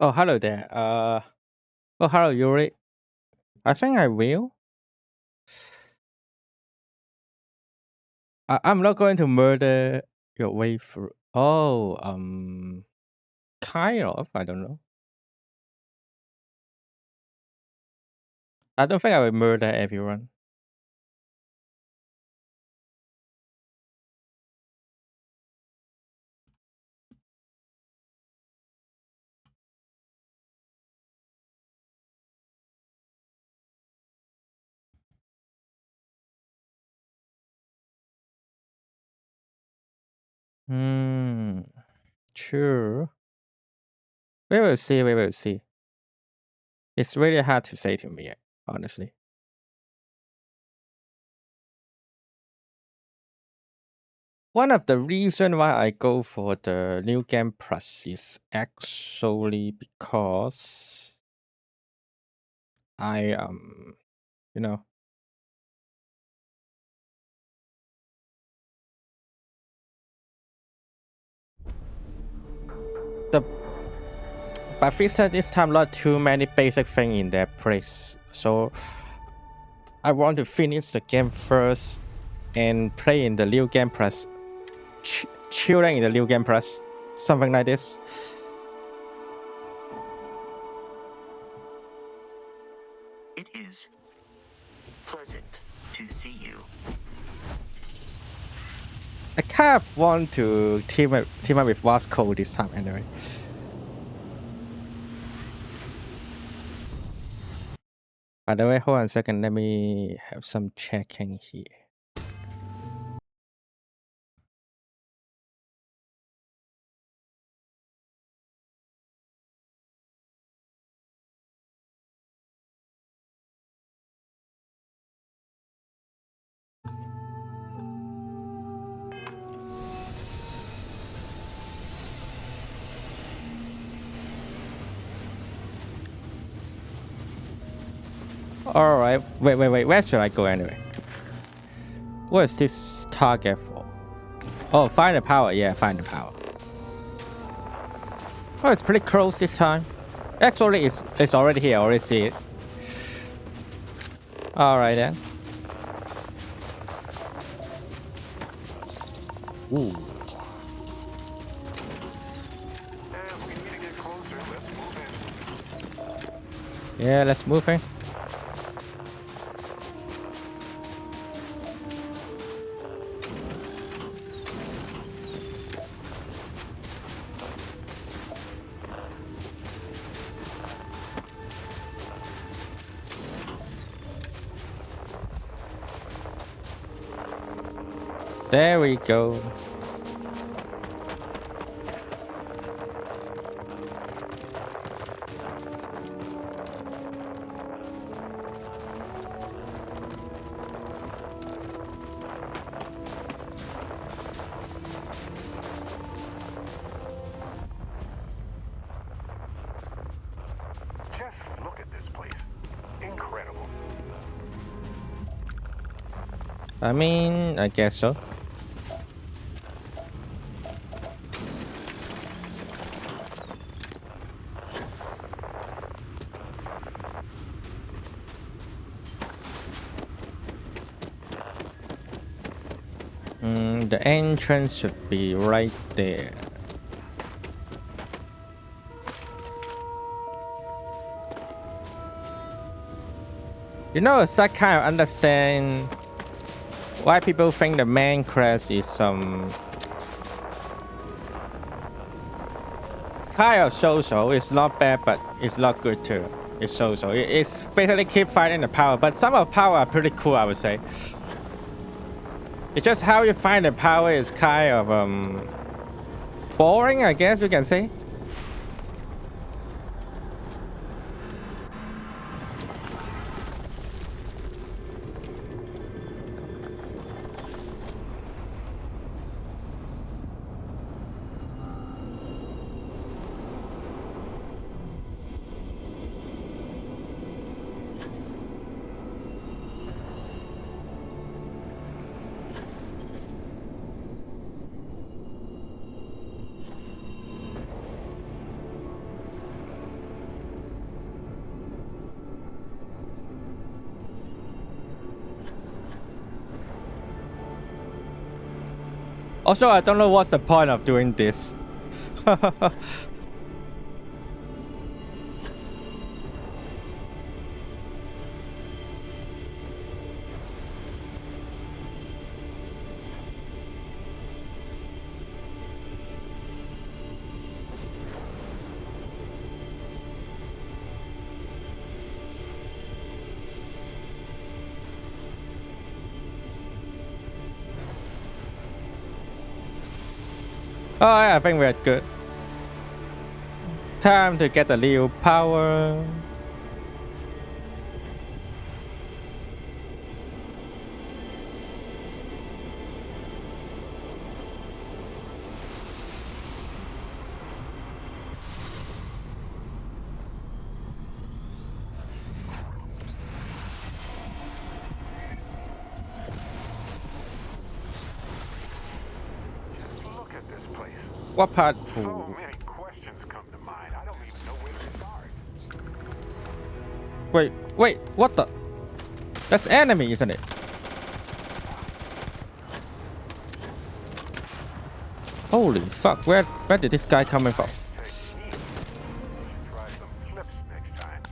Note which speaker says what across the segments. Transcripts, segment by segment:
Speaker 1: Oh, hello there. Oh, hello, Yuri. I think I will. I'm not going to murder your way through. Oh, kind of. I don't know. I don't think I will murder everyone. Hmm. Sure. We will see. We will see. It's really hard to say to me, honestly. One of the reason why I go for the new game plus is actually because I you know the but this time not too many basic things in their place. So I want to finish the game first and play in the new game plus, chilling in the new game plus, something like this.
Speaker 2: It is pleasant to see you.
Speaker 1: I kind of want to team up with Wasco this time anyway. By the way, hold on a second. Let me have some checking here. All right. Wait. Where should I go anyway? What is this target for? Oh, find the power. Yeah, find the power. Oh, it's pretty close this time. Actually, it's already here. I already see it. All right then. Ooh.
Speaker 3: We need to get closer. Let's move in.
Speaker 1: Yeah, let's move in. There we go.
Speaker 3: Just look at this place. Incredible.
Speaker 1: I mean, I guess so. The entrance should be right there. You know, I kind of understand why people think the main quest is kind of so-so. It's not bad, but it's not good too. It's so-so. It's basically keep fighting the power, but some of the power are pretty cool, I would say. It's just how you find the power is kind of boring, I guess you can say. Also, I don't know what's the point of doing this. Oh, I think we're good. Time to get the real power.
Speaker 3: Just look at this place.
Speaker 1: What part?
Speaker 3: So
Speaker 1: Ooh.
Speaker 3: many questions come to mind. I don't even know where to start.
Speaker 1: Wait, what the? That's enemy, isn't it? Holy fuck, where did this guy coming from?
Speaker 3: Take it easy. You should try some flips next time.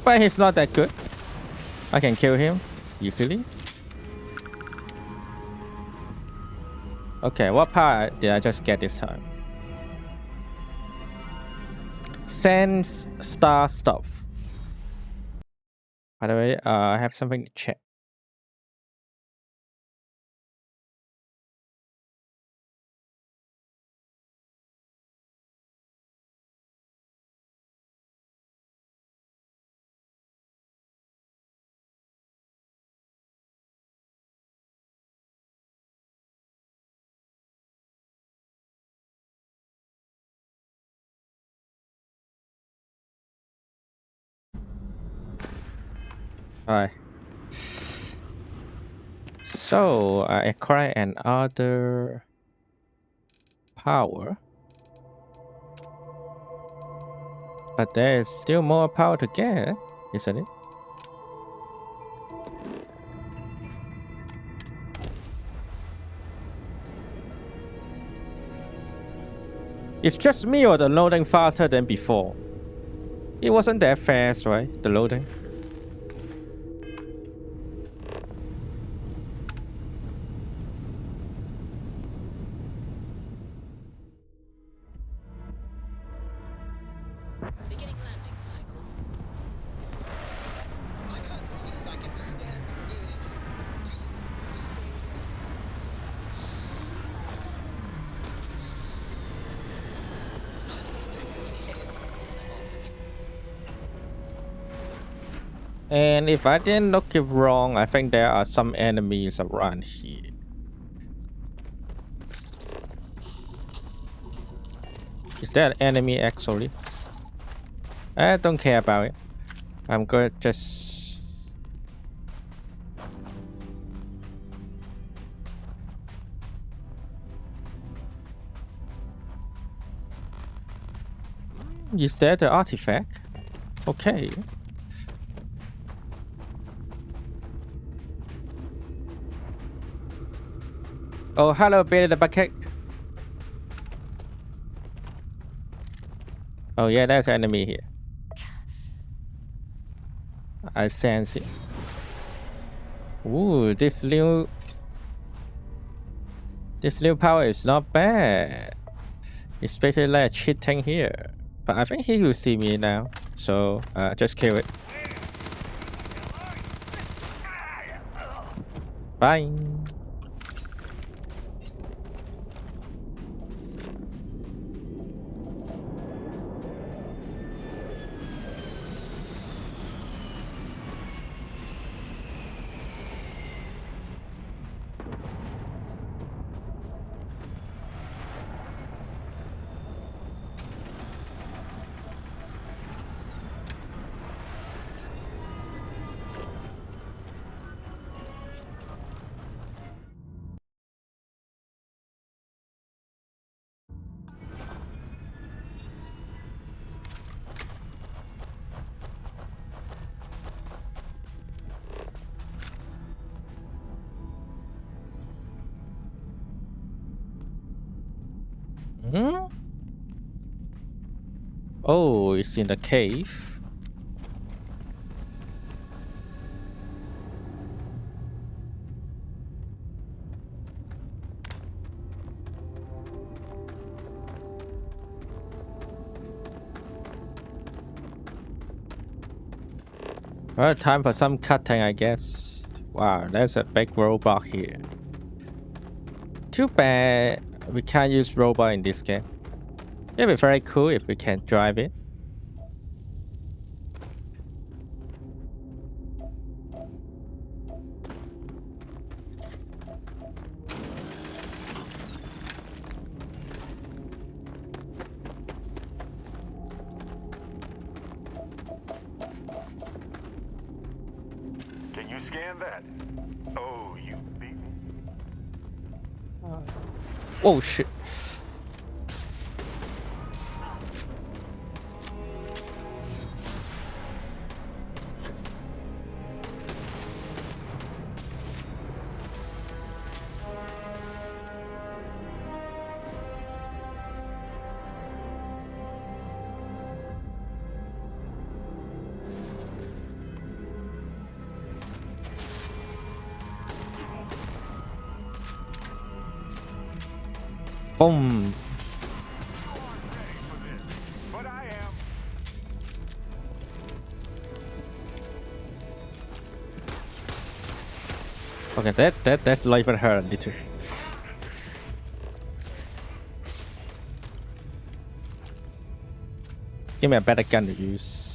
Speaker 1: But he's not that good. I can kill him easily. Okay, what part did I just get this time? Sense star stuff. By the way, I have something to check. Alright. So I acquire another power. But there is still more power to get, isn't it? It's just me or the loading faster than before? It wasn't that fast, right? The loading.
Speaker 4: Beginning landing cycle. I can't believe I get to stand near you.
Speaker 1: And if I didn't look it wrong, I think there are some enemies around here. Is that an enemy actually? I don't care about it. I'm gonna just... Is that the artifact? Okay. Oh, hello, Billy the Bucket. Oh yeah, there's an enemy here. I sense it. Ooh, this new power is not bad. It's basically like a cheat tank here. But I think he will see me now. So just kill it. Bye. Hmm? Oh, it's in the cave. Well, time for some cutting, I guess. Wow, there's a big robot here. Too bad we can't use robot in this game. It'd be very cool if we can drive it.
Speaker 3: Can you scan that? Oh, you beat me.
Speaker 1: Oh shit. Boom.
Speaker 3: Ready for this, but I am.
Speaker 1: Okay, that's not even hurt a little. Give me a better gun to use.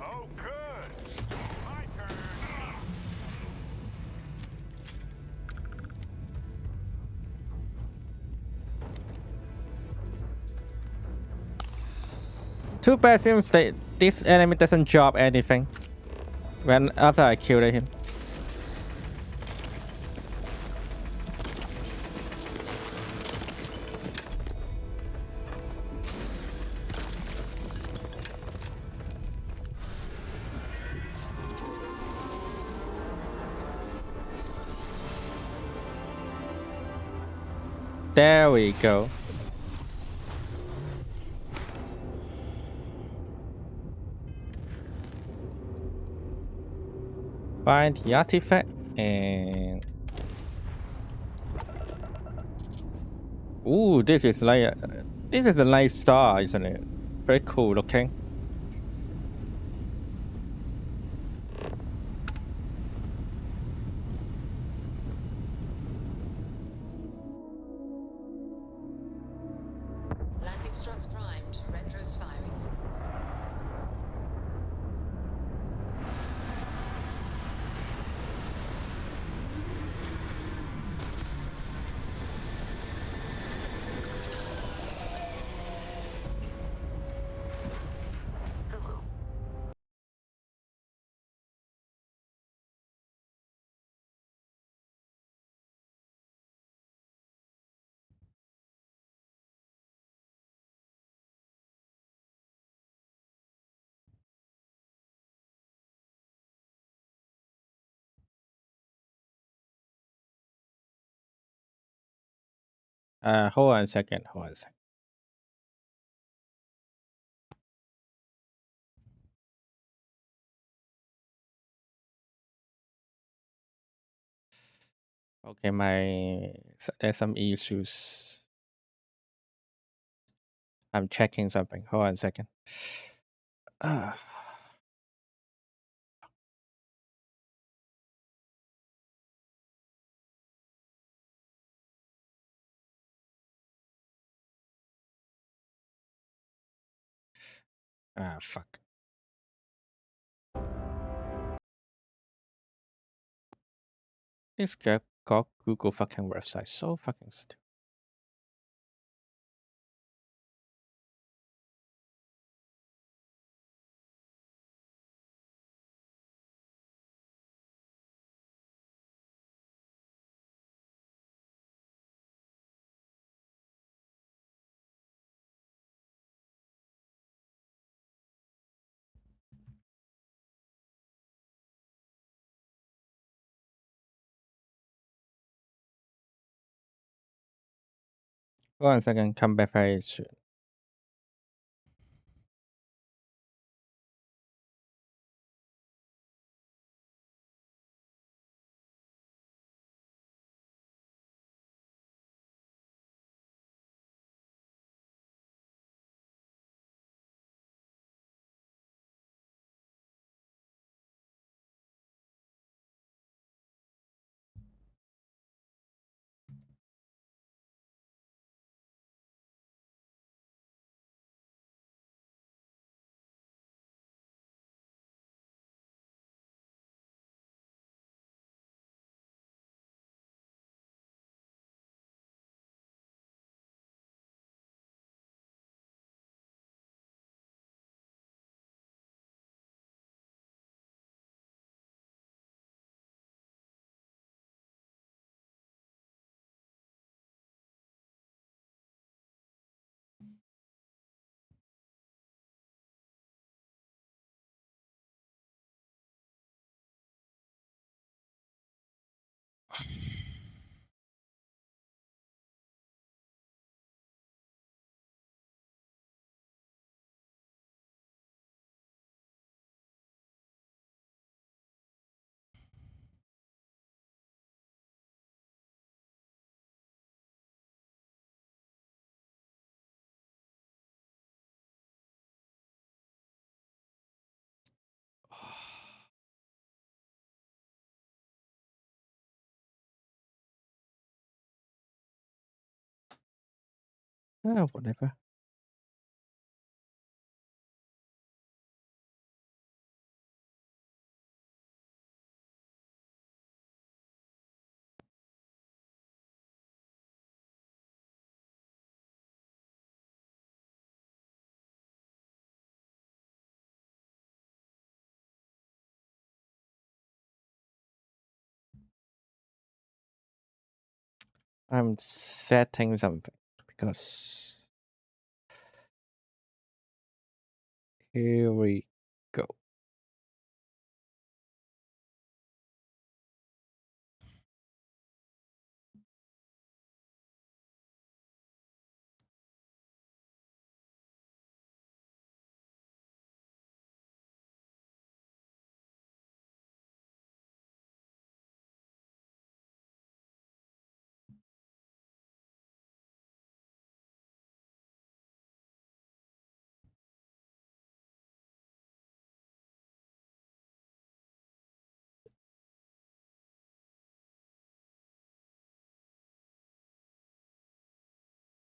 Speaker 3: Oh, good. My turn.
Speaker 1: Too bad seems that this enemy doesn't drop anything when after I killed him. There we go. Find the artifact and ooh, this is a nice star, isn't it? Very cool looking.
Speaker 5: Landing struts primed. Retros firing.
Speaker 1: Hold on a second. Hold on a second. Okay, there's some issues. I'm checking something. Hold on a second. Ah, fuck. This guy got Google fucking website. So fucking stupid. One second, come back very soon. Whatever. I'm setting something because here we go.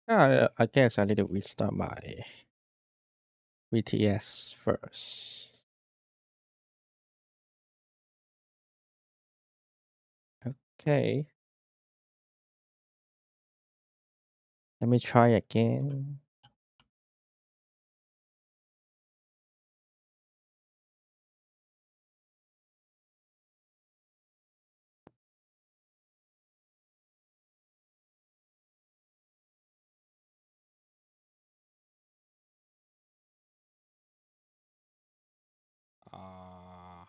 Speaker 1: I guess I need to restart my VTS first. Okay, let me try again. Uh,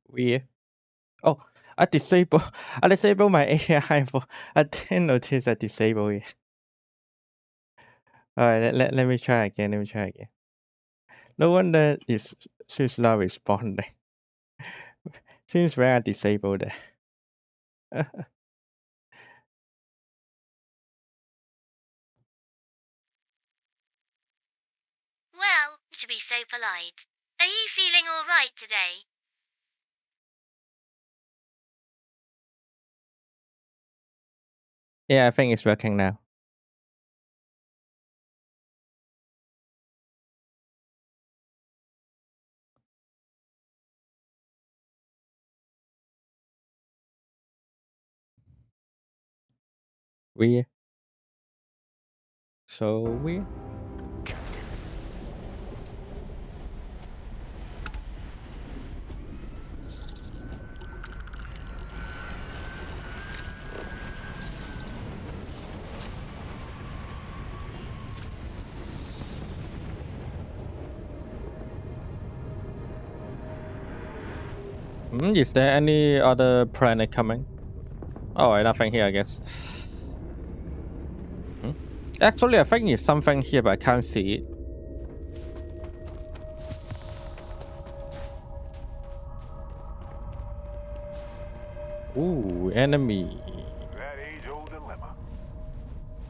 Speaker 1: we oh, I disable I disable my AI for I didn't notice I disable it. Alright, let me try again. Let me try again. No wonder she's not responding. Since when I disabled it.
Speaker 6: Well, to be so polite. Are you feeling all right today?
Speaker 1: Yeah, I think it's working now. We so weird.
Speaker 2: Captain.
Speaker 1: Is there any other planet coming? Oh, nothing here, I guess. Hmm? Actually, I think there's something here, but I can't see it. Ooh, enemy.
Speaker 3: That age-old dilemma.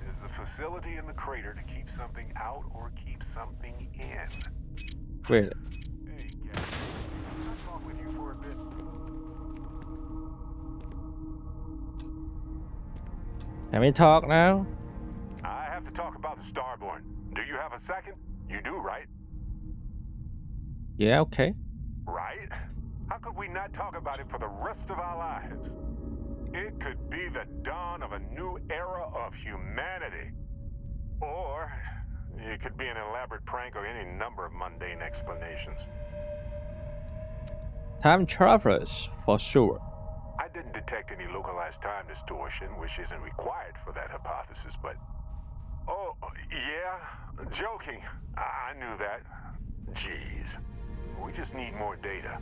Speaker 3: Is the facility in the crater to keep something out or keep something in?
Speaker 1: Wait,
Speaker 3: Hey, Captain. Can I talk with you for a bit?
Speaker 1: can we talk now?
Speaker 3: I have to talk about the Starborn. Do you have a second? You do, right?
Speaker 1: Yeah, okay.
Speaker 3: Right? How could we not talk about it for the rest of our lives? It could be the dawn of a new era of humanity. Or it could be an elaborate prank or any number of mundane explanations.
Speaker 1: Time travelers, for sure.
Speaker 3: I didn't detect any localized time distortion, which isn't required for that hypothesis, but... Oh, yeah? Joking. I knew that. Jeez. We just need more data.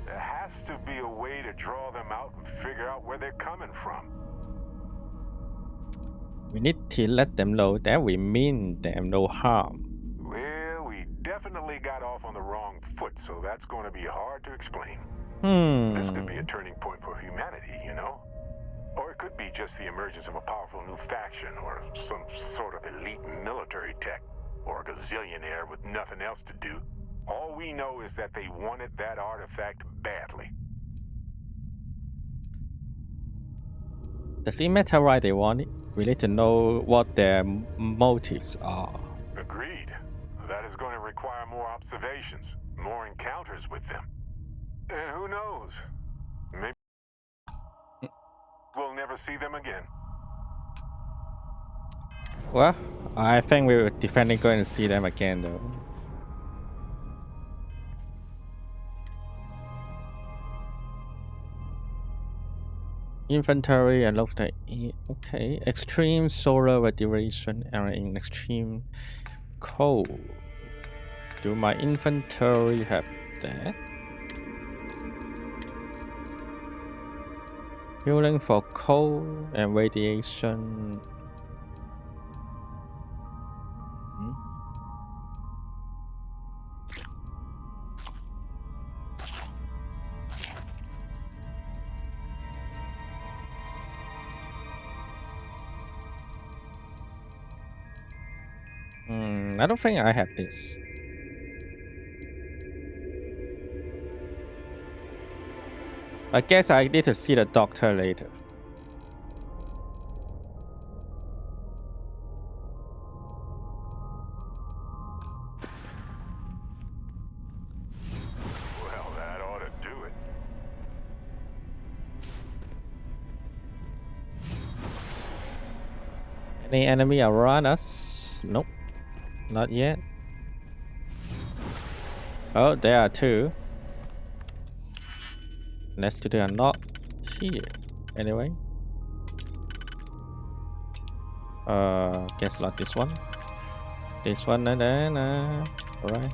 Speaker 3: There has to be a way to draw them out and figure out where they're coming from.
Speaker 1: We need to let them know that we mean them no harm.
Speaker 3: Well, we definitely got off on the wrong foot, so that's going to be hard to explain. This could be a turning point for humanity, you know? Or it could be just the emergence of a powerful new faction, or some sort of elite military tech, or a gazillionaire with nothing else to do. All we know is that they wanted that artifact badly.
Speaker 1: Does it matter why they want it? We need to know what their motives are.
Speaker 3: Agreed. That is going to require more observations, more encounters with them. And who knows? Maybe we'll never see them again.
Speaker 1: Well, I think we're definitely going to see them again, though. Inventory and look the okay. Extreme solar radiation and in extreme cold. Do my inventory have that? Healing for cold and radiation. I don't think I have this. I guess I need to see the doctor later.
Speaker 3: Well, that ought to do it.
Speaker 1: Any enemy around us? Nope. Not yet. Oh, there are two. Next to they are not here. Anyway. Guess not this one. This one and then alright.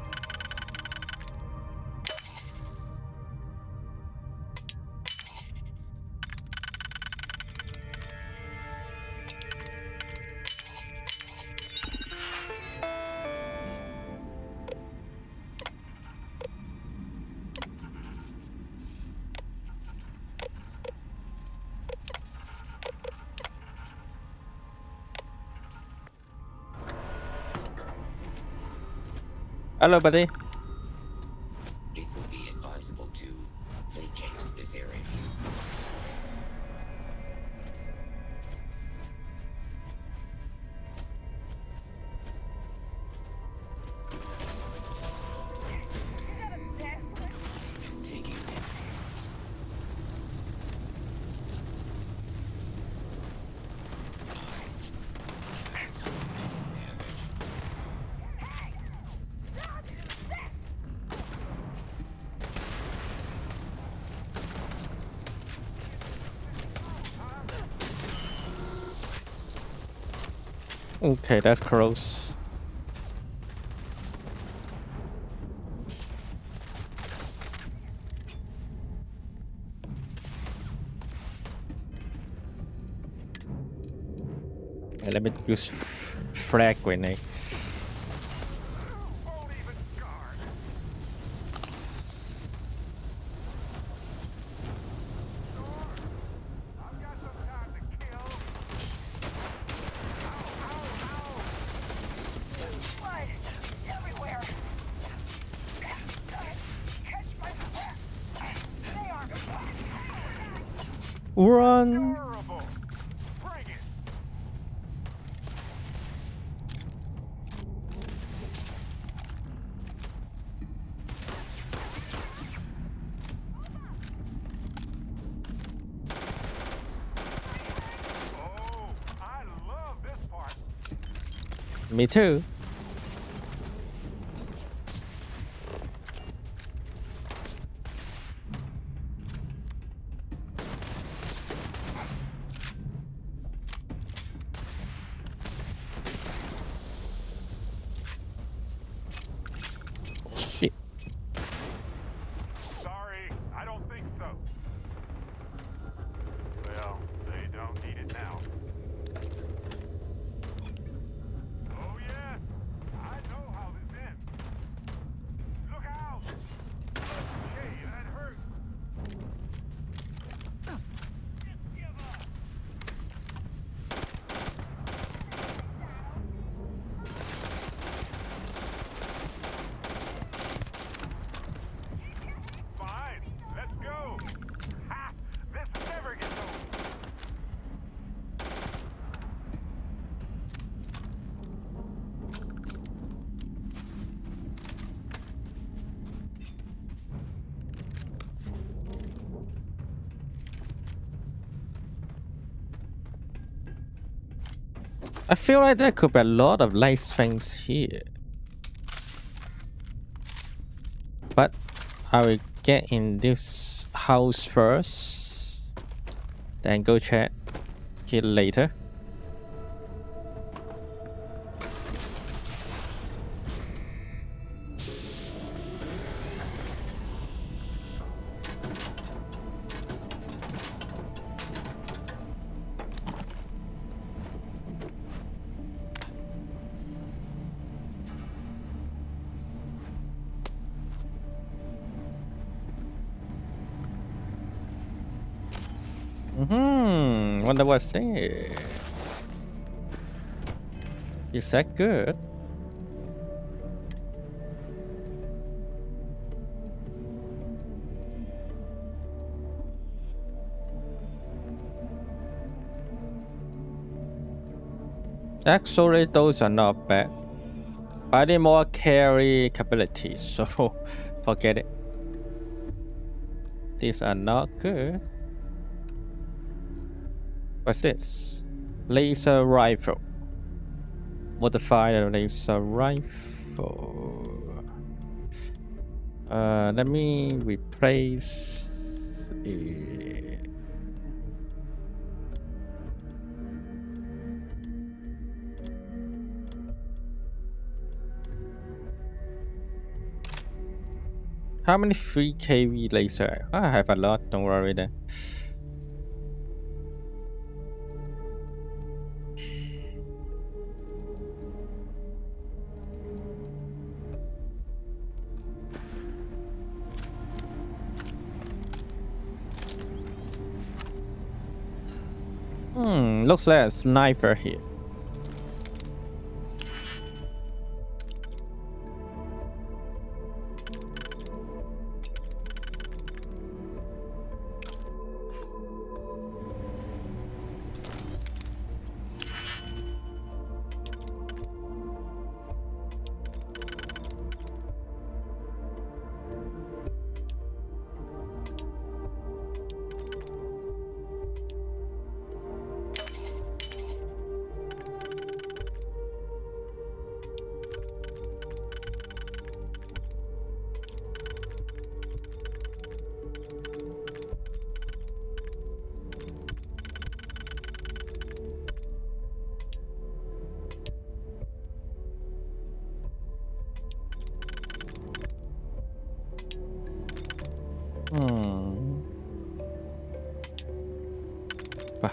Speaker 1: Hello, buddy.
Speaker 7: It would be advisable to vacate this area. And taking
Speaker 1: Okay, that's close. Okay, let me use frag grenade. Run! Me too. Shit.
Speaker 3: Sorry, I don't think so. Well, they don't need it now. Oh yes, I know how this ends. Look out! Okay, that hurt. Just give up. Fine, let's go. Ha! This never gets old.
Speaker 1: I feel like there could be a lot of nice things here. But I will get in this house first. Then go check it later. Wonder what's there. Is that good? Actually, those are not bad. I need more carry capabilities, so forget it. These are not good. What's this? Laser rifle. Modify the laser rifle. Let me replace it. How many 3 kV laser? I have a lot, don't worry then. Looks like a sniper here.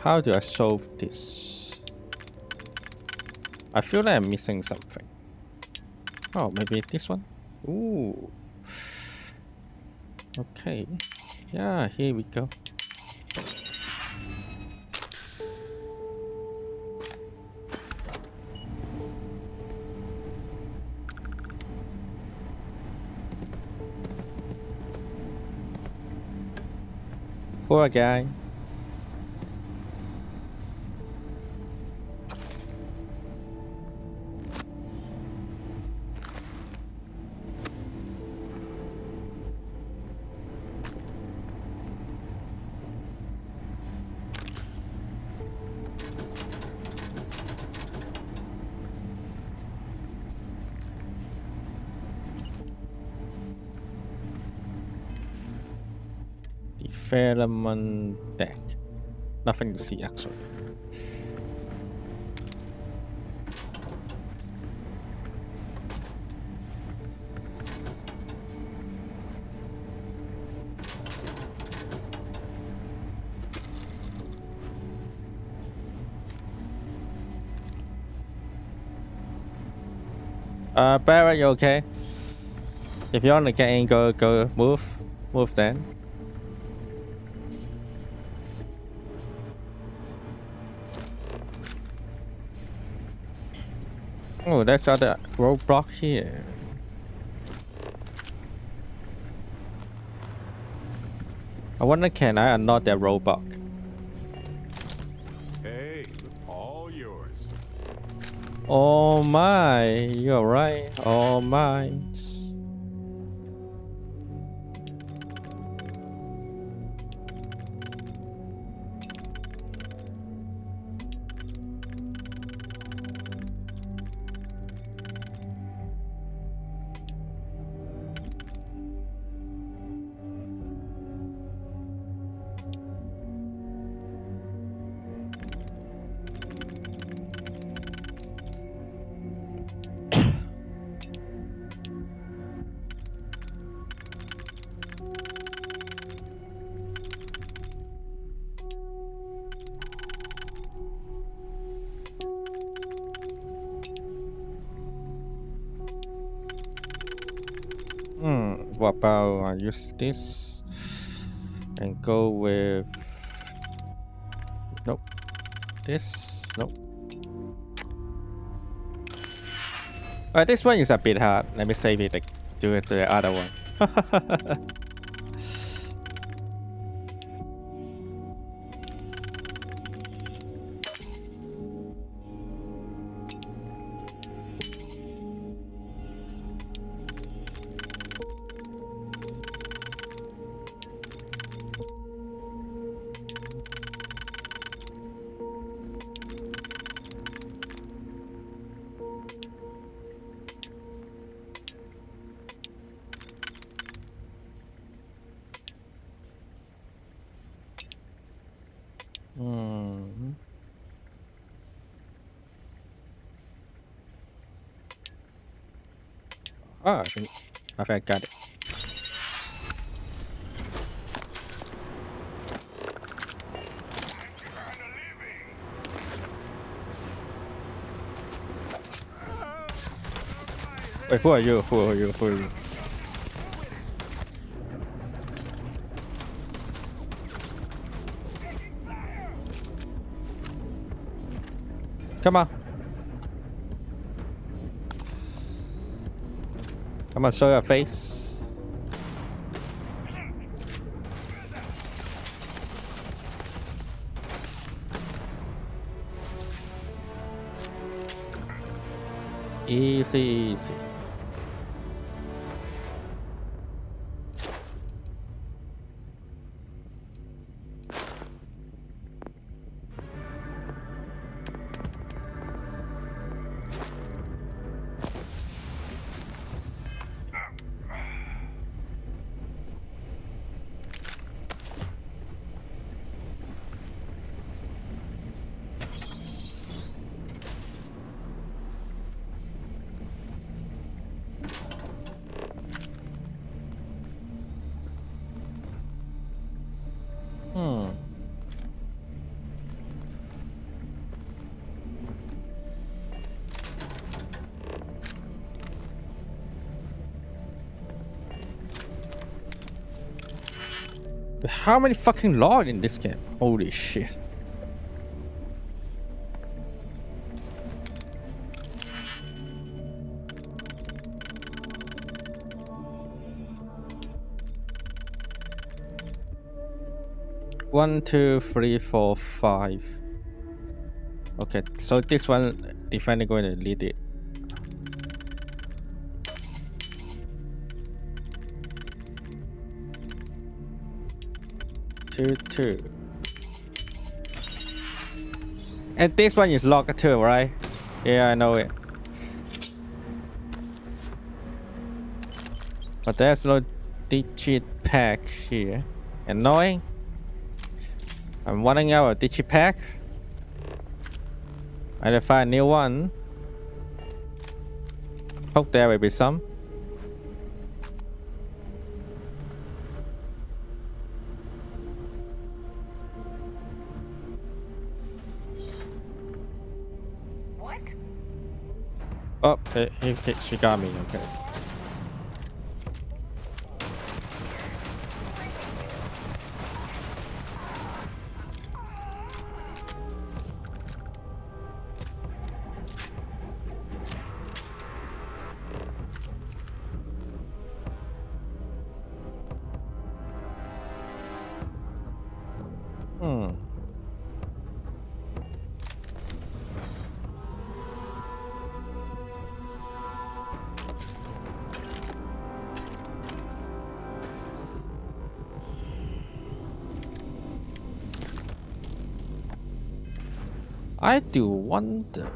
Speaker 1: how do I solve this? I feel like I'm missing something. Oh, maybe this one? Ooh. Okay. Yeah, here we go. Poor guy. Development deck. Nothing to see actually. Barrett, you okay? If you want to get in, go move then. Oh, there's other roadblock here. I wonder, can I unlock that roadblock?
Speaker 3: Hey, all yours.
Speaker 1: Oh my, you're right. All mine. What about I use this and go with nope. This nope. This one is a bit hard. Let me save it. Do it to the other one. Oh, I think I got it. Wait, who are you? Who are you? Who are you? Come on. Come on, show your face. Easy, easy. How many fucking logs in this game? Holy shit. One, two, three, four, five. Okay, so this one definitely going to lead it. 2, 2. And this one is locked too, right? Yeah, I know it. But there's no digit pack here. Annoying. I'm running out of digit pack. I will find a new one. Hope there will be some.
Speaker 2: What?
Speaker 1: Oh, she got me. Okay. Hmm. I do wonder,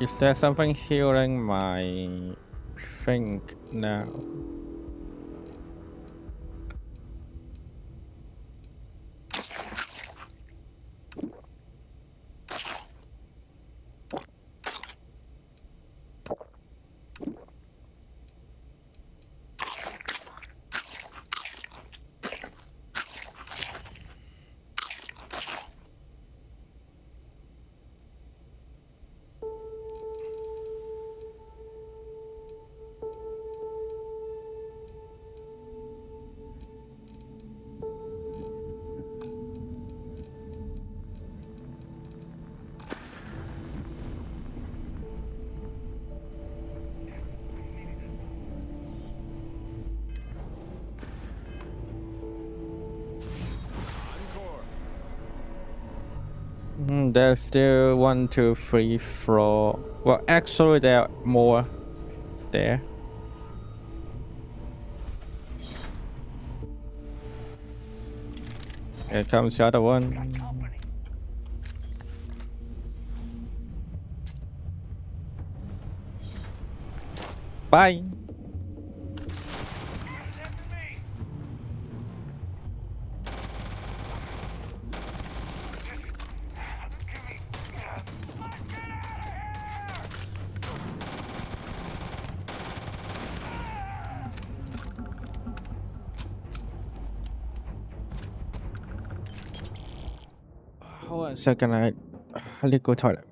Speaker 1: is there something healing my thing now? There's still 1, 2, 3, 4. Well, actually, there are more there. Here comes the other one. Bye. Hold on a second. I need to go toilet.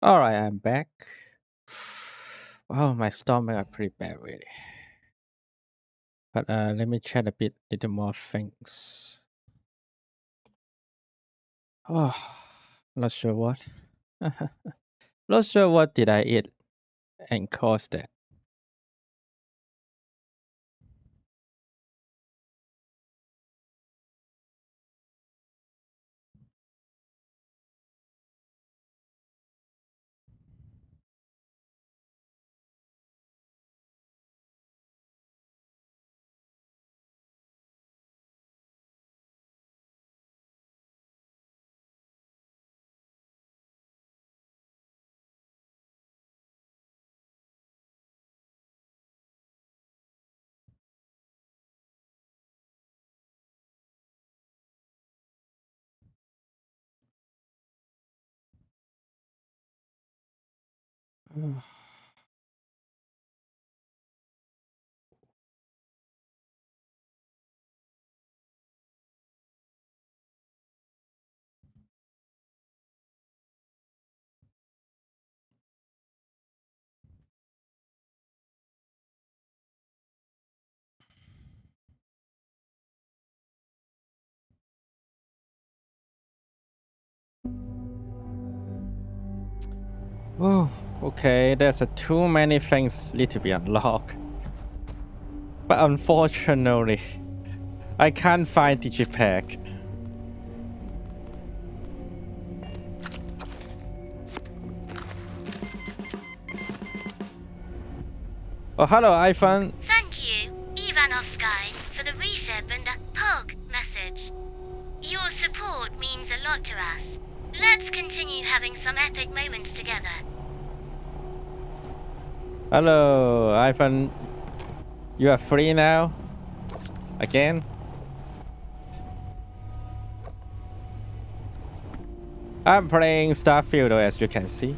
Speaker 1: All right, I'm back. Oh, my stomach are pretty bad, really. But let me chat a bit, little more things. Oh, not sure what. Not sure what did I eat and caused that. Oh, okay. There's too many things need to be unlocked. But unfortunately, I can't find Digipack. Oh, hello, iPhone.
Speaker 6: Thank you, Ivanovsky, for the resub and the POG message. Your support means a lot to us. Let's continue having some epic moments together.
Speaker 1: Hello, iPhone. You are free now? Again? I'm playing Starfield, as you can see.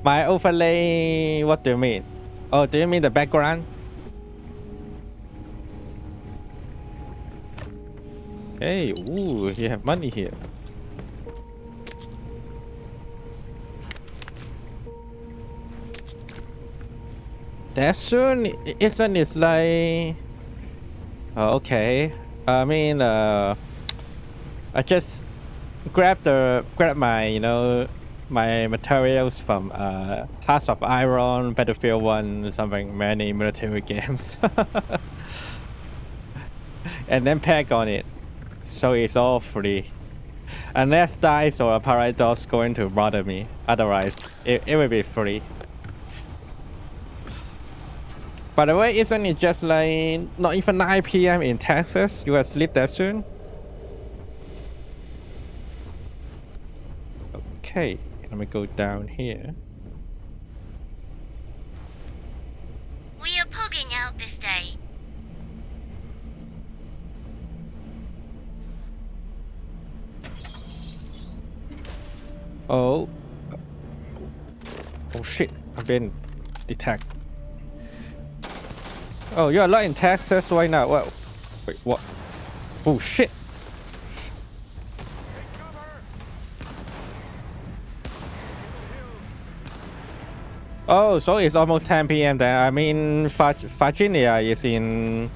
Speaker 1: My overlay, what do you mean? Oh, do you mean the background? Hey, ooh, you have money here. That soon isn't it like... Oh, okay. I mean, I just grab my, my materials from Hearts of Iron, Battlefield 1, something, many military games. And then pack on it. So it's all free. Unless dice or a paradox going to bother me. Otherwise, it will be free. By the way, isn't it just like not even 9 p.m. in Texas? You will sleep that soon? Okay, let me go down here.
Speaker 6: We are pogging out this day.
Speaker 1: Oh. Oh shit, I've been detected. Oh, you're not in Texas right now. Well, wait, what? Oh shit. Oh, so it's almost 10 p.m. then. I mean, Virginia is in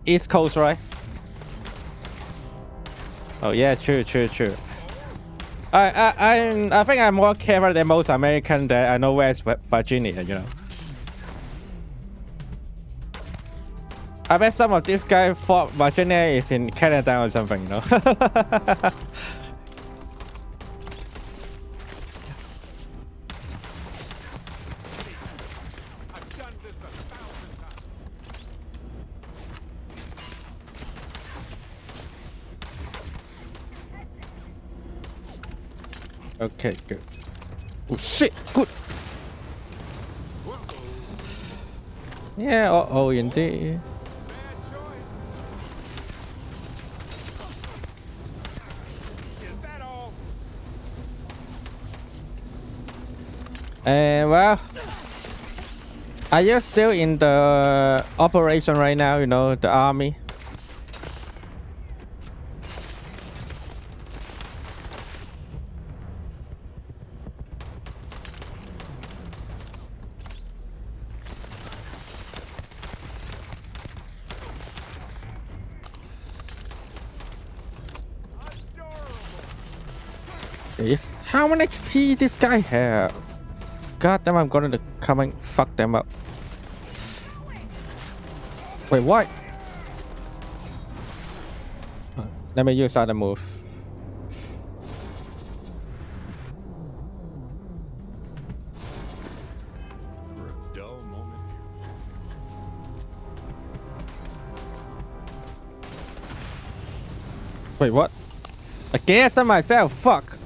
Speaker 1: East Coast, right? Oh yeah, true. I think I'm more clever than most Americans that I know where's Virginia, you know. I bet some of this guy thought Virginia is in Canada or something, you know. Okay, good. Oh shit, good. Yeah, oh indeed. And well, are you still in the operation right now? You know, the army. Jeez. How many XP this guy have? God damn, I'm gonna come and fuck them up. Wait, what? Let me use other move. Wait, what? I guessed on myself. Fuck.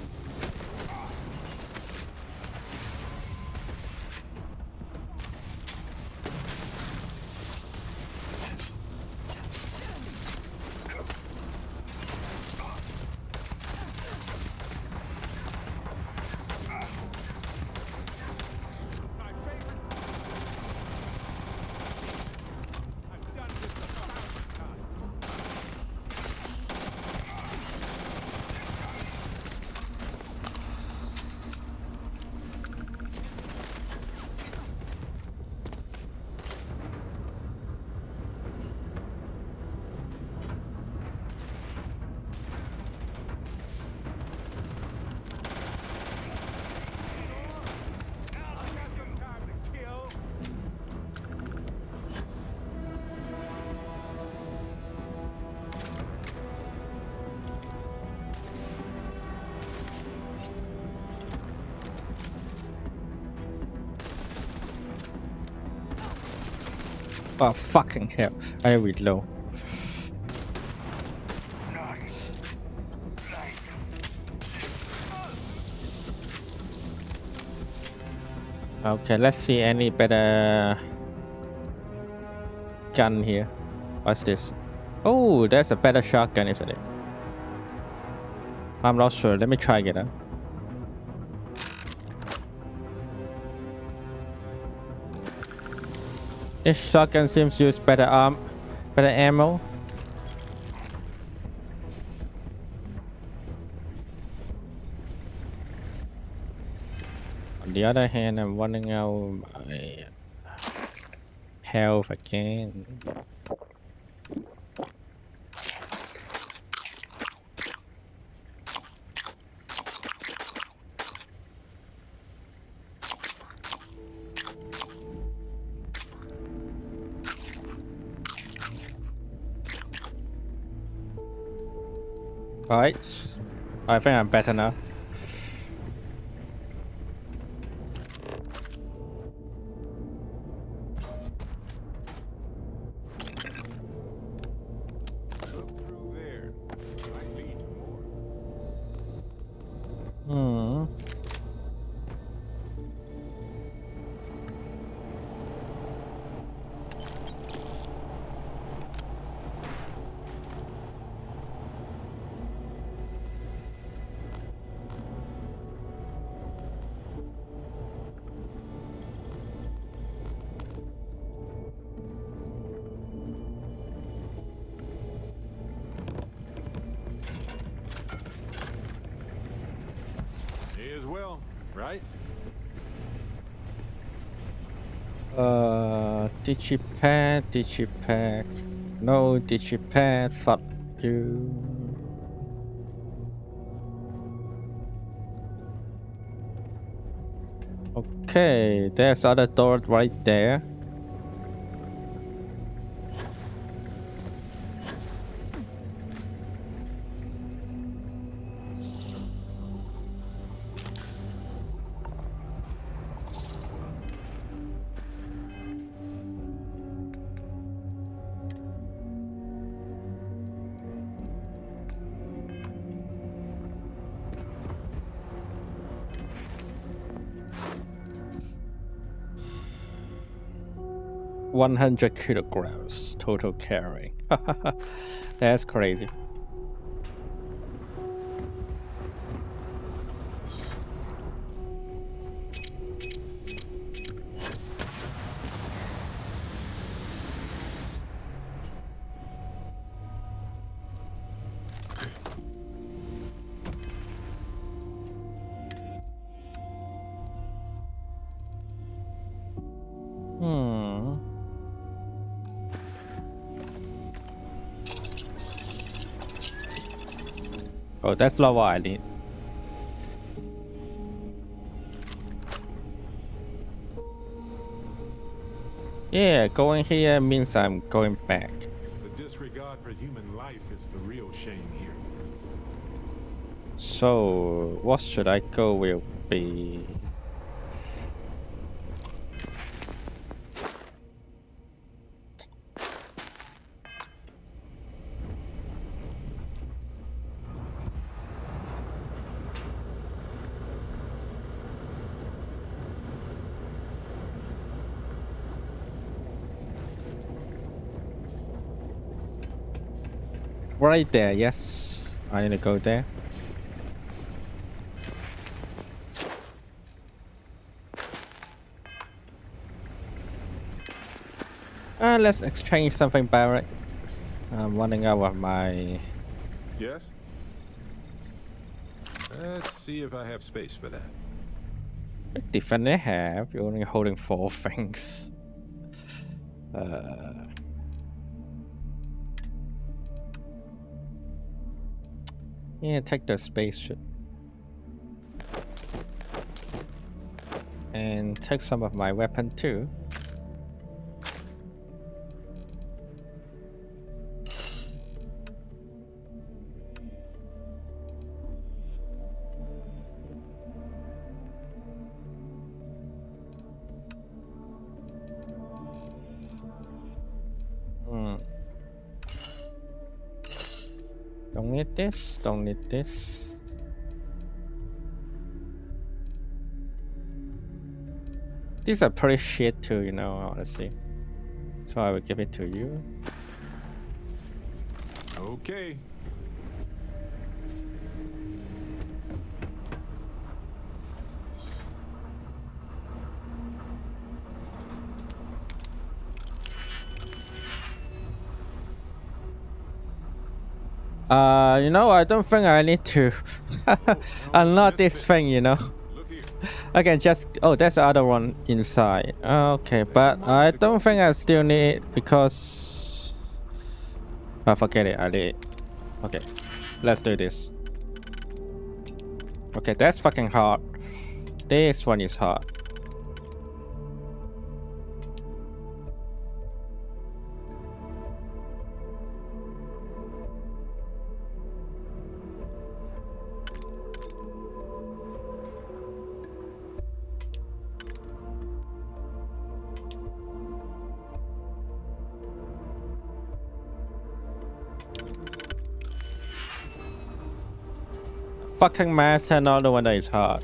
Speaker 1: Oh, fucking hell. I reload. Okay, let's see any better gun here. What's this? Oh, there's a better shotgun, isn't it? I'm not sure. Let me try it out. This shotgun seems to use better better ammo. On the other hand, I'm running out my health again. Alright. I think I'm better now. Hmm.
Speaker 3: 'Right?
Speaker 1: Digipad. No digipad. Fuck you. Okay, there's other door right there. $100 total carrying. That's crazy. Hmm. Oh, that's lava I need. Yeah, going here means I'm going back.
Speaker 3: The disregard for human life is the real shame here.
Speaker 1: So, what should I go will be... Right there, yes. I need to go there. Let's exchange something, Barrett. I'm running out of my...
Speaker 3: Yes? Let's see if I have space for that.
Speaker 1: I definitely have. You're only holding 4 things. Yeah, take the spaceship. And take some of my weapon too. Don't need this, don't need this. These are pretty shit too, you know, honestly. So I will give it to you.
Speaker 3: Okay.
Speaker 1: You know, I don't think I need to unlock this thing, you know. I can just... Oh, there's the other one inside. Okay, but I don't think I still need it because... Oh, forget it, I did it. Okay, let's do this. Okay, that's fucking hard. This one is hard. Fucking master, not the one that is hard.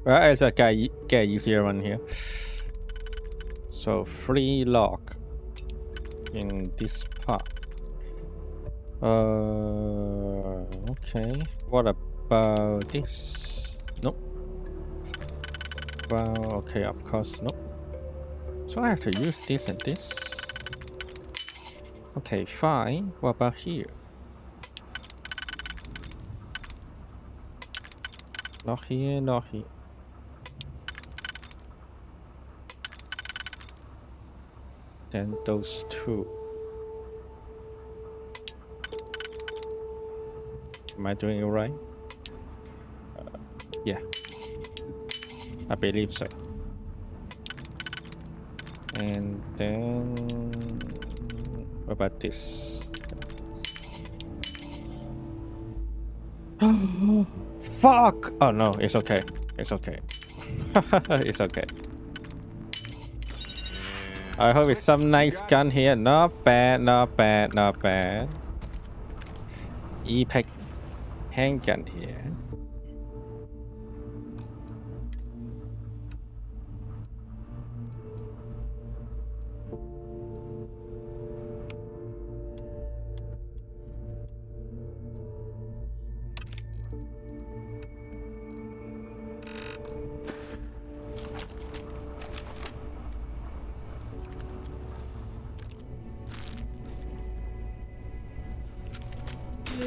Speaker 1: Well, it's a get easier one here. So free lock in this part. Okay. What about this? Nope. Well, okay, of course, nope. So I have to use this and this. Okay, fine. What about here? Not here, not here. Then those two. Am I doing it right? Yeah. I believe so. And then... What about this? Fuck! Oh no, it's okay. It's okay. It's okay. I hope it's some nice gun here. Not bad, not bad, not bad. Epic handgun here.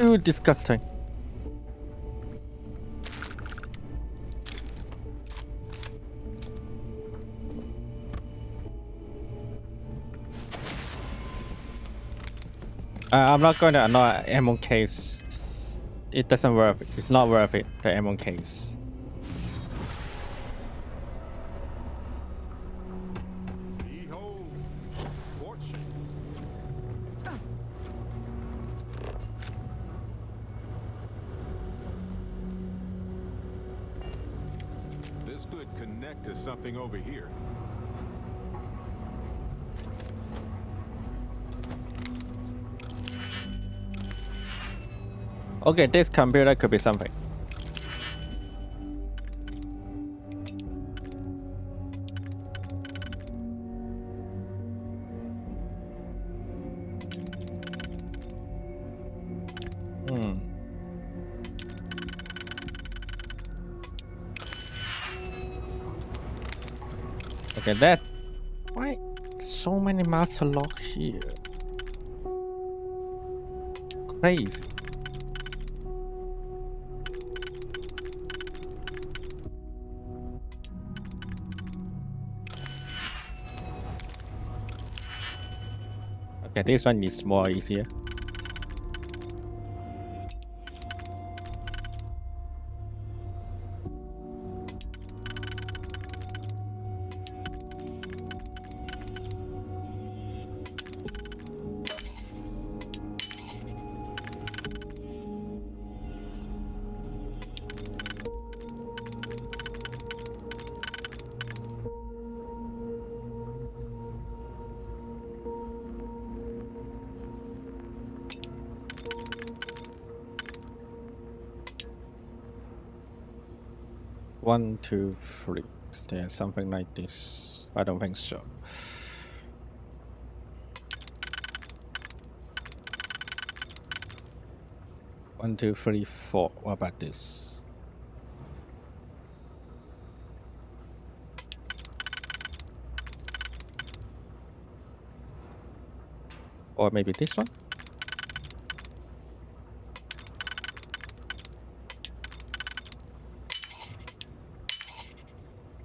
Speaker 1: Ew, disgusting. I'm not going to annoy ammo case. It doesn't worth it. It's not worth it, the ammo case.
Speaker 3: Behold, fortune. This could connect to something over here.
Speaker 1: Okay, this computer could be something. Okay, that. Why so many master lock here? Crazy. Okay, this one is more easier. One, two, three. Is there something like this? I don't think so. 1, 2, 3, 4. What about this? Or maybe this one?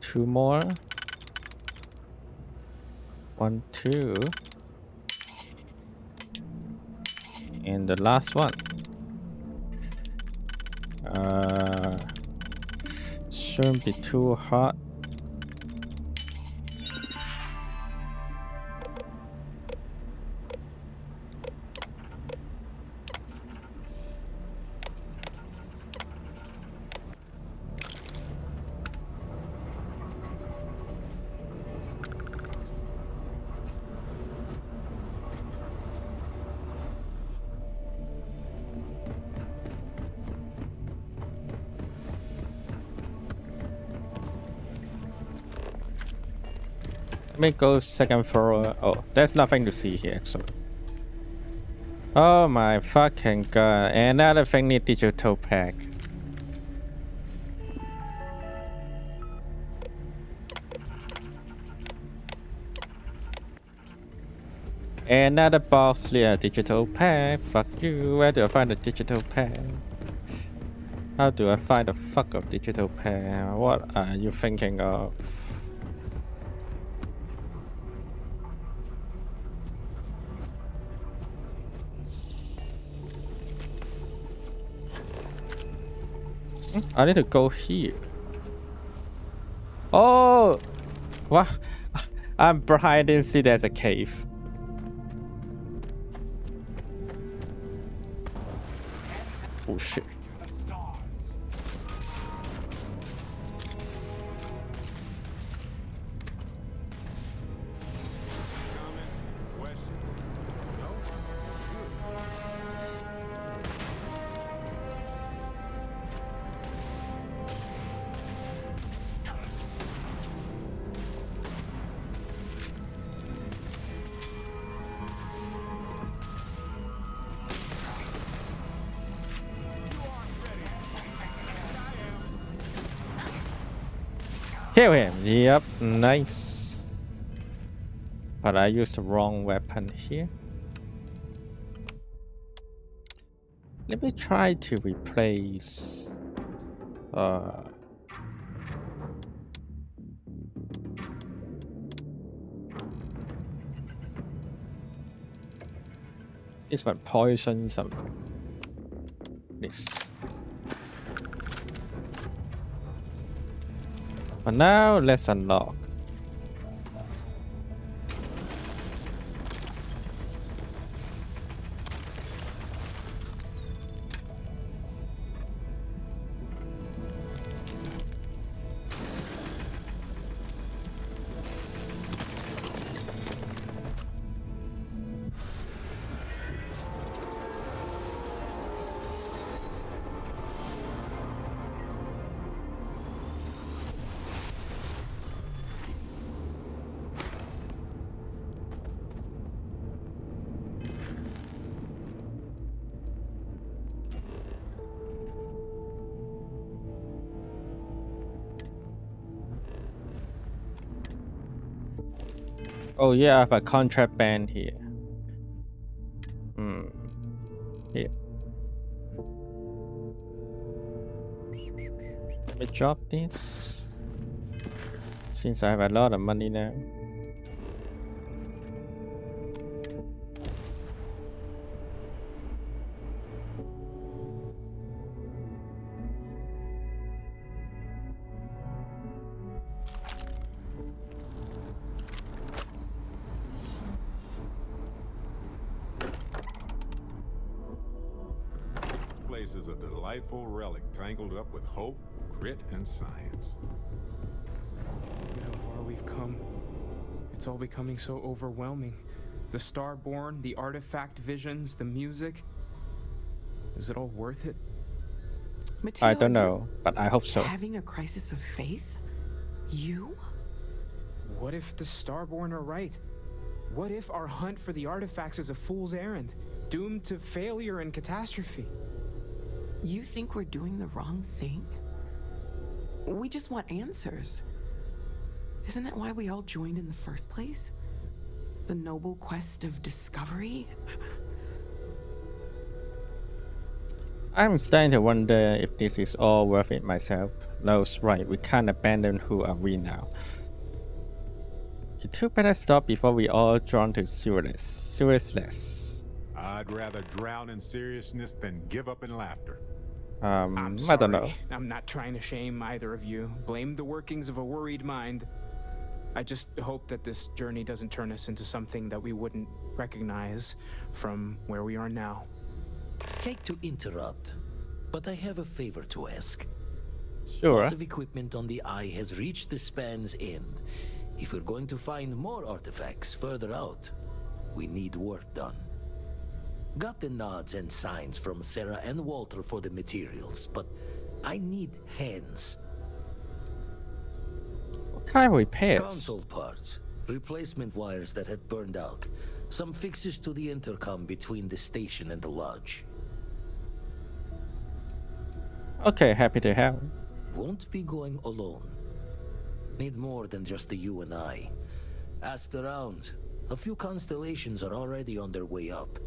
Speaker 1: Two more. 1, 2. And the last one. Shouldn't be too hard. Let me go second floor. Oh, there's nothing to see here actually. Oh my fucking god. Another thing need digital pack. Another box here, digital pack. Fuck you. Where do I find the digital pack? How do I find the fuck of digital pack? What are you thinking of? I need to go here. Oh! What? I'm blind. I didn't see there's a cave. Oh shit. Kill him. Yep, nice. But I used the wrong weapon here. Let me try to replace. This one poison something. This. But now let's unlock. Oh yeah, I have a contract band here. Here. Let me drop this. Since I have a lot of money now.
Speaker 3: This place is a delightful relic tangled up with hope, grit, and science.
Speaker 8: Look at how far we've come. It's all becoming so overwhelming. The Starborn, the artifact visions, the music. Is it all worth it?
Speaker 9: Mateo,
Speaker 1: I don't know, but I hope so.
Speaker 9: Having a crisis of faith? You?
Speaker 8: What if the Starborn are right? What if our hunt for the artifacts is a fool's errand, doomed to failure and catastrophe?
Speaker 9: You think we're doing the wrong thing? We just want answers. Isn't that why we all joined in the first place? The noble quest of discovery?
Speaker 1: I'm starting to wonder if this is all worth it myself. Lowe's right, we can't abandon who are we now. You two better stop before we all drawn to seriousness.
Speaker 3: I'd rather drown in seriousness than give up in laughter.
Speaker 8: I'm sorry.
Speaker 1: I don't know.
Speaker 8: I'm not trying to shame either of you. Blame the workings of a worried mind. I just hope that this journey doesn't turn us into something that we wouldn't recognize from where we are now.
Speaker 10: Hate to interrupt, but I have a favor to ask.
Speaker 1: Sure.
Speaker 10: A lot of equipment on the Eye has reached the span's end. If we're going to find more artifacts further out, we need work done. Got the nods and signs from Sarah and Walter for the materials, but I need hands.
Speaker 1: What kind of repairs?
Speaker 10: Console parts, replacement wires that had burned out, some fixes to the intercom between the station and the lodge.
Speaker 1: Okay, happy to help.
Speaker 10: Won't be going alone. Need more than just the you and I. Asked around. A few constellations are already on their way up.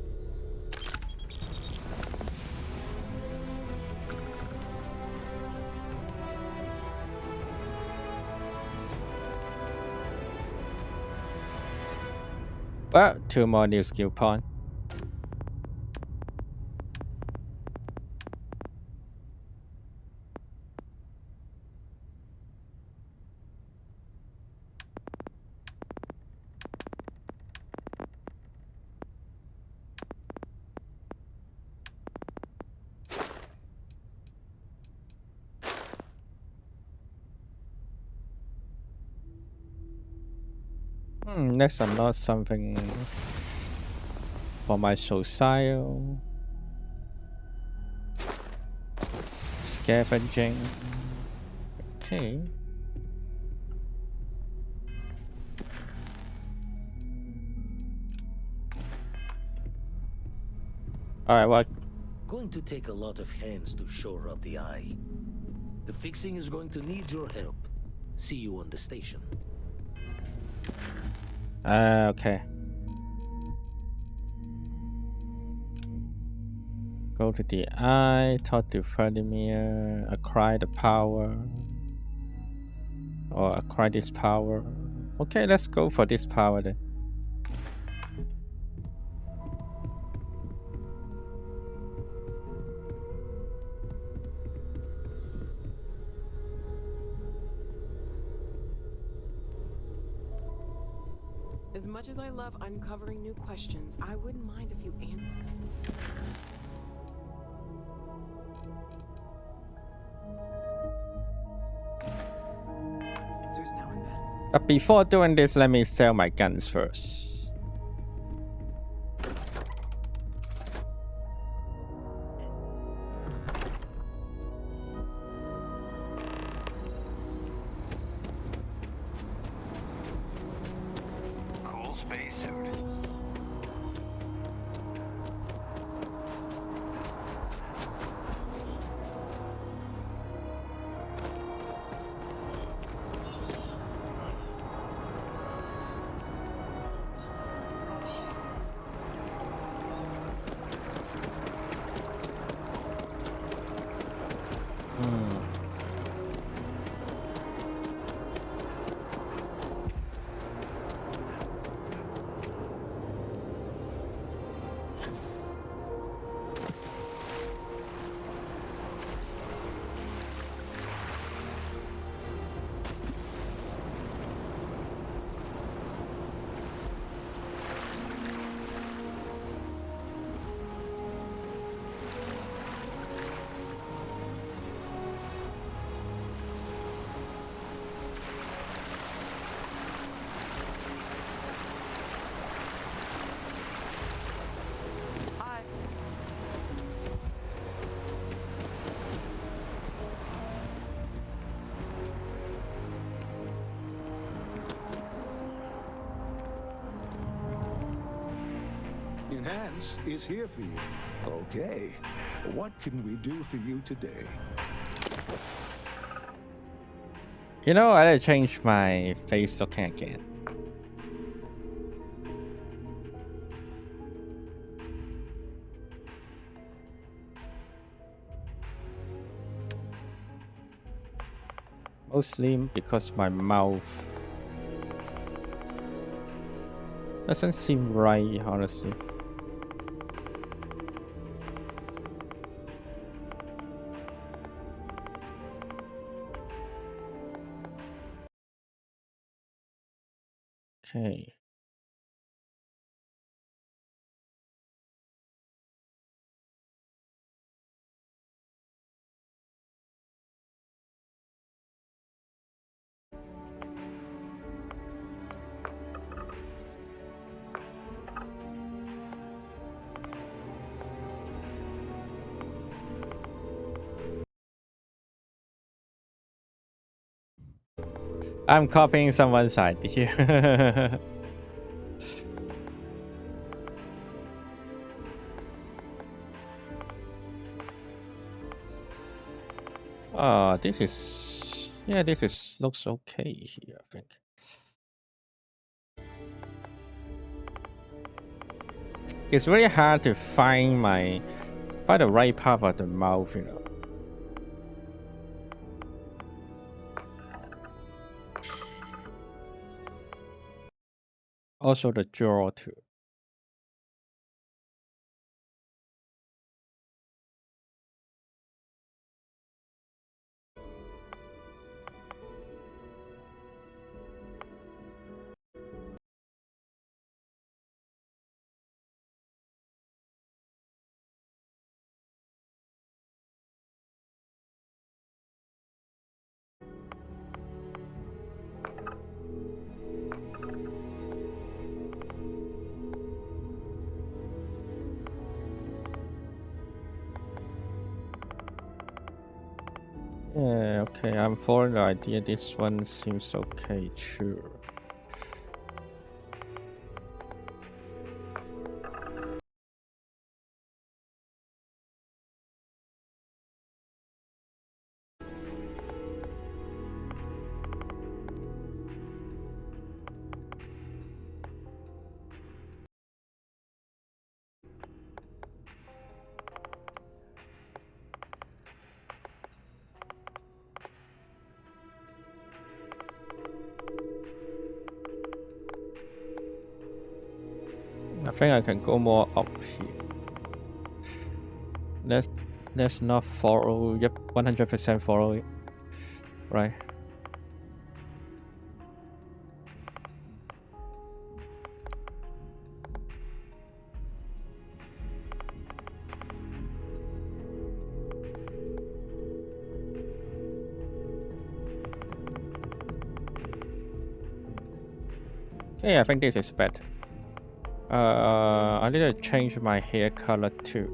Speaker 1: Well, 2 more new skill points. Let's unlock something for my social. Scavenging. Okay. Alright, what?
Speaker 10: Going to take a lot of hands to shore up the Eye. The fixing is going to need your help. See you on the station.
Speaker 1: Okay. Go to the Eye, talk to Vladimir, acquire the power. Or acquire this power. Okay, let's go for this power then.
Speaker 9: As much as I love uncovering new questions, I wouldn't mind if you answered. Answers now and then.
Speaker 1: But before doing this, let me sell my guns first.
Speaker 3: Cool spacesuit.
Speaker 11: Enhance is here for you. Okay, what can we do for you today?
Speaker 1: You know, I changed my face looking again. Mostly because my mouth doesn't seem right, honestly. Okay. I'm copying someone's idea. Oh, this is, yeah, this is looks okay here, I think. It's really hard to find the right part of the mouth, you know. Also the jaw too. Yeah, okay, I'm following the idea. This one seems okay too. I think I can go more up here. Let's not follow. Yep, 100% follow it. Right. Okay, I think this is better. I need to change my hair color too.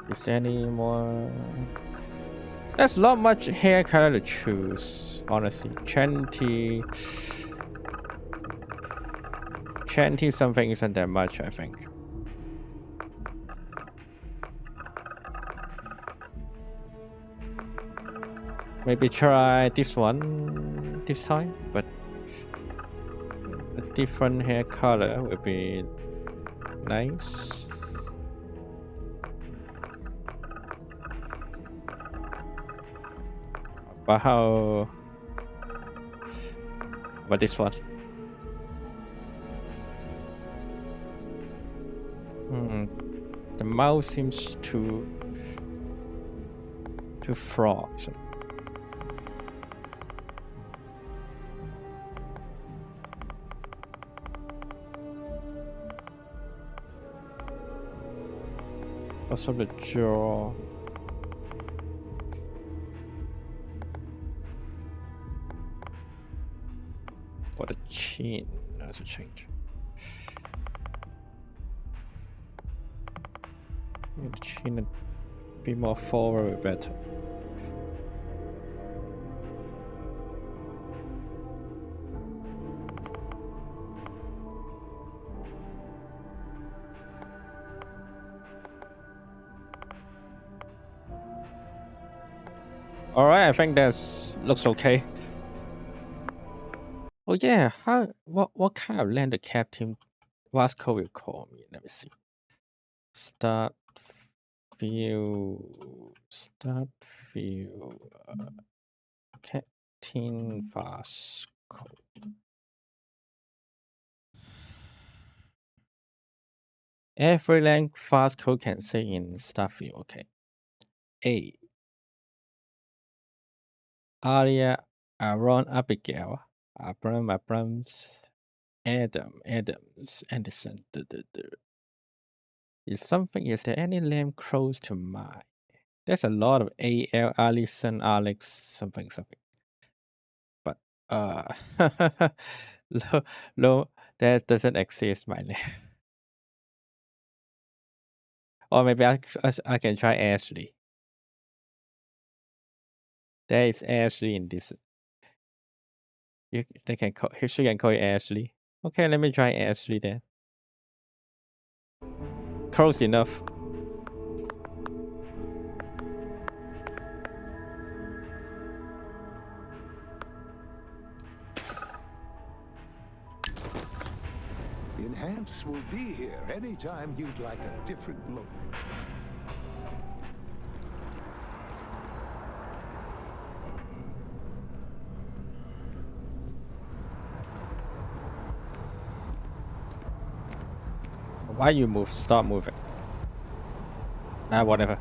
Speaker 1: Is there any more? There's not much hair color to choose, honestly. Chanty something isn't that much, I think. Maybe try this one this time, but a different hair color would be nice. But how about this one? The mouse seems too frozen. Also the jaw. Or the chin has to change. The chin a bit more forward better. All right, I think that's looks okay. Oh yeah, what kind of land the Captain Vasco will call me? Let me see. Starfield. Captain Vasco. Every land Vasco can say in Starfield. Okay. A. Aria, Aaron, Abigail, Abrams, Adams, Anderson. Is there any name close to mine? There's a lot of A.L. Allison, Alex, something. But, no, that doesn't exist, my name. Or maybe I can try Ashley. There is Ashley in this. She can call you Ashley. Okay, let me try Ashley then. Close enough.
Speaker 11: Enhance will be here anytime you'd like a different look.
Speaker 1: Why you move? Stop moving. Whatever.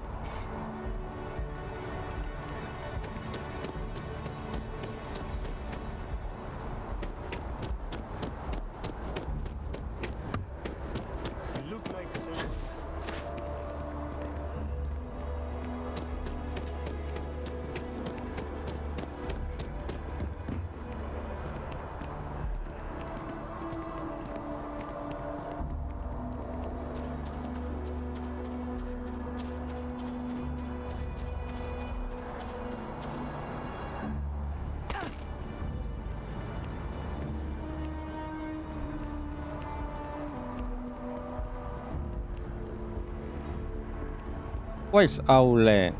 Speaker 1: What is Outland?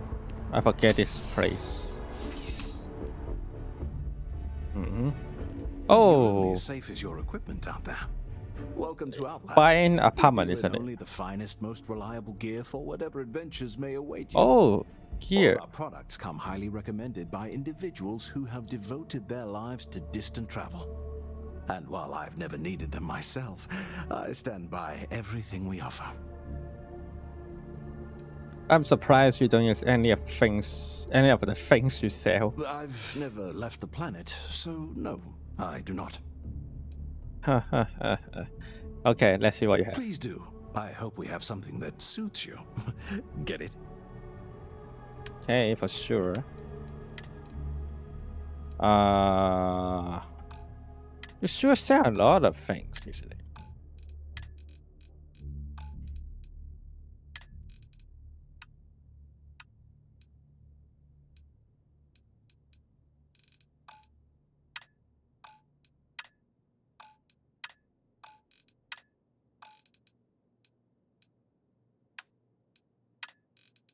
Speaker 1: I forget this place.
Speaker 11: You're only
Speaker 1: Oh,
Speaker 11: as safe as your equipment out there. Welcome to Outland.
Speaker 1: buying
Speaker 11: We
Speaker 1: apartment,
Speaker 11: deal in
Speaker 1: isn't it?
Speaker 11: only the finest, most reliable gear for whatever adventures may await you.
Speaker 1: Oh, here.
Speaker 11: All our products come highly recommended by individuals who have devoted their lives to distant travel. And while I've never needed them myself, I stand by everything we offer.
Speaker 1: I'm surprised you don't use any of the things you sell.
Speaker 11: I've never left the planet, so no, I do not.
Speaker 1: Okay, let's see what you have.
Speaker 11: Please do. I hope we have something that suits you. Get it?
Speaker 1: Okay, for sure. You should sell a lot of things, isn't it?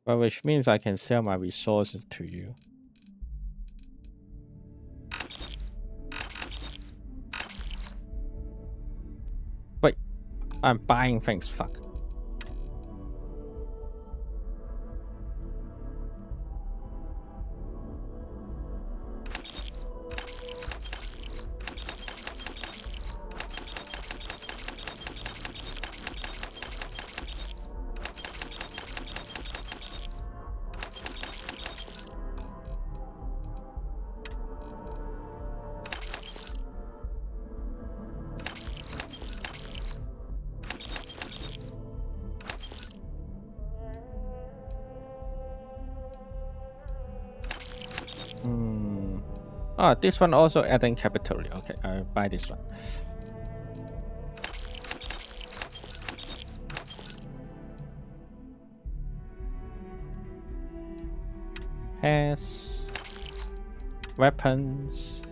Speaker 1: Well, which means I can sell my resources to you. Wait, I'm buying things, fuck. Oh, this one also adding capital. Okay, I'll buy this one. Has weapons.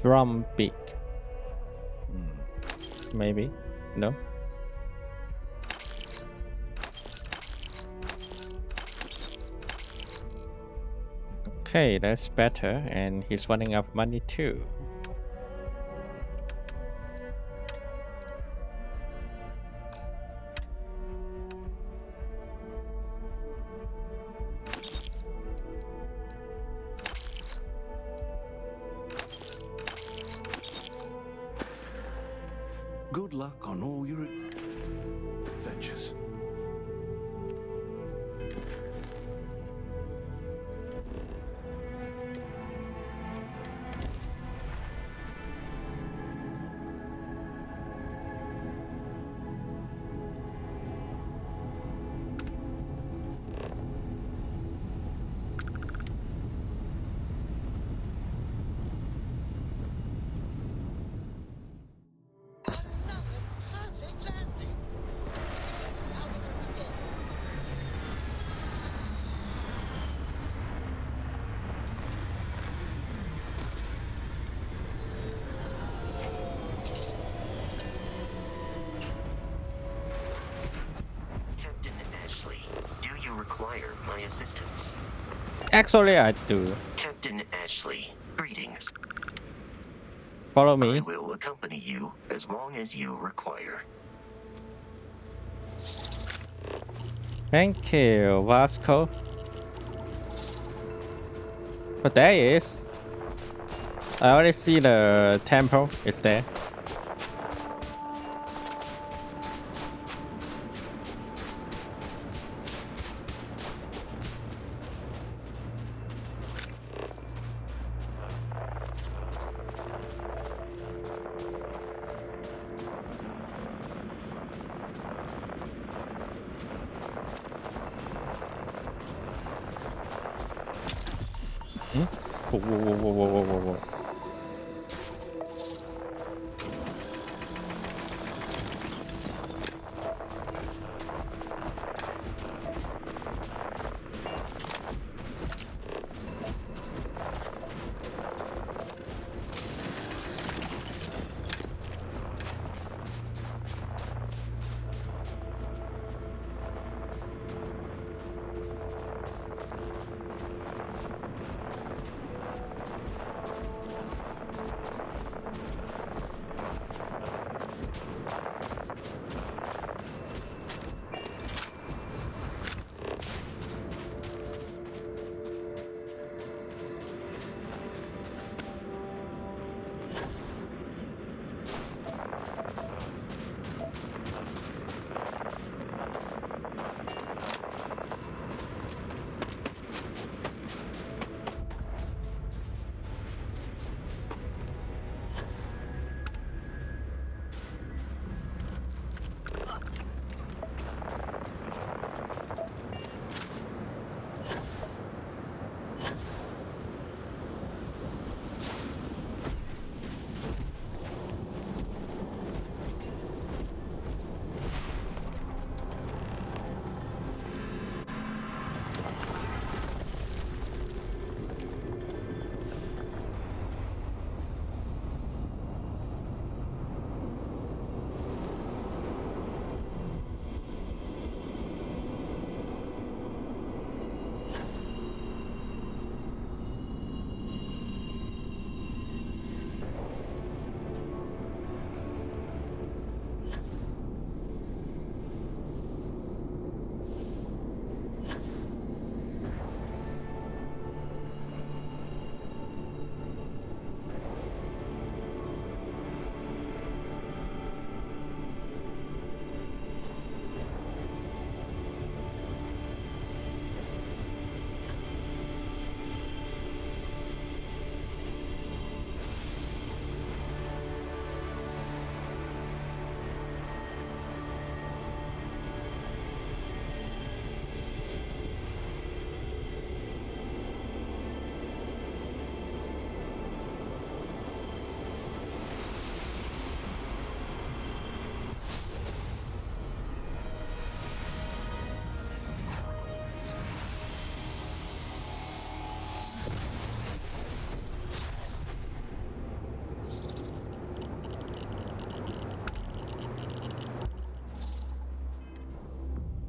Speaker 1: Drum beak. Maybe. No. Okay, that's better, and he's running out of money too.
Speaker 11: Good luck on all your ventures.
Speaker 2: My assistance.
Speaker 1: Actually, I do.
Speaker 2: Captain Ashley, greetings.
Speaker 1: Follow me.
Speaker 2: I will accompany you as long as you require.
Speaker 1: Thank you, Vasco. But there he is. I already see the temple. It's there. Whoa, whoa, whoa, whoa, whoa, whoa, whoa.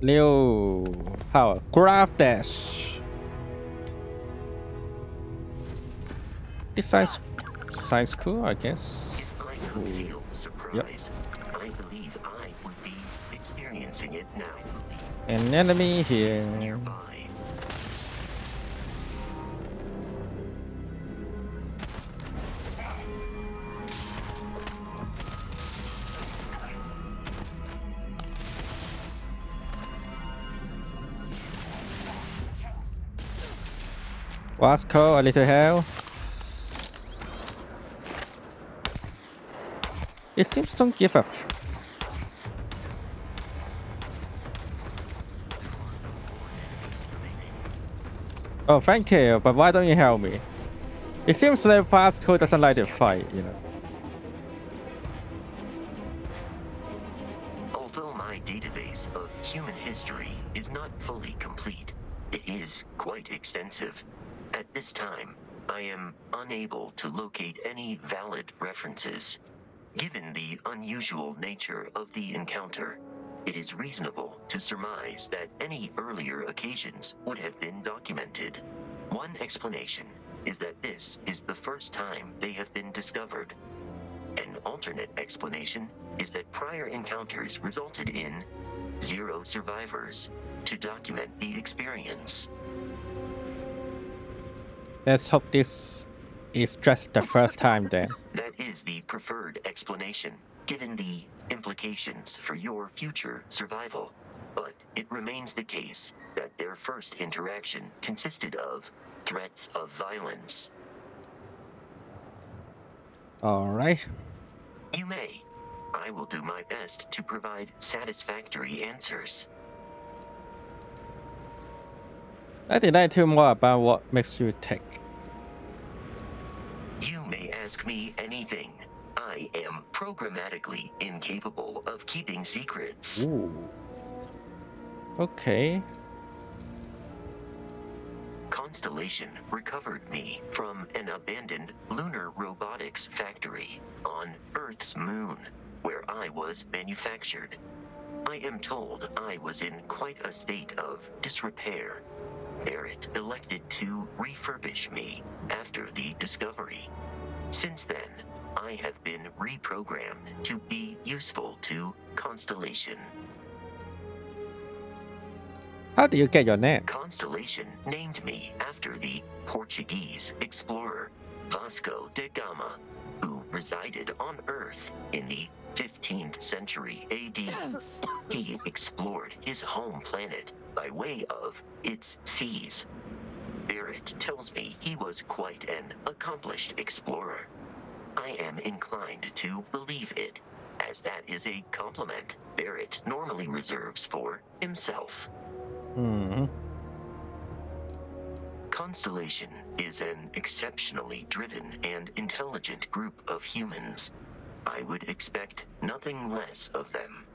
Speaker 1: Liu power. Graph dash. This size cool, I guess.
Speaker 2: If I could feel
Speaker 1: Yep.
Speaker 2: surprise, I believe I would be experiencing it now.
Speaker 1: An enemy here.
Speaker 2: Nearby.
Speaker 1: Wasco, a little hell. It seems don't give up. Oh, thank you, but why don't you help me? It seems like Vasco doesn't like the fight, you know.
Speaker 2: Although my database of human history is not fully complete, it is quite extensive. At this time, I am unable to locate any valid references. Given the unusual nature of the encounter, it is reasonable to surmise that any earlier occasions would have been documented. One explanation is that this is the first time they have been discovered. An alternate explanation is that prior encounters resulted in 0 survivors to document the experience.
Speaker 1: Let's hope this is just the first time then.
Speaker 2: That is the preferred explanation, given the implications for your future survival. But it remains the case that their first interaction consisted of threats of violence.
Speaker 1: Alright.
Speaker 2: You may. I will do my best to provide satisfactory answers.
Speaker 1: I'd like to more about what makes you tick.
Speaker 2: You may ask me anything. I am programmatically incapable of keeping secrets.
Speaker 1: Ooh. Okay.
Speaker 2: Constellation recovered me from an abandoned lunar robotics factory on Earth's moon, where I was manufactured. I am told I was in quite a state of disrepair. Barrett elected to refurbish me after the discovery. Since then, I have been reprogrammed to be useful to Constellation.
Speaker 1: How do you get your name?
Speaker 2: Constellation named me after the Portuguese explorer Vasco da Gama, who resided on Earth in the 15th century AD. He explored his home planet by way of its seas. Barrett tells me he was quite an accomplished explorer. I am inclined to believe it, as that is a compliment Barrett normally reserves for himself. Constellation is an exceptionally driven and intelligent group of humans. I would expect nothing less of them.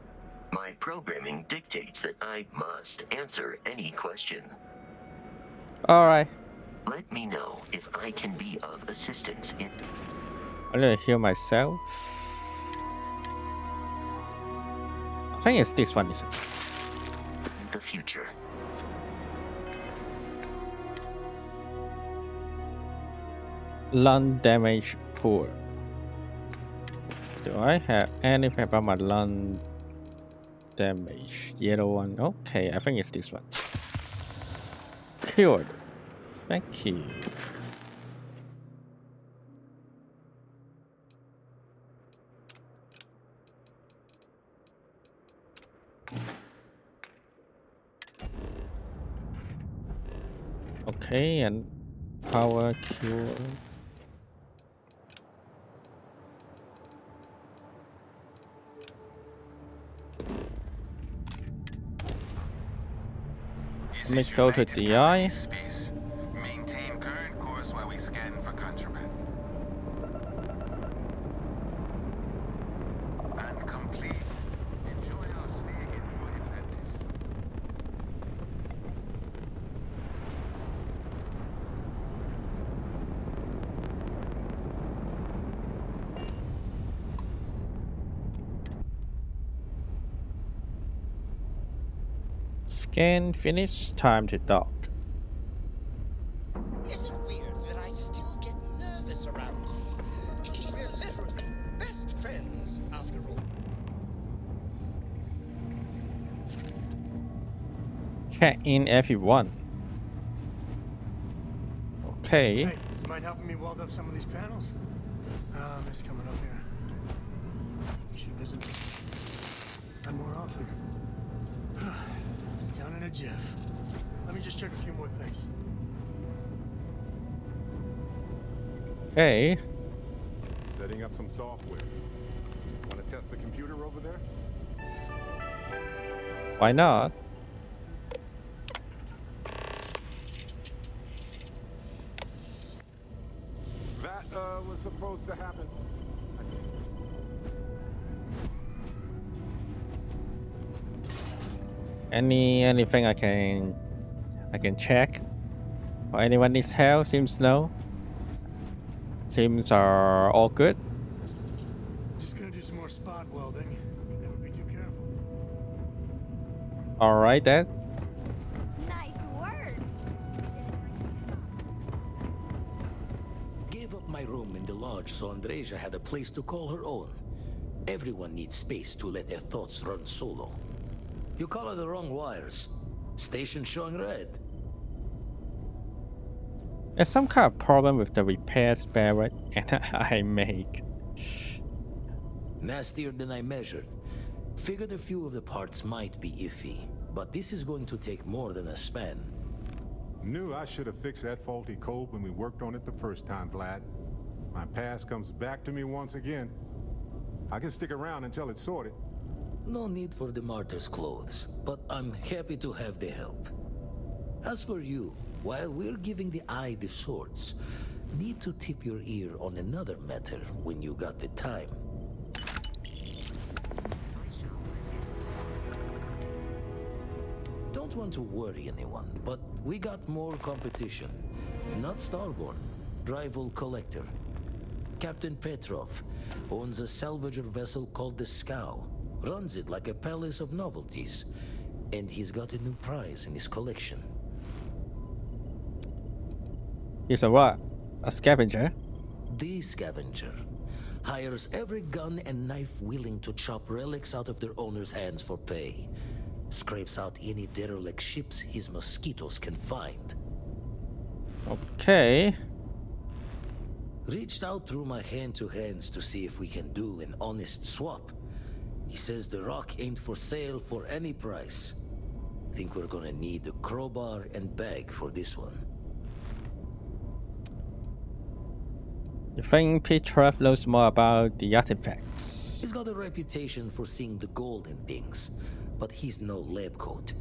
Speaker 2: My programming dictates that I must answer any question.
Speaker 1: Alright.
Speaker 2: Let me know if I can be of assistance in...
Speaker 1: I'm gonna heal myself. I think it's this one, isn't it?
Speaker 2: the future.
Speaker 1: Lung damage poor. Do I have anything about my lung damage? Yellow one. Okay, I think it's this one. Cured. Thank you. Okay, and power cure. Let me go to DI.
Speaker 12: Maintain current course while we scan for contraband. And complete. Enjoy our stay in Atlantis.
Speaker 1: Scan finish. Time to dock.
Speaker 4: Is it weird that I still get nervous around you? We're literally best friends, after all.
Speaker 1: Check in everyone. Okay.
Speaker 13: Hey, you mind helping me weld up some of these panels? I miss coming up here. You should visit and more often. Down in a jiff. Let me just check a few more things.
Speaker 1: Okay.
Speaker 3: Setting up some software. Want to test the computer over there?
Speaker 1: Why not?
Speaker 3: That was supposed to happen.
Speaker 1: Anything I can check? Or anyone needs help? Seems no. Seems are all good.
Speaker 13: Just gonna do some more spot welding. Never be too careful.
Speaker 1: All right then.
Speaker 14: Nice work.
Speaker 10: Gave up my room in the lodge so Andreja had a place to call her own. Everyone needs space to let their thoughts run solo. You color the wrong wires. Station showing red.
Speaker 1: There's some kind of problem with the repair spare and I make.
Speaker 10: Nastier than I measured. Figured a few of the parts might be iffy, but this is going to take more than a span.
Speaker 3: Knew I should have fixed that faulty code when we worked on it the first time, Vlad. My past comes back to me once again. I can stick around until it's sorted.
Speaker 10: No need for the martyr's clothes, but I'm happy to have the help. As for you, while we're giving the eye the swords, need to tip your ear on another matter when you got the time. Don't want to worry anyone, but we got more competition. Not Starborn, rival collector. Captain Petrov owns a salvager vessel called the Scow. Runs it like a palace of novelties. And he's got a new prize in his collection.
Speaker 1: He's a what? A scavenger?
Speaker 10: The scavenger hires every gun and knife willing to chop relics out of their owner's hands for pay. Scrapes out any derelict ships his mosquitoes can find.
Speaker 1: Okay.
Speaker 10: Reached out through my hand-to-hands to see if we can do an honest swap. He says the rock ain't for sale for any price. Think we're gonna need a crowbar and bag for this one.
Speaker 1: You think Petrov knows more about the artifacts?
Speaker 10: He's got a reputation for seeing the gold in things, but he's no lab coat.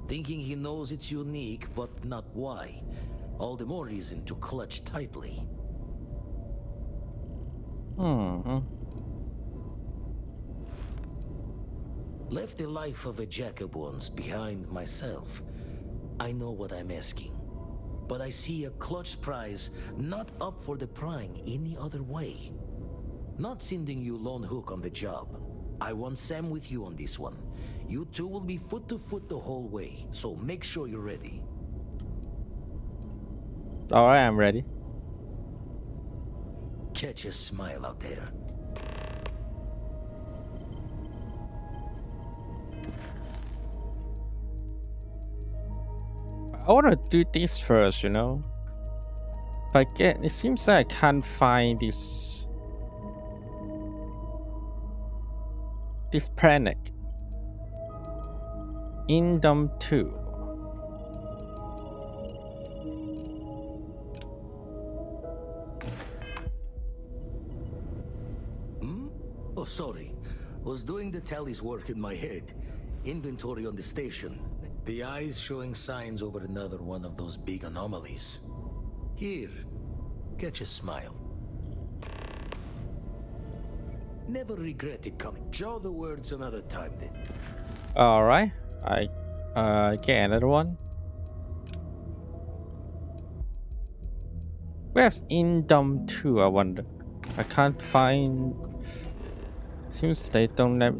Speaker 10: Thinking he knows it's unique, but not why. All the more reason to clutch tightly. Left the life of a jacob once behind myself. I know what I'm asking. But I see a clutch prize not up for the prying any other way. Not sending you lone hook on the job. I want Sam with you on this one. You two will be foot to foot the whole way, so make sure you're ready.
Speaker 1: Alright, I'm ready.
Speaker 10: Catch a smile out there.
Speaker 1: I want to do this first, you know. But again, it seems like I can't find this planet. Indom 2.
Speaker 10: Oh, sorry. Was doing the tallies work in my head. Inventory on the station. The eyes showing signs over another one of those big anomalies. Here, catch a smile. Never regretted coming. Draw the words another time then.
Speaker 1: Alright. I get another one. Where's Indom 2, I wonder? I can't find. Seems they don't let.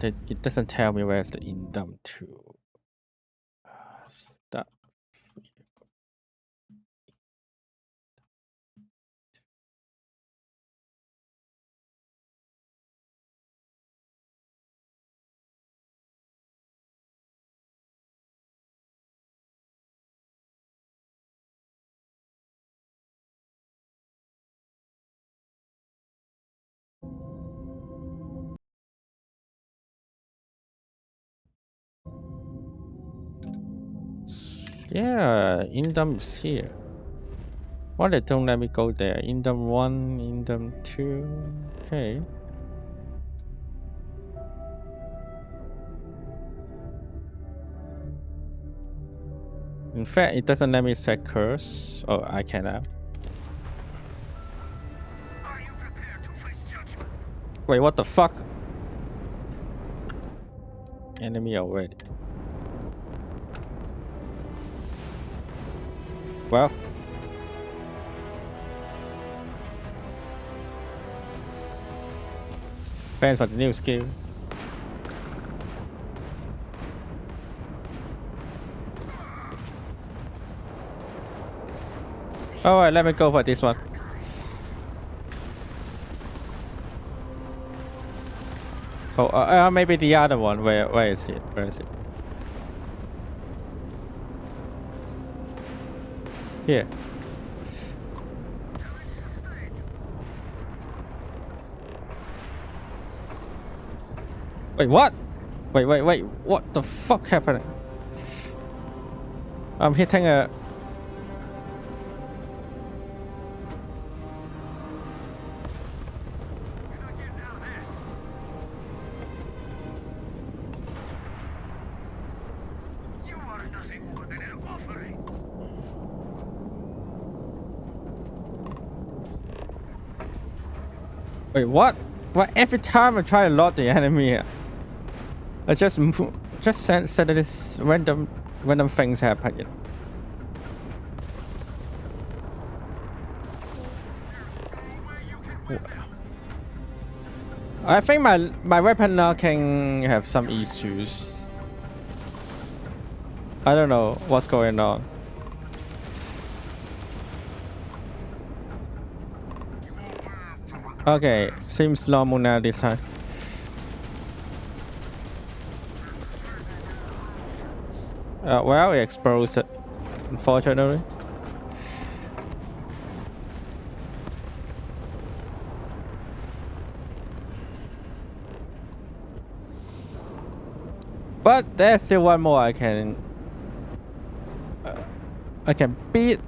Speaker 1: It doesn't tell me where's the Indom 2. That. Yeah, Indom is here. Why they don't let me go there? Indom 1, Indom 2. Okay. In fact, it doesn't let me set curse. Oh, I can now. Wait, what the fuck? Enemy already. Well. Thanks for the new skill. Alright, let me go for this one. Oh, maybe the other one. Where is it? Where is it? Here. Wait, what? Wait. What the fuck happening? I'm hitting a... Wait, what? Why every time I try to load the enemy, I just said that this random things happen. I think my weapon now can have some issues. I don't know what's going on. Okay, seems normal now this time. Well, it exploded, unfortunately. But there's still one more I can beat.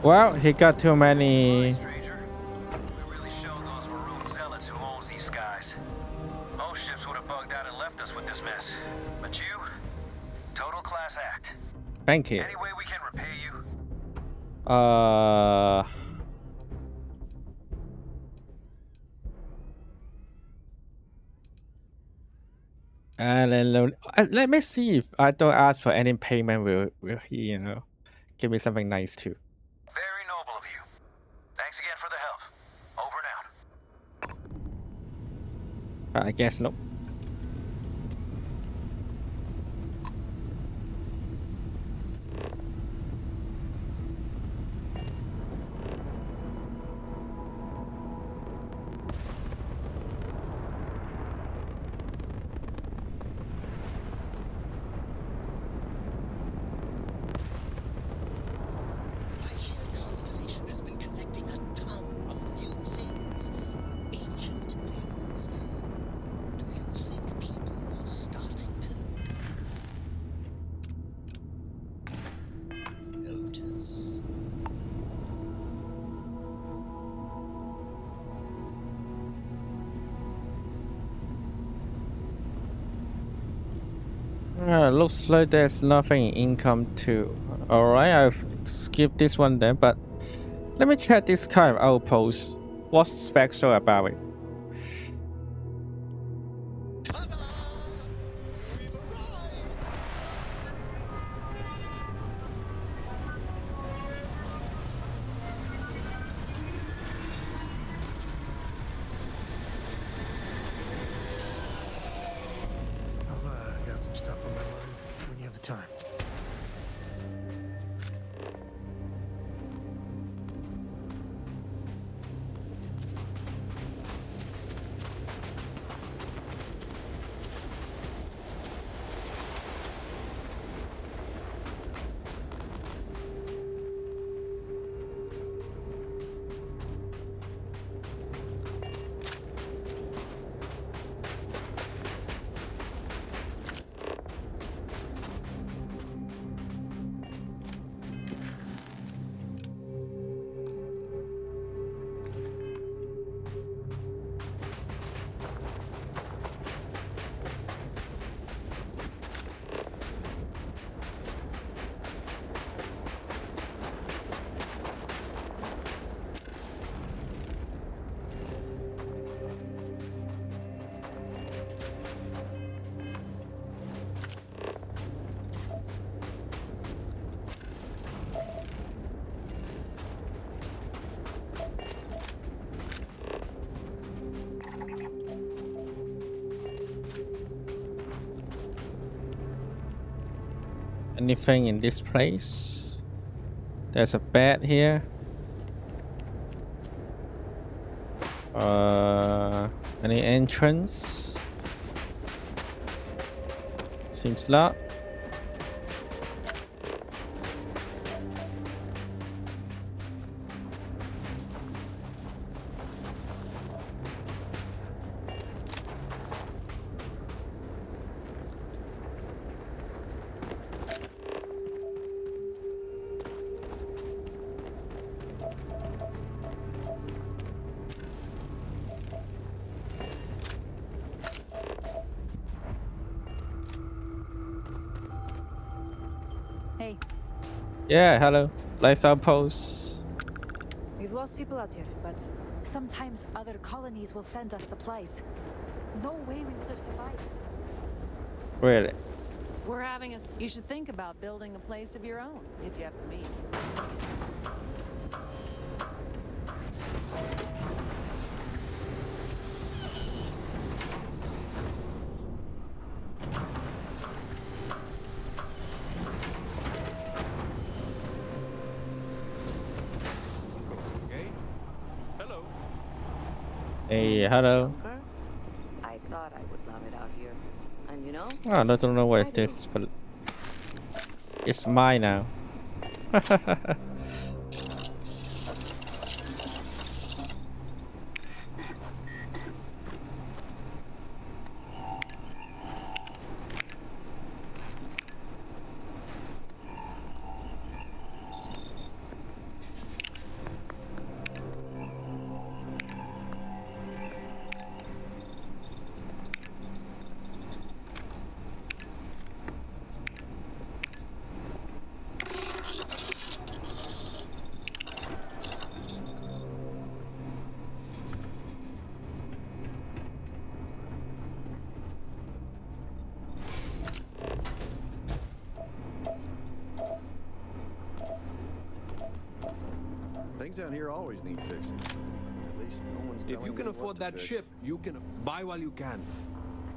Speaker 1: Well, he got too many.
Speaker 12: Most ships would have bugged out and left us with this mess. But you, total class act.
Speaker 1: Thank you.
Speaker 12: Any way we can repay you?
Speaker 1: And then let me see if I don't ask for any payment. Will he, give me something nice too?
Speaker 12: Very noble of you. Thanks again for the help. Over and out.
Speaker 1: I guess no. Looks like there's nothing in income too. Alright, I've skipped this one then, but let me check this kind of outpost. What's special about it?
Speaker 13: I've got some stuff on my mind when you have the time.
Speaker 1: Anything in this place? There's a bed here. Any entrance? Seems not.
Speaker 15: Hey.
Speaker 1: Yeah, hello. Let's outpost.
Speaker 15: We've lost people out here, but sometimes other colonies will send us supplies. No way we would have survived.
Speaker 1: Really?
Speaker 16: We're having you should think about building a place of your own, if you have the means.
Speaker 1: Hey, hello.
Speaker 16: I thought I would love it out here. And you know?
Speaker 1: I don't know what is this, but it's mine now.
Speaker 17: Things down here always need fixing. At least no one's telling
Speaker 18: If you can
Speaker 17: me what
Speaker 18: afford
Speaker 17: to
Speaker 18: that
Speaker 17: fix.
Speaker 18: ship, you can buy while you can.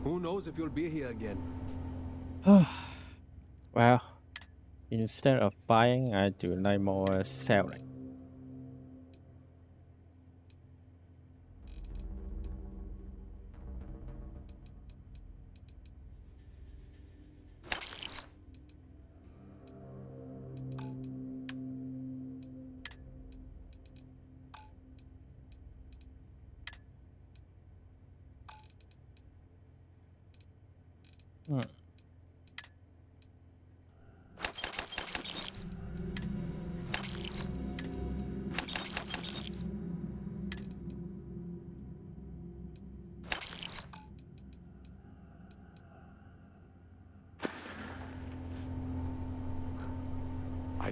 Speaker 18: Who knows if you'll be here again?
Speaker 1: Well, instead of buying, I do like more selling. Hmm.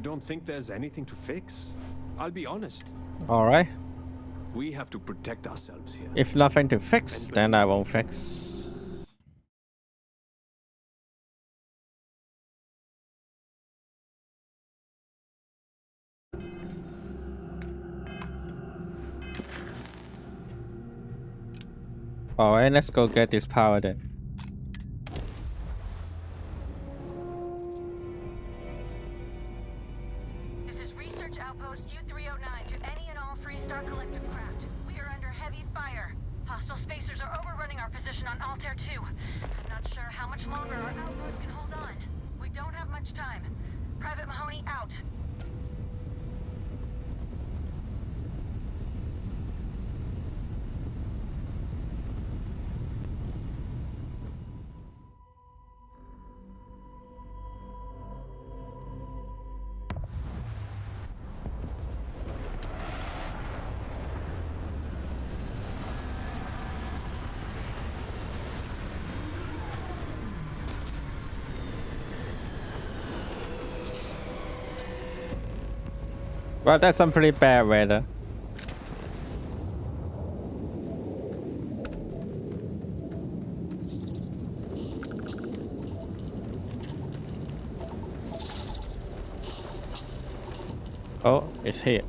Speaker 18: don't think there's anything to fix. I'll be honest.
Speaker 1: Alright.
Speaker 18: We have to protect ourselves here.
Speaker 1: If nothing to fix, then I won't fix. Alright, let's go get this power then.
Speaker 19: This is Research Outpost U-309 to any and all Freestar Collective craft. We are under heavy fire. Hostile spacers are overrunning our position on Altair 2. I'm not sure how much longer our outpost can hold on. We don't have much time. Private Mahoney out.
Speaker 1: Well, that's some pretty bad weather. Oh, it's here.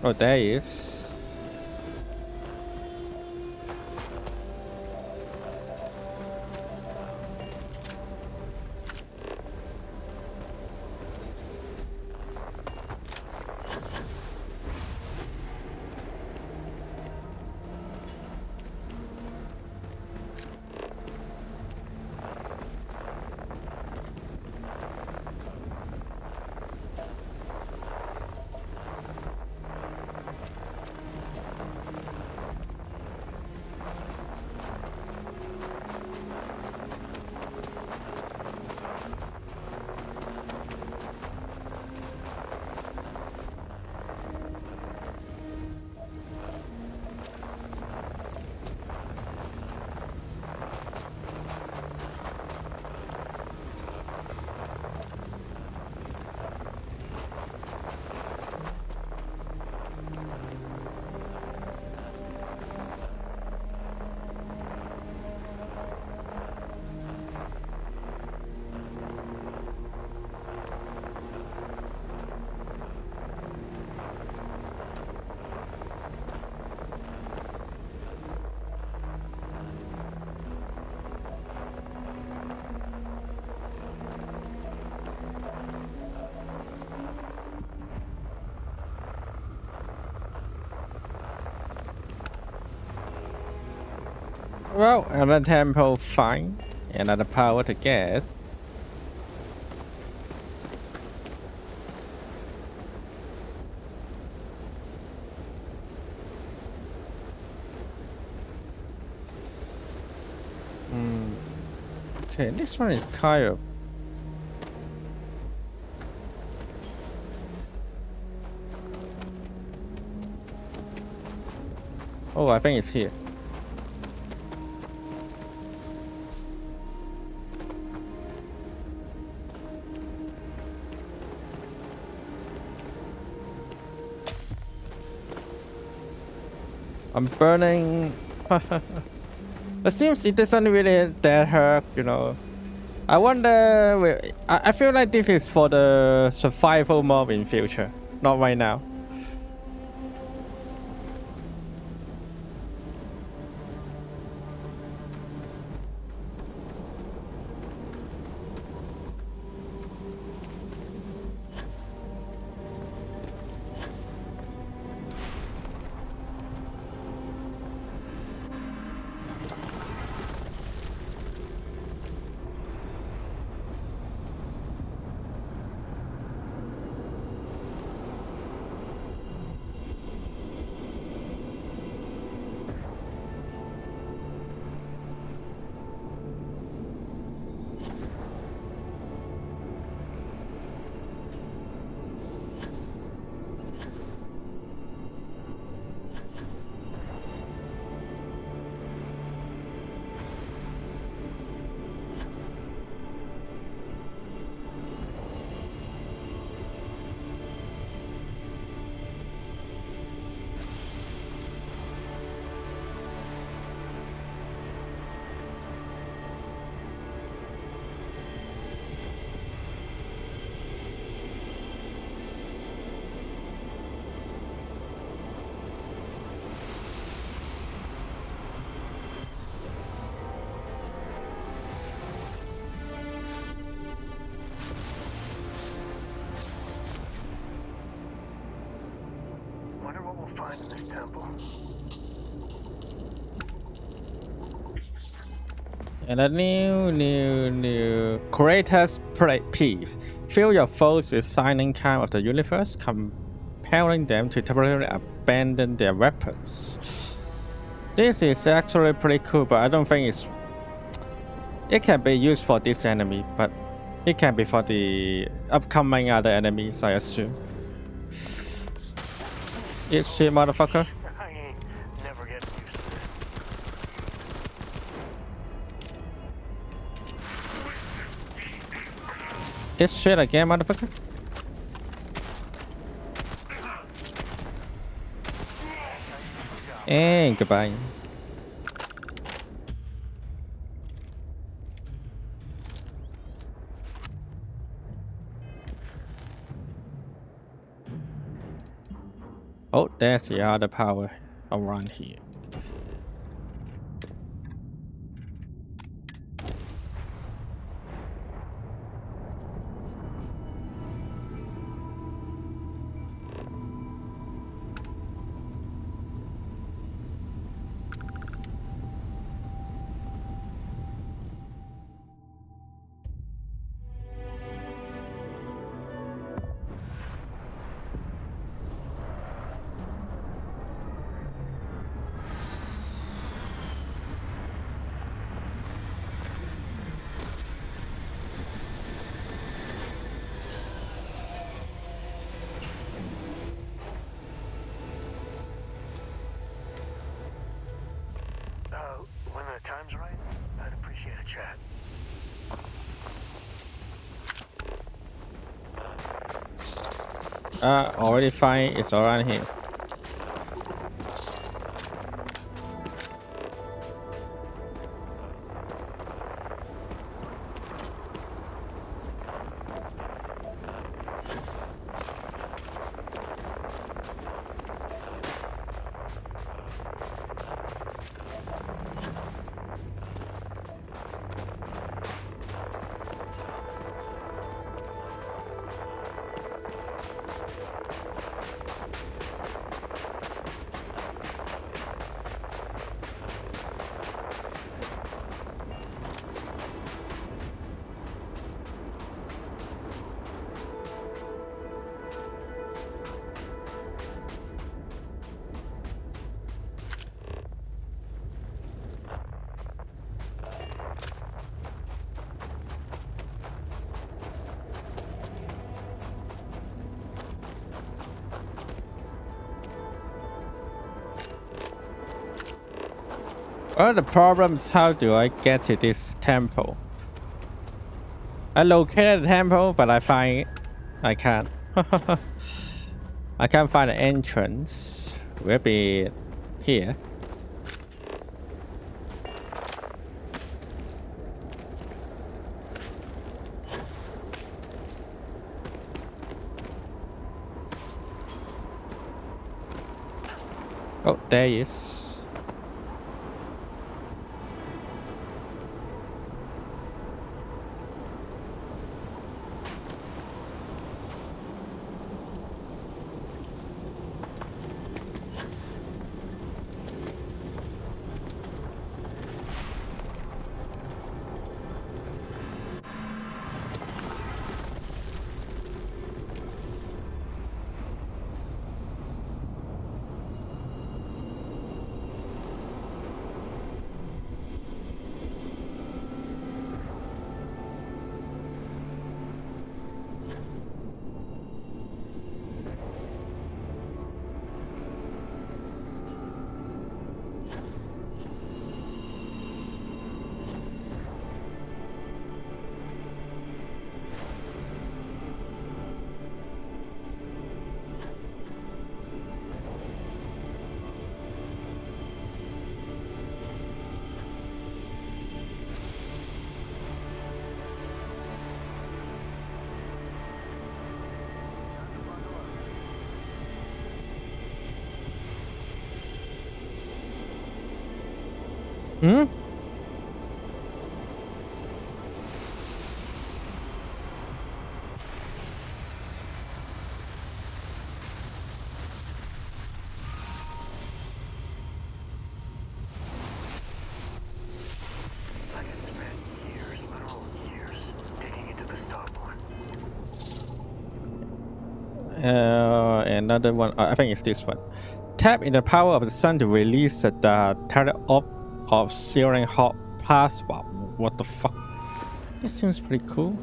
Speaker 1: Oh, there he is. Well, another temple, fine. Another power to get. Okay, this one is kind of. Oh, I think it's here. I'm burning. It seems it doesn't really that hurt, you know. I wonder. I feel like this is for the survival mob in future, not right now.
Speaker 13: we'll find in this temple.
Speaker 1: And a new creators piece. Fill your foes with signing count of the universe, compelling them to temporarily abandon their weapons. This is actually pretty cool, but I don't think it can be used for this enemy, but it can be for the upcoming other enemies, I assume. Eat shit, motherfucker.
Speaker 13: I ain't never getting used to this.
Speaker 1: Eat shit again, motherfucker. And goodbye. Oh, there's the other power around here.
Speaker 13: When the time's right, I'd appreciate a chat.
Speaker 1: Already fine. It's around here. Well, the problem is how do I get to this temple? I located the temple, but I can't. I can't find an entrance. Will be here. Oh, there he is. Hmm? Another one. I think it's this one. Tap in the power of the sun to release the teleport of Searing Hot Plasma. What the fuck? This seems pretty cool.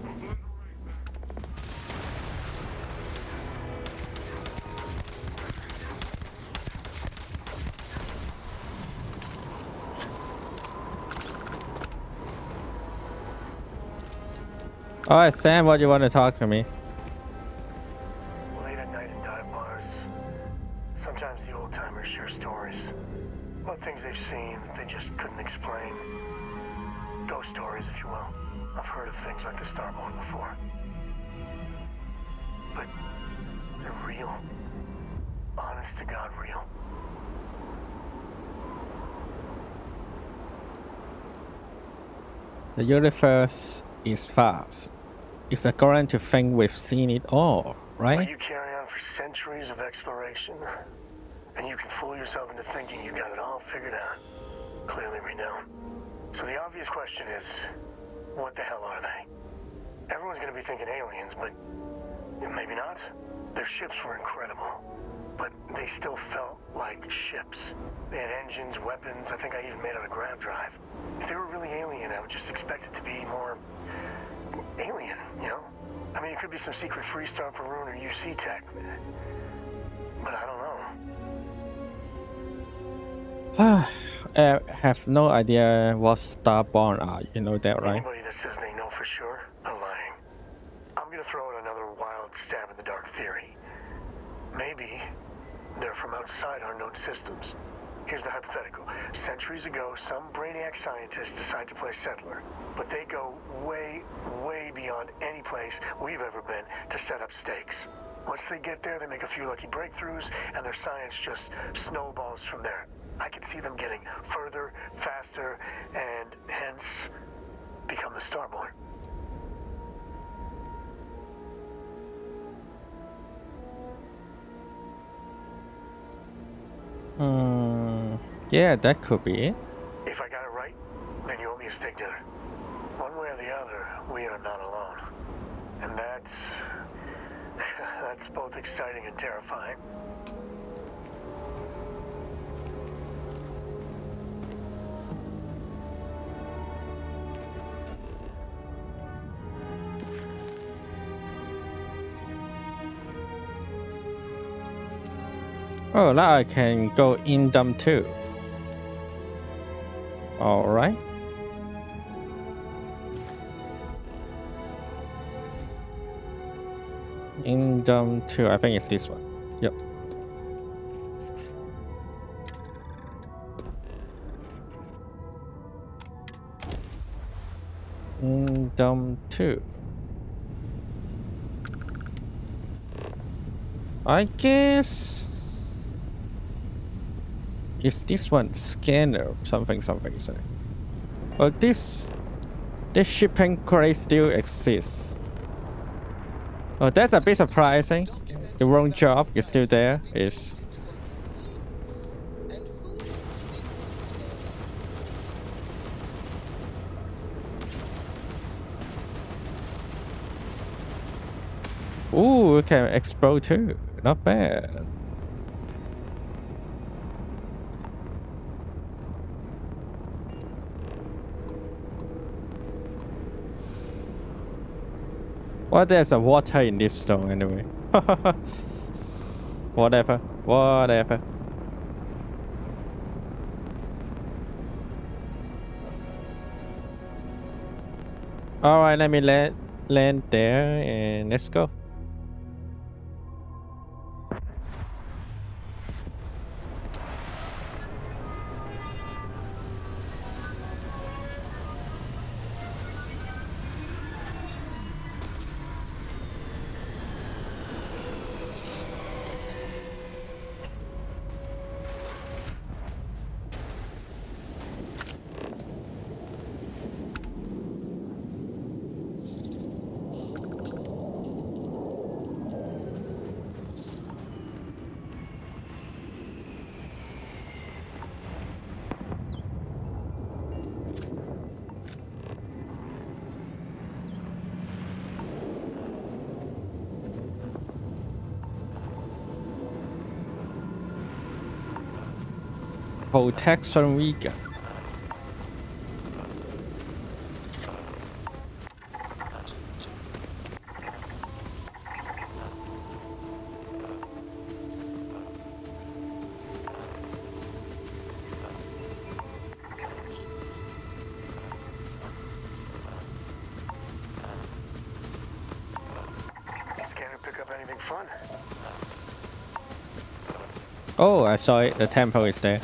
Speaker 1: Alright, Sam, what do you want to talk to me?
Speaker 13: Late at night in dive bars, sometimes the old timers share stories about things they've seen that they just couldn't explain. Ghost stories, if you will. I've heard of things like the Starborn before. But they're real. Honest to God, real.
Speaker 1: The universe is vast. It's going to think we've seen it all, right?
Speaker 13: But you carry on for centuries of exploration, and you can fool yourself into thinking you got it all figured out. Clearly we don't. So the obvious question is, what the hell are they? Everyone's gonna be thinking aliens, but maybe not. Their ships were incredible, but they still felt like ships. They had engines, weapons, I think I even made out a grav drive. If they were really alien, I would just expect it to be more alien, you know? I mean, it could be some secret Freestar Perun or UC tech, but I don't know.
Speaker 1: I have no idea what Starborn are. You know that, right?
Speaker 13: Anybody that says they know for sure are lying. I'm gonna throw out another wild stab in the dark theory. Maybe they're from outside our known systems. Here's the hypothetical. Centuries ago, some brainiac scientists decide to play settler, but they go way, way beyond any place we've ever been to set up stakes. Once they get there, they make a few lucky breakthroughs, and their science just snowballs from there. I can see them getting further, faster, and hence become the Starborn.
Speaker 1: Yeah, that could be it.
Speaker 13: If I got it right, then you owe me a steak dinner. One way or the other, we are not alone. And that's both exciting and terrifying.
Speaker 1: Oh, now I can go in them too. All right. In them too. I think it's this one. Yep. In them too. I guess it's this one, scanner, something. But this shipping crate still exists. Oh, that's a bit surprising. The wrong job is still there. Is ooh, it can explode too. Not bad. Well, there's a water in this stone anyway. Whatever. All right, let me land there and let's go. Protection weaker.
Speaker 13: Fun.
Speaker 1: Oh, I saw it. The temple is there.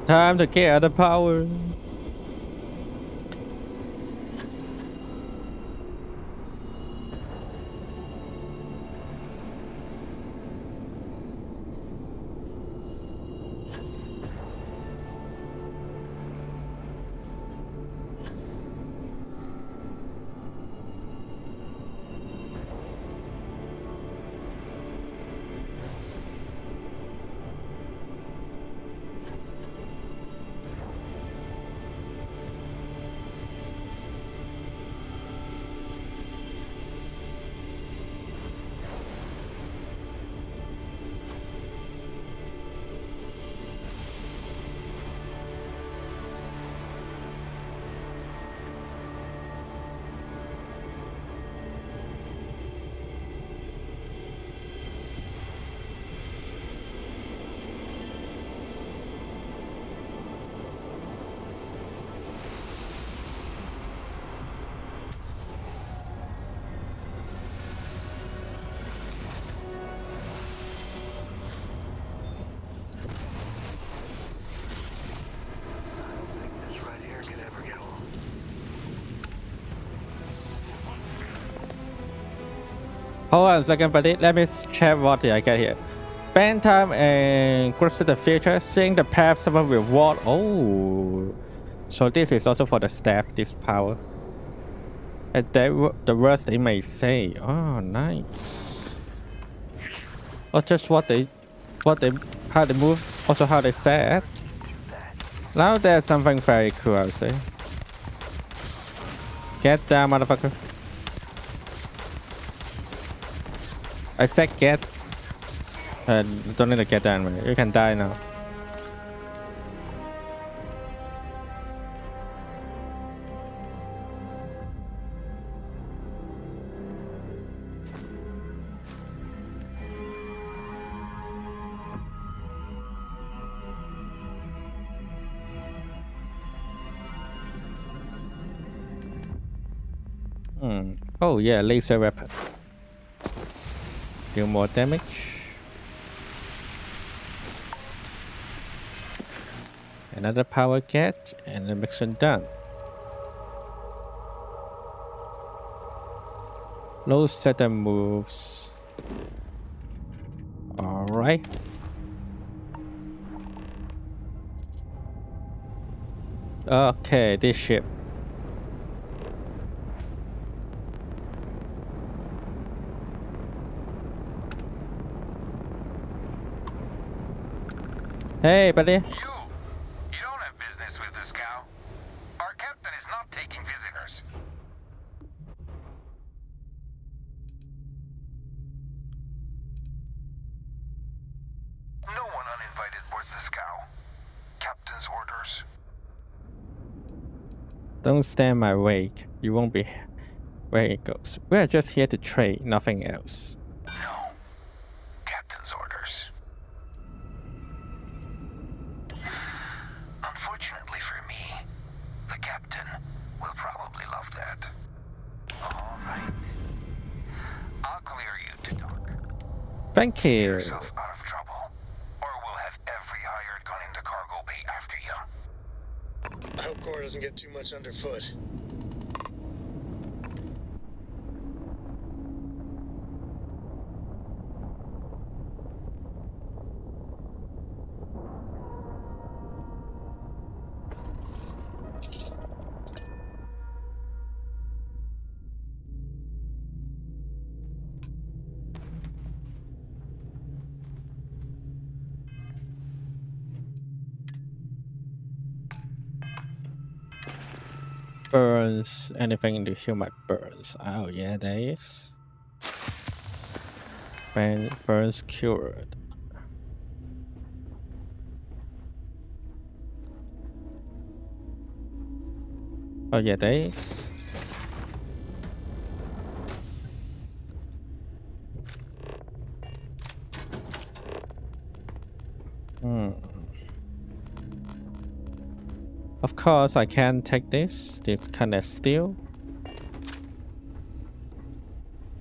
Speaker 1: Time to get the power. Hold on a second, buddy. Let me check what I get here. Spend time and grasp the future, seeing the path someone will walk. Oh, so this is also for the staff, this power. The worst they may say. Oh, nice. Or just how they move, also how they said. Now there's something very cool, I would say. Get down, motherfucker. I said get. Don't need to get down, man. You can die now. Oh yeah, laser weapon. Do more damage. Another power get, and the mission done. Low setup moves. Alright. Okay, this ship. Hey, buddy.
Speaker 12: You don't have business with this cow. Our captain is not taking visitors. No one uninvited board this cow. Captain's orders.
Speaker 1: Don't stand my way. You won't be where it goes. We're just here to trade, nothing else.
Speaker 12: No. Captain's orders. Unfortunately for me, the captain will probably love that. All right. I'll clear you to talk.
Speaker 1: Thank you.
Speaker 12: Get yourself out of trouble, or we'll have every hired gun in the cargo bay after you.
Speaker 13: I hope Core doesn't get too much underfoot.
Speaker 1: Burns. Anything in the human burns. Oh yeah, there is. Burns cured. Oh yeah, there is. Of course, I can take this. This kind of steel.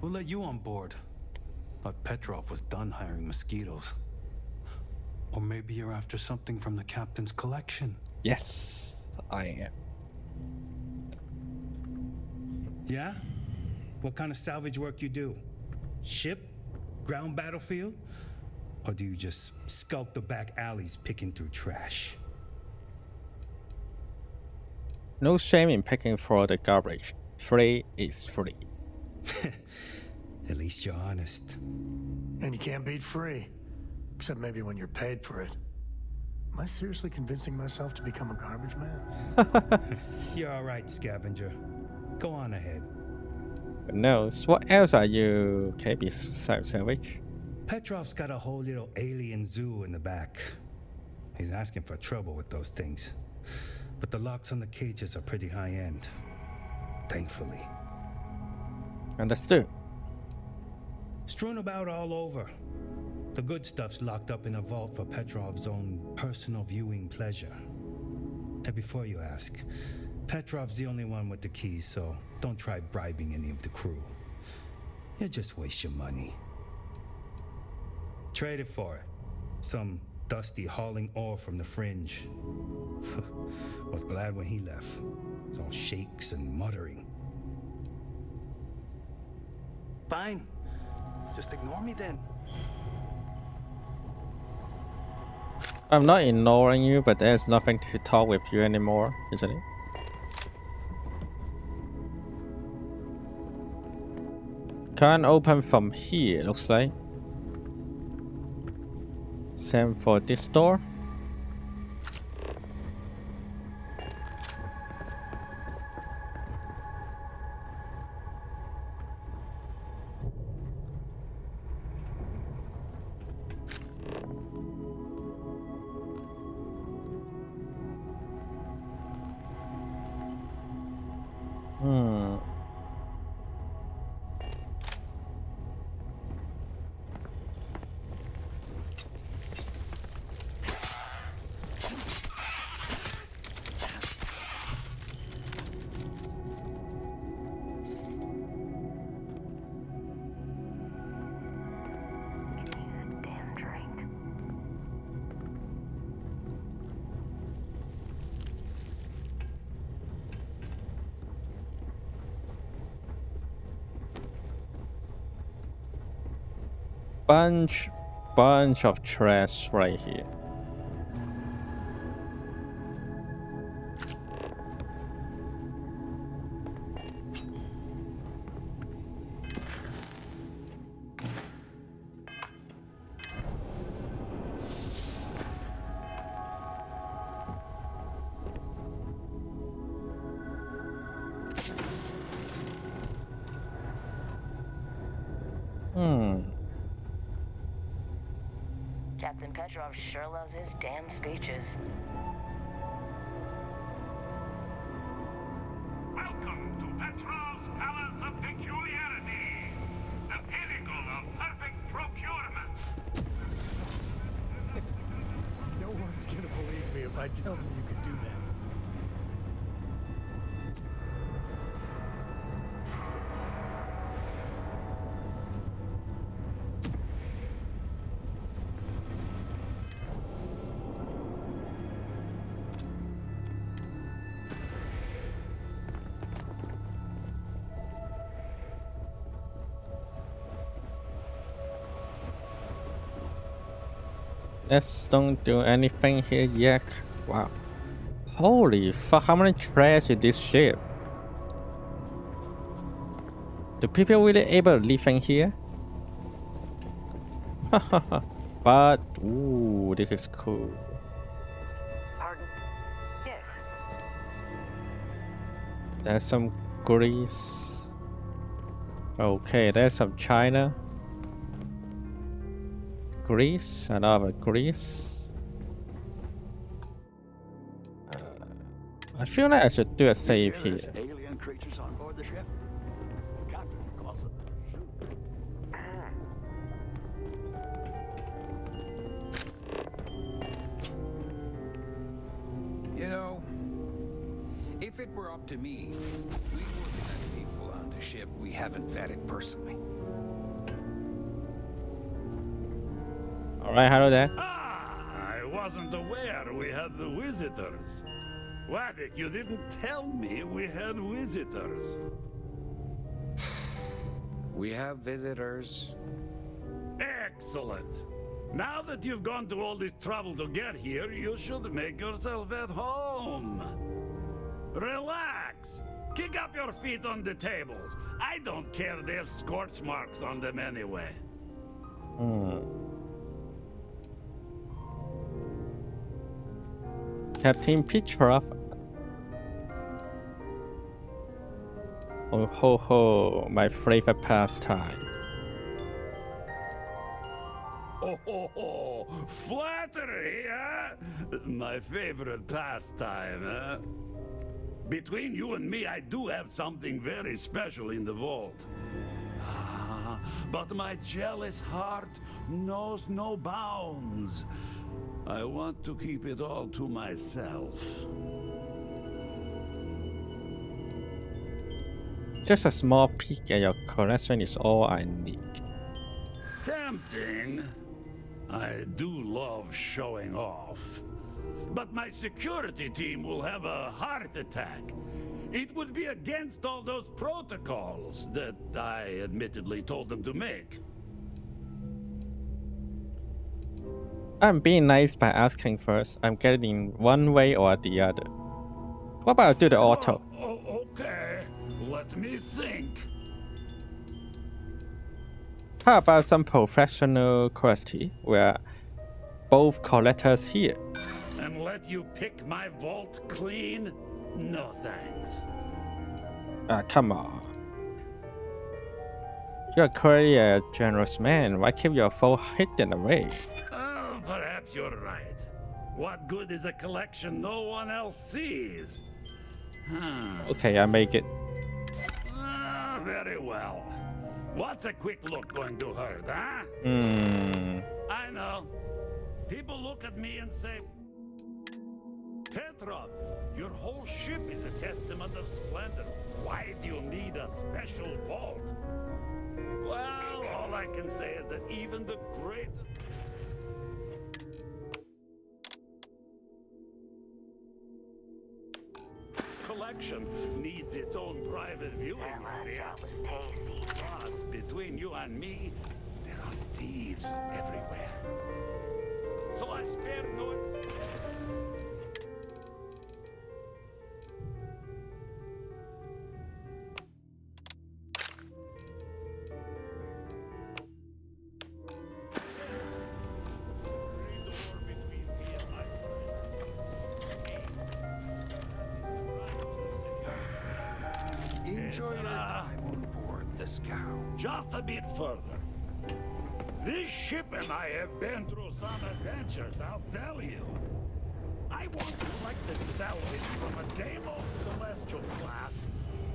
Speaker 11: Who let you on board? Thought Petrov was done hiring mosquitoes. Or maybe you're after something from the captain's collection.
Speaker 1: Yes, I am.
Speaker 20: Yeah? What kind of salvage work you do? Ship? Ground battlefield? Or do you just skulk the back alleys picking through trash?
Speaker 1: No shame in picking for the garbage. Free is free.
Speaker 20: At least you're honest.
Speaker 13: And you can't beat free. Except maybe when you're paid for it. Am I seriously convincing myself to become a garbage man?
Speaker 20: You're alright, scavenger. Go on ahead.
Speaker 1: Who knows? What else are you capable salvage?
Speaker 20: Petrov's got a whole little alien zoo in the back. He's asking for trouble with those things. But the locks on the cages are pretty high-end. Thankfully.
Speaker 1: Understood.
Speaker 20: Strewn about all over. The good stuff's locked up in a vault for Petrov's own personal viewing pleasure. And before you ask, Petrov's the only one with the keys, so don't try bribing any of the crew. You'll just waste your money. Trade it for it. Some dusty hauling ore from the fringe. Was glad when he left. It's all shakes and muttering.
Speaker 11: Fine. Just ignore me then.
Speaker 1: I'm not ignoring you, but there's nothing to talk with you anymore, isn't it? Can't open from here, looks like. Same for this door. Hmm. Bunch of trash right here.
Speaker 21: Captain Petrov sure loves his damn speeches.
Speaker 22: Welcome to Petrov's Palace of Peculiarities, the pinnacle of perfect procurement.
Speaker 23: No one's gonna believe me if I tell them you could do that.
Speaker 1: Let's don't do anything here yet. Wow. Holy fuck, how many trash in this ship? Do people really able to live in here? But, ooh, this is cool.
Speaker 2: Pardon? Yes.
Speaker 1: There's some Greece. Okay, there's some China. Greece, another Greece. I feel like I should do a save here.
Speaker 24: Alien creatures on board the ship. Captain calls it
Speaker 12: You know, if it were up to me, we wouldn't let people on the ship we haven't vetted personally.
Speaker 1: Alright, hello there.
Speaker 22: I wasn't aware we had the visitors. Waddick, you didn't tell me we had visitors.
Speaker 12: We have visitors.
Speaker 22: Excellent. Now that you've gone to all this trouble to get here, you should make yourself at home. Relax. Kick up your feet on the tables. I don't care they have scorch marks on them anyway.
Speaker 1: Captain Petrov. Oh ho ho, my favorite pastime.
Speaker 22: Oh, flattery, huh? My favorite pastime, huh? Between you and me, I do have something very special in the vault. But my jealous heart knows no bounds. I want to keep it all to myself.
Speaker 1: Just a small peek at your collection is all I need.
Speaker 22: Tempting. I do love showing off. But my security team will have a heart attack. It would be against all those protocols that I admittedly told them to make.
Speaker 1: I'm being nice by asking first. I'm getting one way or the other. What about I do the auto?
Speaker 22: Okay, let me think.
Speaker 1: How about some professional quality where both collectors here?
Speaker 22: And let you pick my vault clean? No thanks.
Speaker 1: Come on. You're clearly a generous man. Why keep your foe hidden away?
Speaker 22: Oh, perhaps you're right. What good is a collection no one else sees?
Speaker 1: Okay, I make it.
Speaker 22: Very well. What's a quick look going to hurt, huh? I know. People look at me and say, Petrov, your whole ship is a testament of splendor. Why do you need a special vault? Well, all I can say is that even the greatest... collection needs its own private viewing area. Plus, between you and me, there are thieves everywhere. So I spare no expense.
Speaker 24: Enjoy your time on board the Scout.
Speaker 22: Just a bit further. This ship and I have been through some adventures, I'll tell you. I once collected salvage from a Deimos Celestial class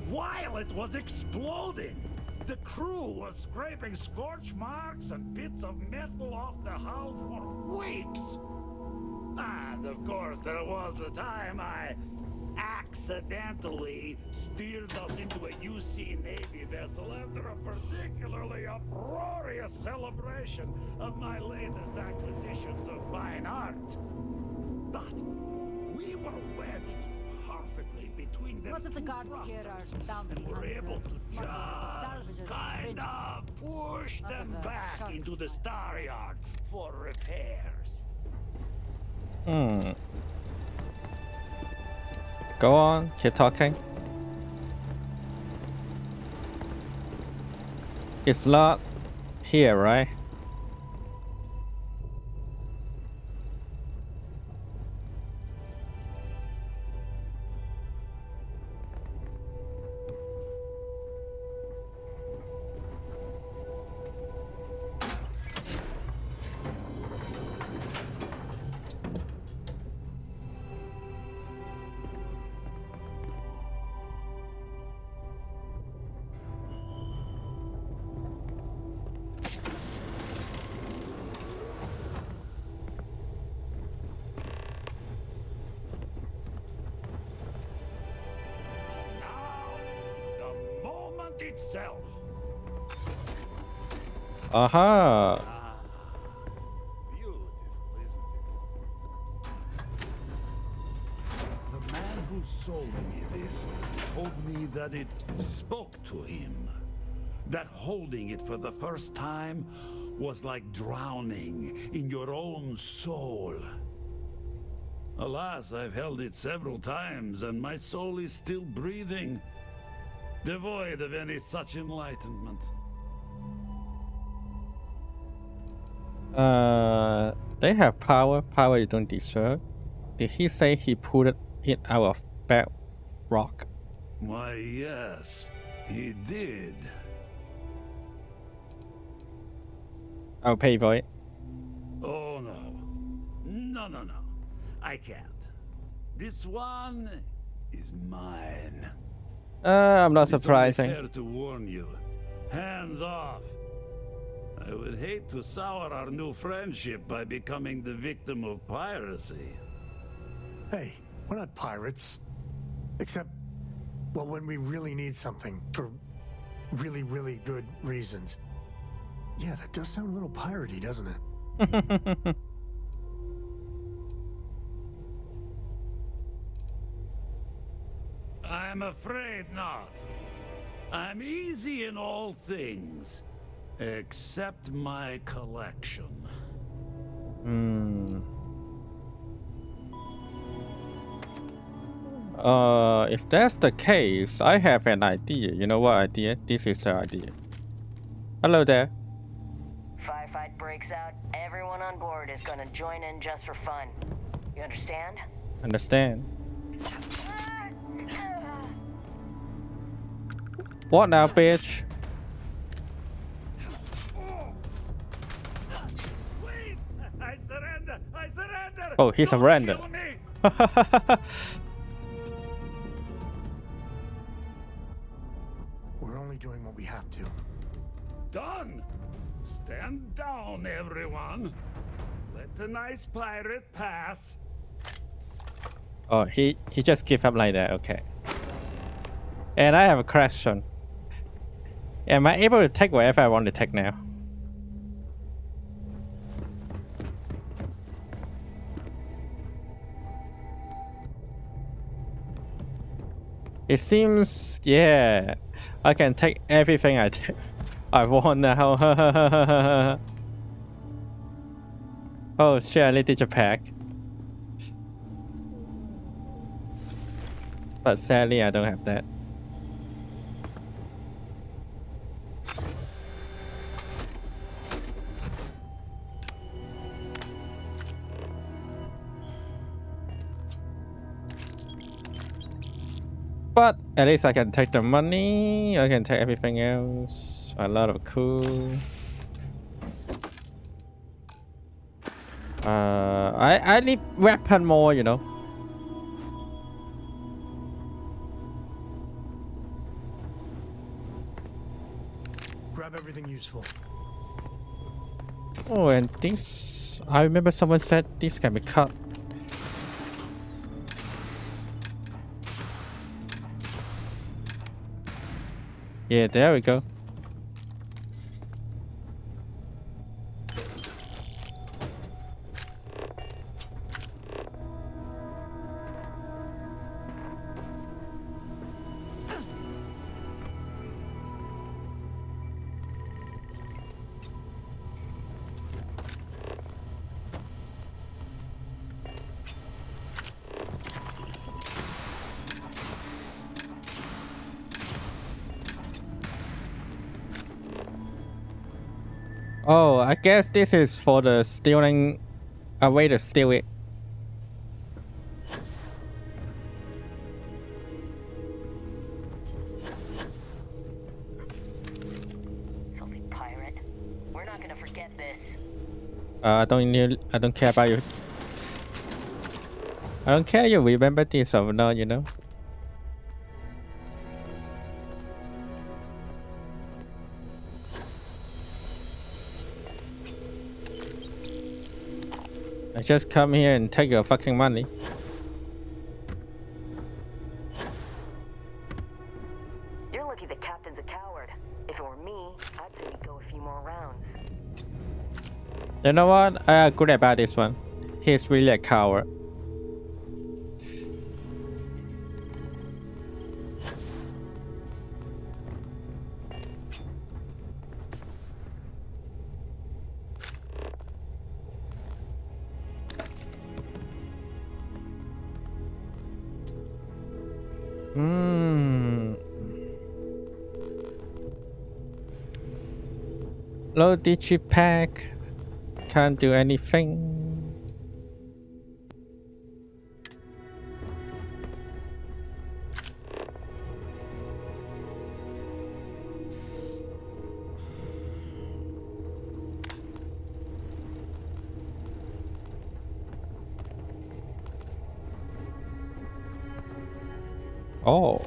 Speaker 22: while it was exploding. The crew was scraping scorch marks and bits of metal off the hull for weeks. And of course, there was the time I accidentally steered us into a UC Navy vessel after a particularly uproarious celebration of my latest acquisitions of fine art. But we were wedged perfectly between them.
Speaker 14: Lots of the guards here are bounty
Speaker 22: and were able to
Speaker 14: hunters, smugglers,
Speaker 22: just
Speaker 14: salvagers,
Speaker 22: kind of push
Speaker 14: Lots
Speaker 22: them
Speaker 14: of,
Speaker 22: back
Speaker 14: sharks.
Speaker 22: into the Star Yard for repairs.
Speaker 1: Go on, keep talking. It's not here, right?
Speaker 22: Itself.
Speaker 1: Aha.
Speaker 22: Beautiful, isn't it? The man who sold me this told me that it spoke to him. That holding it for the first time was like drowning in your own soul. Alas, I've held it several times, and my soul is still breathing, devoid of any such enlightenment.
Speaker 1: They have power you don't deserve. Did he say he pulled it out of bedrock?
Speaker 22: Why, yes, he did.
Speaker 1: I'll pay for it.
Speaker 22: Oh, no. No. I can't. This one is mine.
Speaker 1: I'm not
Speaker 22: It's
Speaker 1: surprising.
Speaker 22: only fair to warn you. Hands off. I would hate to sour our new friendship by becoming the victim of piracy.
Speaker 13: Hey, we're not pirates. Except, well, when we really need something for really, really good reasons. Yeah, that does sound a little piratey, doesn't it?
Speaker 22: I'm afraid not. I'm easy in all things, except my collection.
Speaker 1: If that's the case, I have an idea. You know what idea? This is the idea. Hello there.
Speaker 21: ride breaks out, everyone on board is gonna join in just for fun. You understand?
Speaker 1: Understand. What now, bitch?
Speaker 22: I surrender! I surrender!
Speaker 1: Oh, he surrendered.
Speaker 23: We're only doing what we have to.
Speaker 22: Done! Stand down, everyone. Let the nice pirate pass.
Speaker 1: Oh, he just give up like that. Okay. And I have a question. Am I able to take whatever I want to take now? It seems, yeah, I can take everything I want now. Oh shit, I need to pack. But sadly, I don't have that. But at least I can take the money. I can take everything else. A lot of cool. I need weapon more, you know.
Speaker 23: Grab everything useful.
Speaker 1: Oh, and this, I remember someone said this can be cut. Yeah, there we go. Oh, I guess this is for the stealing, a way to steal it.
Speaker 21: Filthy pirate. We're not gonna forget this.
Speaker 1: I don't care about you. I don't care you remember this or not, you know. I just come here and take your fucking money.
Speaker 21: You're lucky the captain's a coward. If it were me, I'd say we'd go a few more rounds.
Speaker 1: You know what? I agree about this one. He's really a coward. Low digipack. Can't do anything. Oh.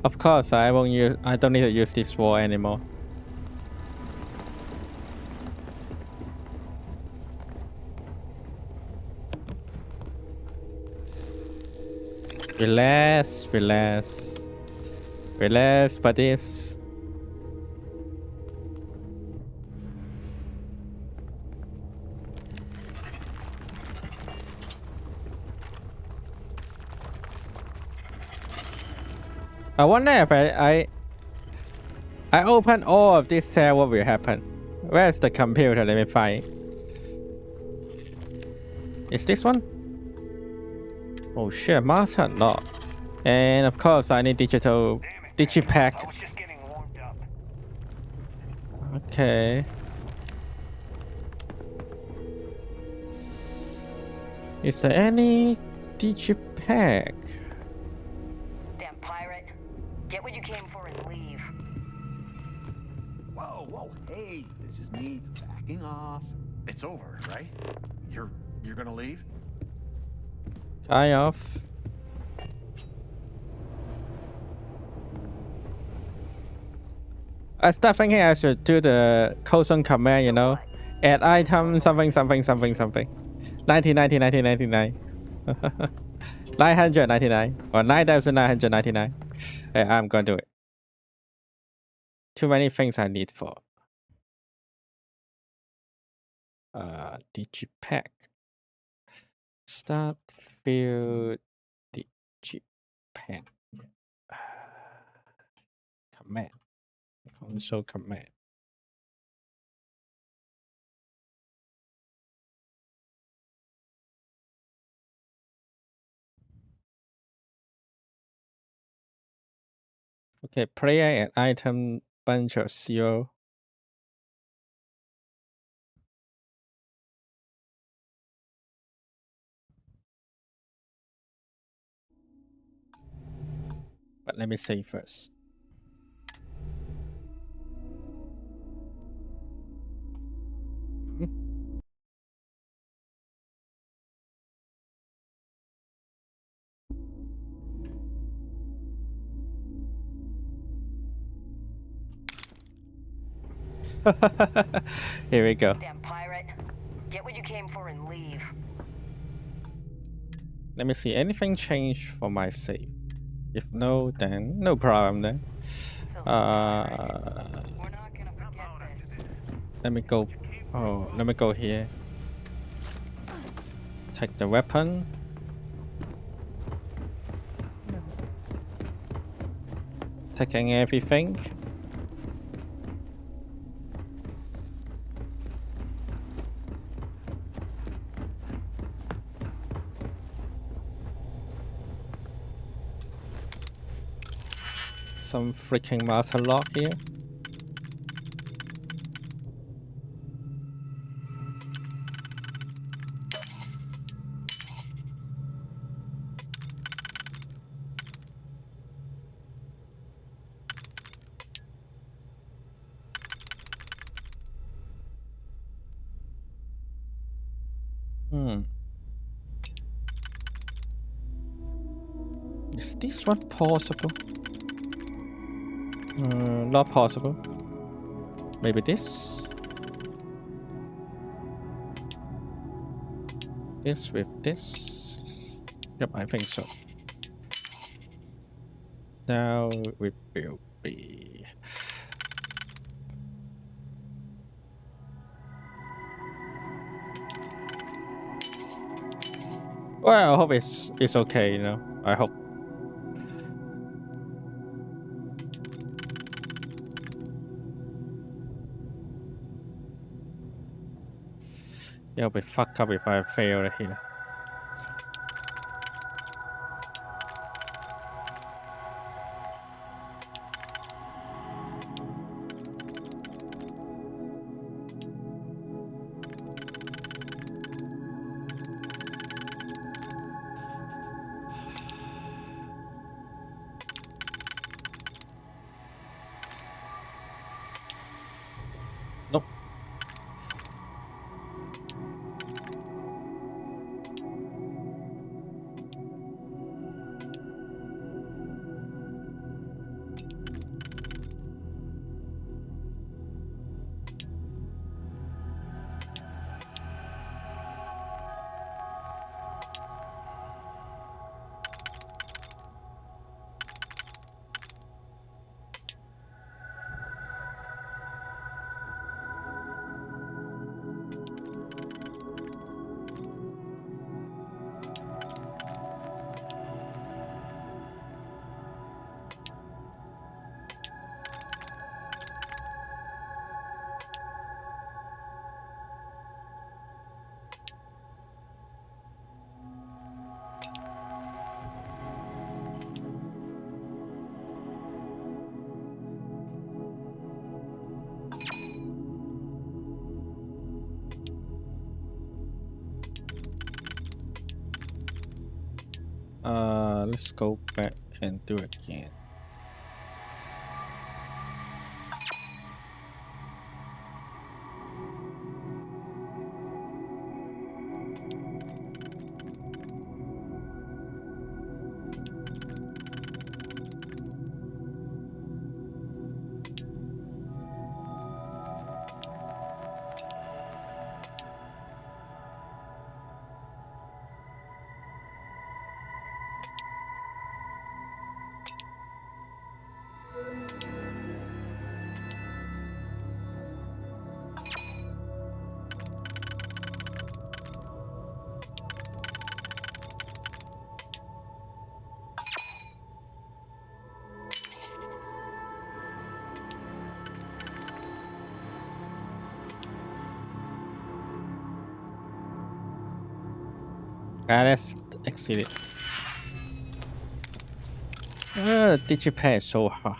Speaker 1: Of course, I won't use. I don't need to use this wall anymore. Relax, relax, relax, buddies. I wonder if I open all of this cell, what will happen? Where's the computer? Let me find. Is this one? Oh shit, master unlock. And of course I need digital digipack. Okay. Is there any digipack?
Speaker 21: Damn pirate. Get what you came for and leave.
Speaker 5: Whoa, whoa, hey, this is me backing off. It's over, right? You're gonna leave?
Speaker 1: Kind of. I start thinking I should do the custom command, you know, add item something something something something, 1999 999 or 9999. I'm gonna do it. Too many things I need for. Digipack. Starfield digipack. Command. Console command. Okay, player and item bunch of 0. But let me see first. Here we go.
Speaker 21: Damn pirate. Get what you came for and leave.
Speaker 1: Let me see. Anything change for my save? If no, then no problem then. Let me go. Oh, let me go here. Take the weapon. Taking everything. Some freaking master lock here. Is this one possible? Not possible. Maybe this? This with this? Yep, I think so. Now it will be... Well, I hope it's okay, you know. I hope. It'll be fucked up if I fail here. Nope. Let's go back and do it again. Let's exit it. Digipad is so hard.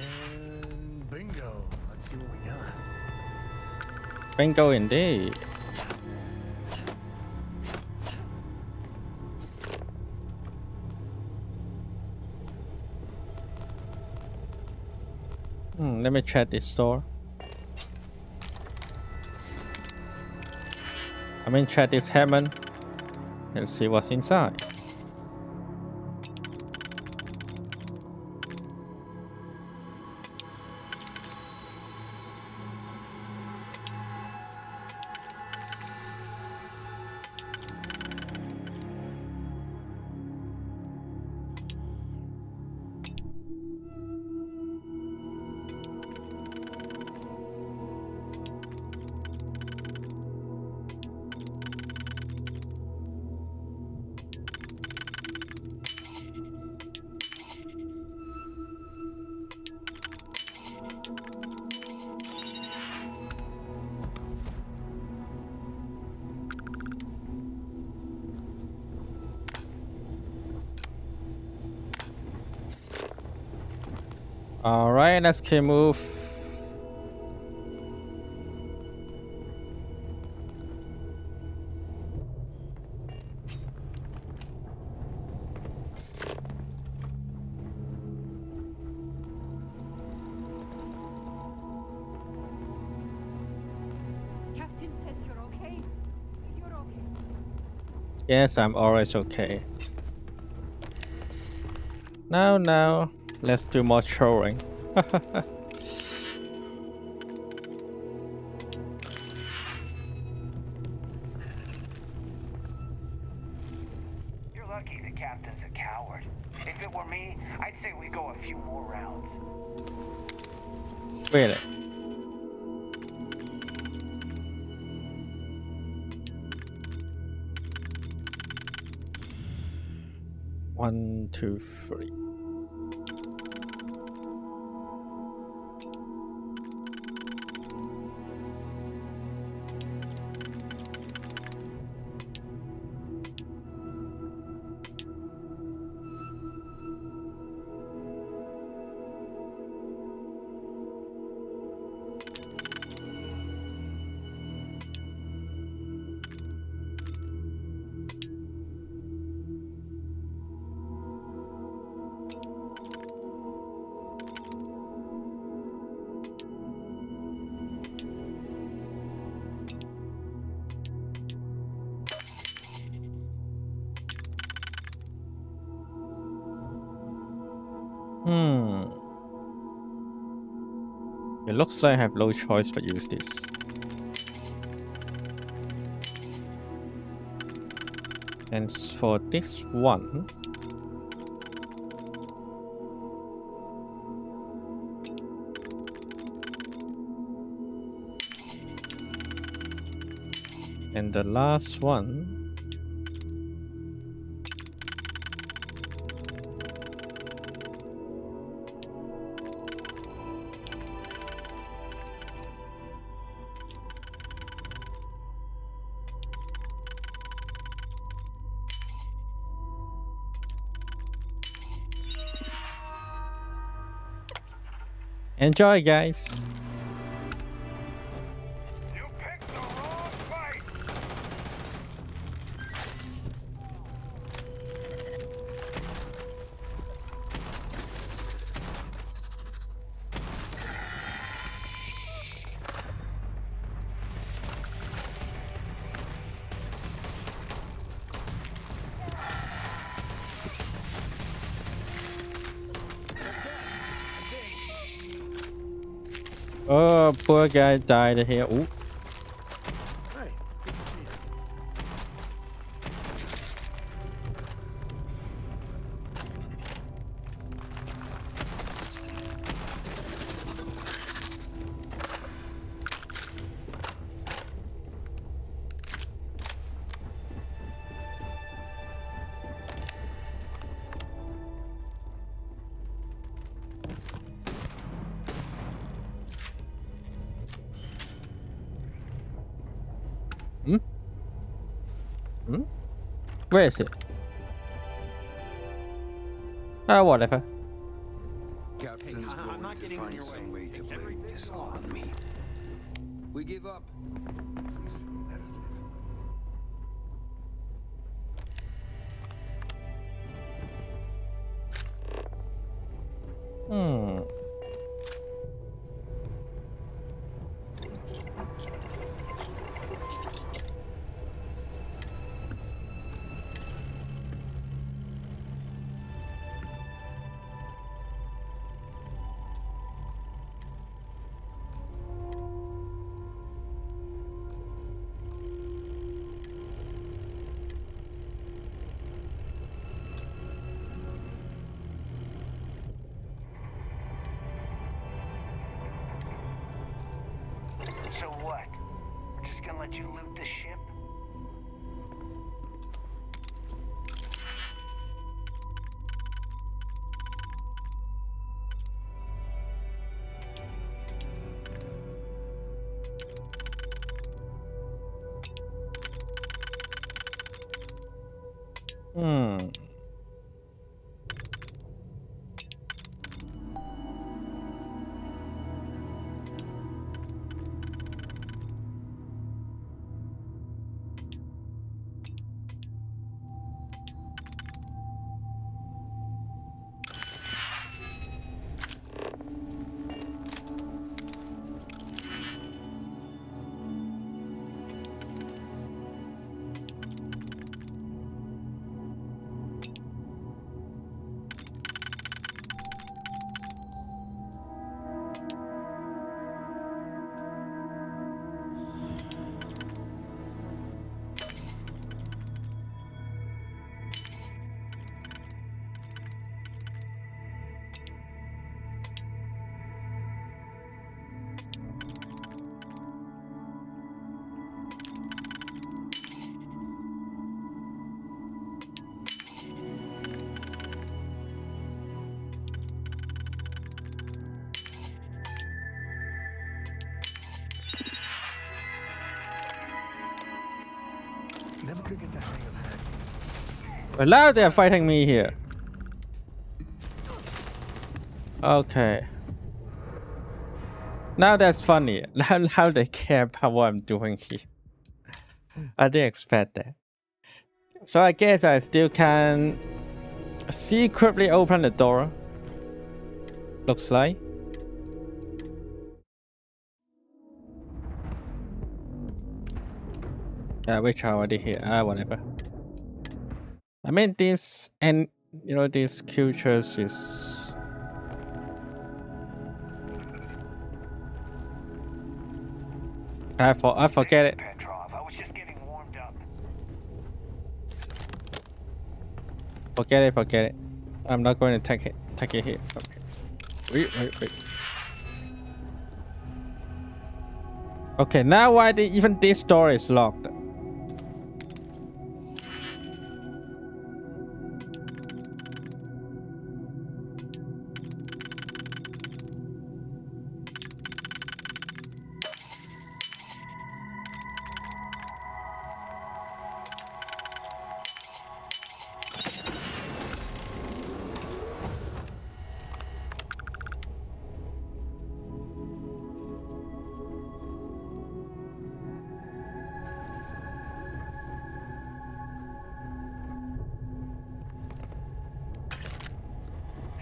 Speaker 23: And bingo. Let's see what we got.
Speaker 1: Bingo indeed. Let me check this store. Check this Hammond. Let's see what's inside. All right, let's keep move.
Speaker 15: Captain says you're okay. You're okay.
Speaker 1: Yes, I'm always okay. Now, let's do more trolling.
Speaker 12: You're lucky the captain's a coward. If it were me, I'd say we go a few more rounds.
Speaker 1: Really? One, two, three. It looks like I have no choice but use this. And for this one, and the last one, enjoy, guys. Oh, poor guy died here. Ooh.
Speaker 23: Hey, good to see you.
Speaker 1: Hmm? Hmm? Where is it? Ah, whatever.
Speaker 24: Captain's going to find some way to blame this all on me. We give up.
Speaker 17: Please, let us live.
Speaker 1: Hmm.
Speaker 4: So what? We're just gonna let you loot the ship?
Speaker 1: Hmm.
Speaker 23: Never could get the hang of hacking.
Speaker 1: Well, now they're fighting me here. Okay. Now that's funny. Now they care about what I'm doing here. I didn't expect that. So I guess I still can secretly open the door. Looks like. Which are already here. Whatever. I mean, this and you know these creatures is I forget it.
Speaker 12: Petrov, I was just getting warmed up.
Speaker 1: Forget it. I'm not going to take it here. Okay. Wait. Okay, now why even this door is locked?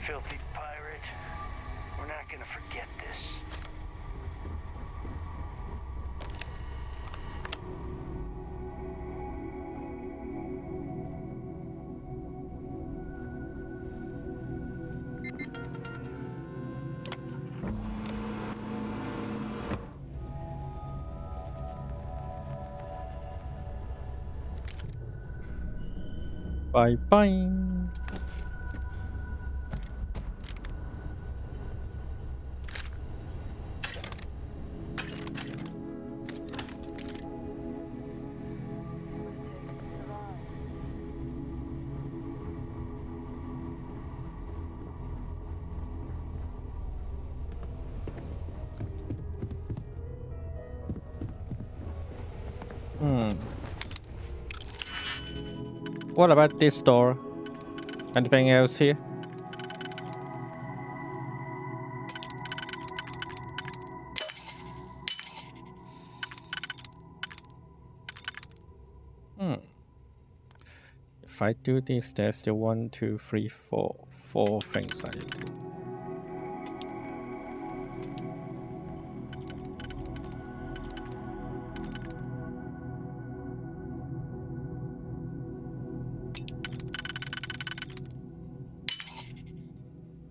Speaker 12: Filthy pirate. We're not gonna forget this.
Speaker 1: Bye. What about this door? Anything else here? If I do this, there's the 1, 2, 3, 4 things I need to do.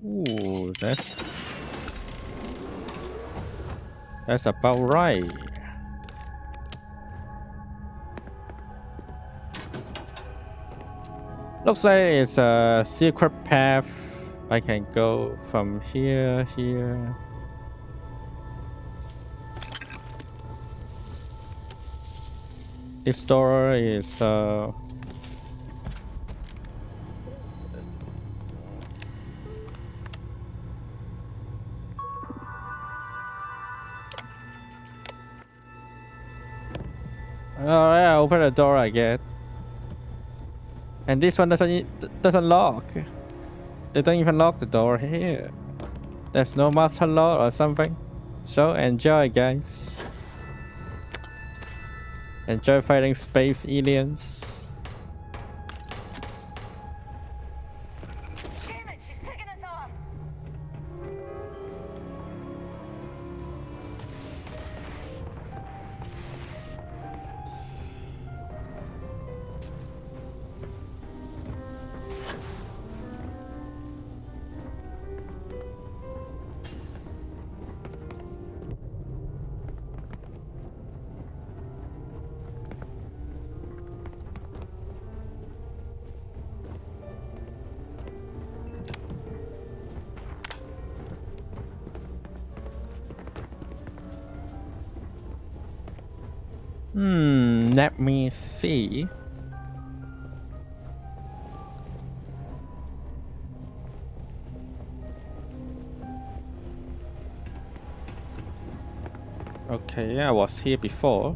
Speaker 1: Ooh, that's about right. Looks like it's a secret path. I can go from here. This door is Alright, I open the door again. And this one doesn't lock. They don't even lock the door here. There's no master lock or something. So enjoy, guys. Enjoy fighting space aliens.
Speaker 21: Damn it, she's picking us off.
Speaker 1: Let me see. Okay, I was here before.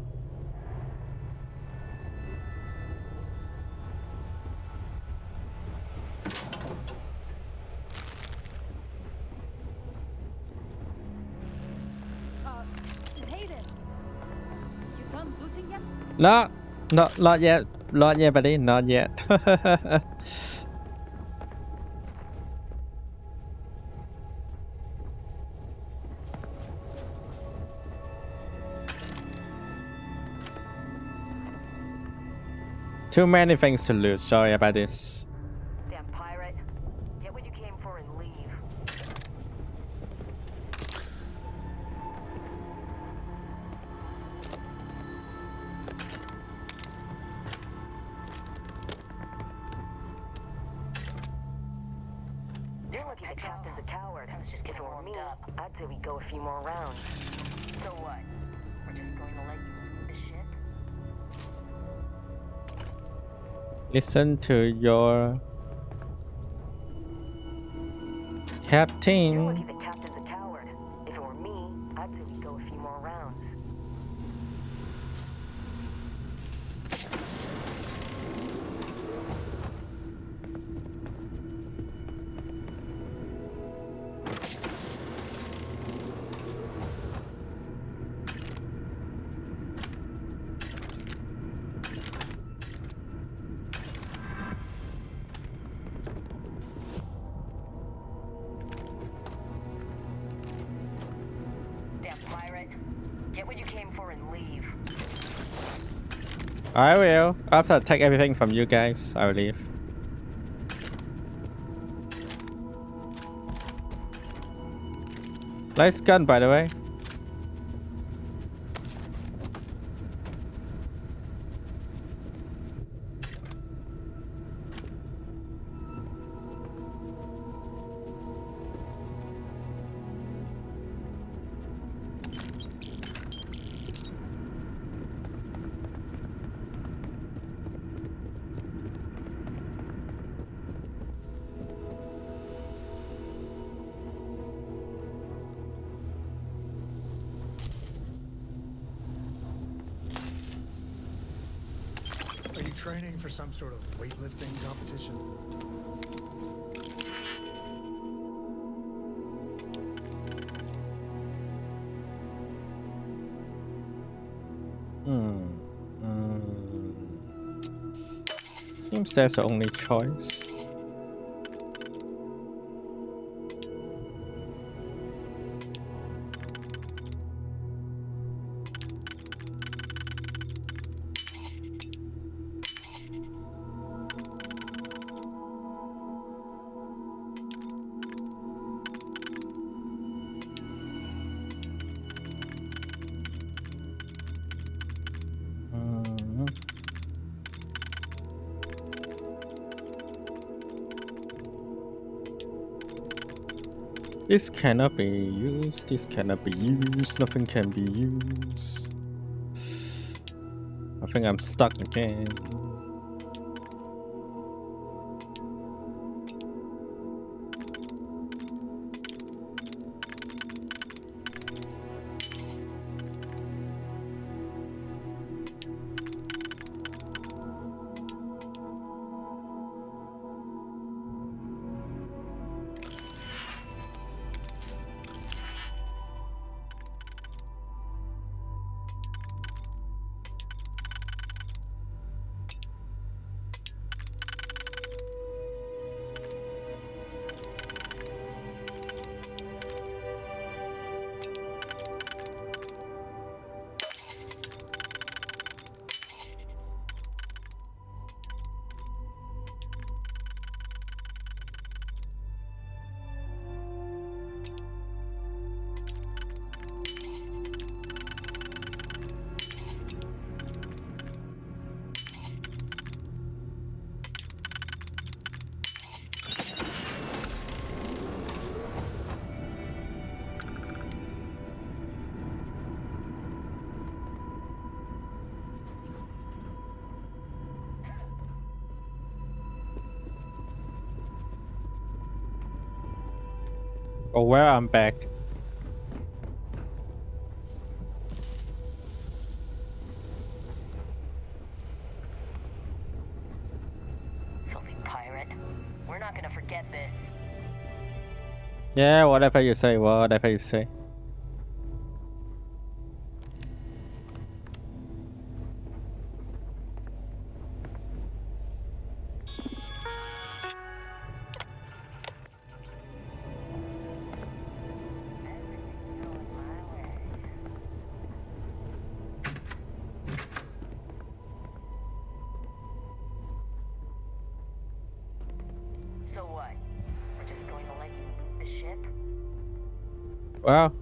Speaker 15: Hayden, you done looting yet?
Speaker 1: Not yet. Not yet, buddy. Not yet. Too many things to lose. Sorry about this.
Speaker 21: Damn pirate. Get what you came for and leave. captain's a coward. If it were me, I'd say we go a few more rounds. So what? We're just going to let you lead the ship?
Speaker 1: Listen to your captain.
Speaker 21: You're lucky the captain's a coward. If it were me, I'd say we go a few more rounds.
Speaker 1: I will. After I take everything from you guys, I will leave. Nice gun, by the way.
Speaker 23: Are you training for some sort of weightlifting competition?
Speaker 1: Seems that's the only choice. This cannot be used. This cannot be used. Nothing can be used. I think I'm stuck again. Oh, well, I'm back.
Speaker 21: Filthy pirate. We're not gonna forget this.
Speaker 1: Yeah, whatever you say, whatever you say.
Speaker 21: So what? We're just going to let you lead the ship?
Speaker 1: Well,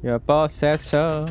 Speaker 1: your boss says so.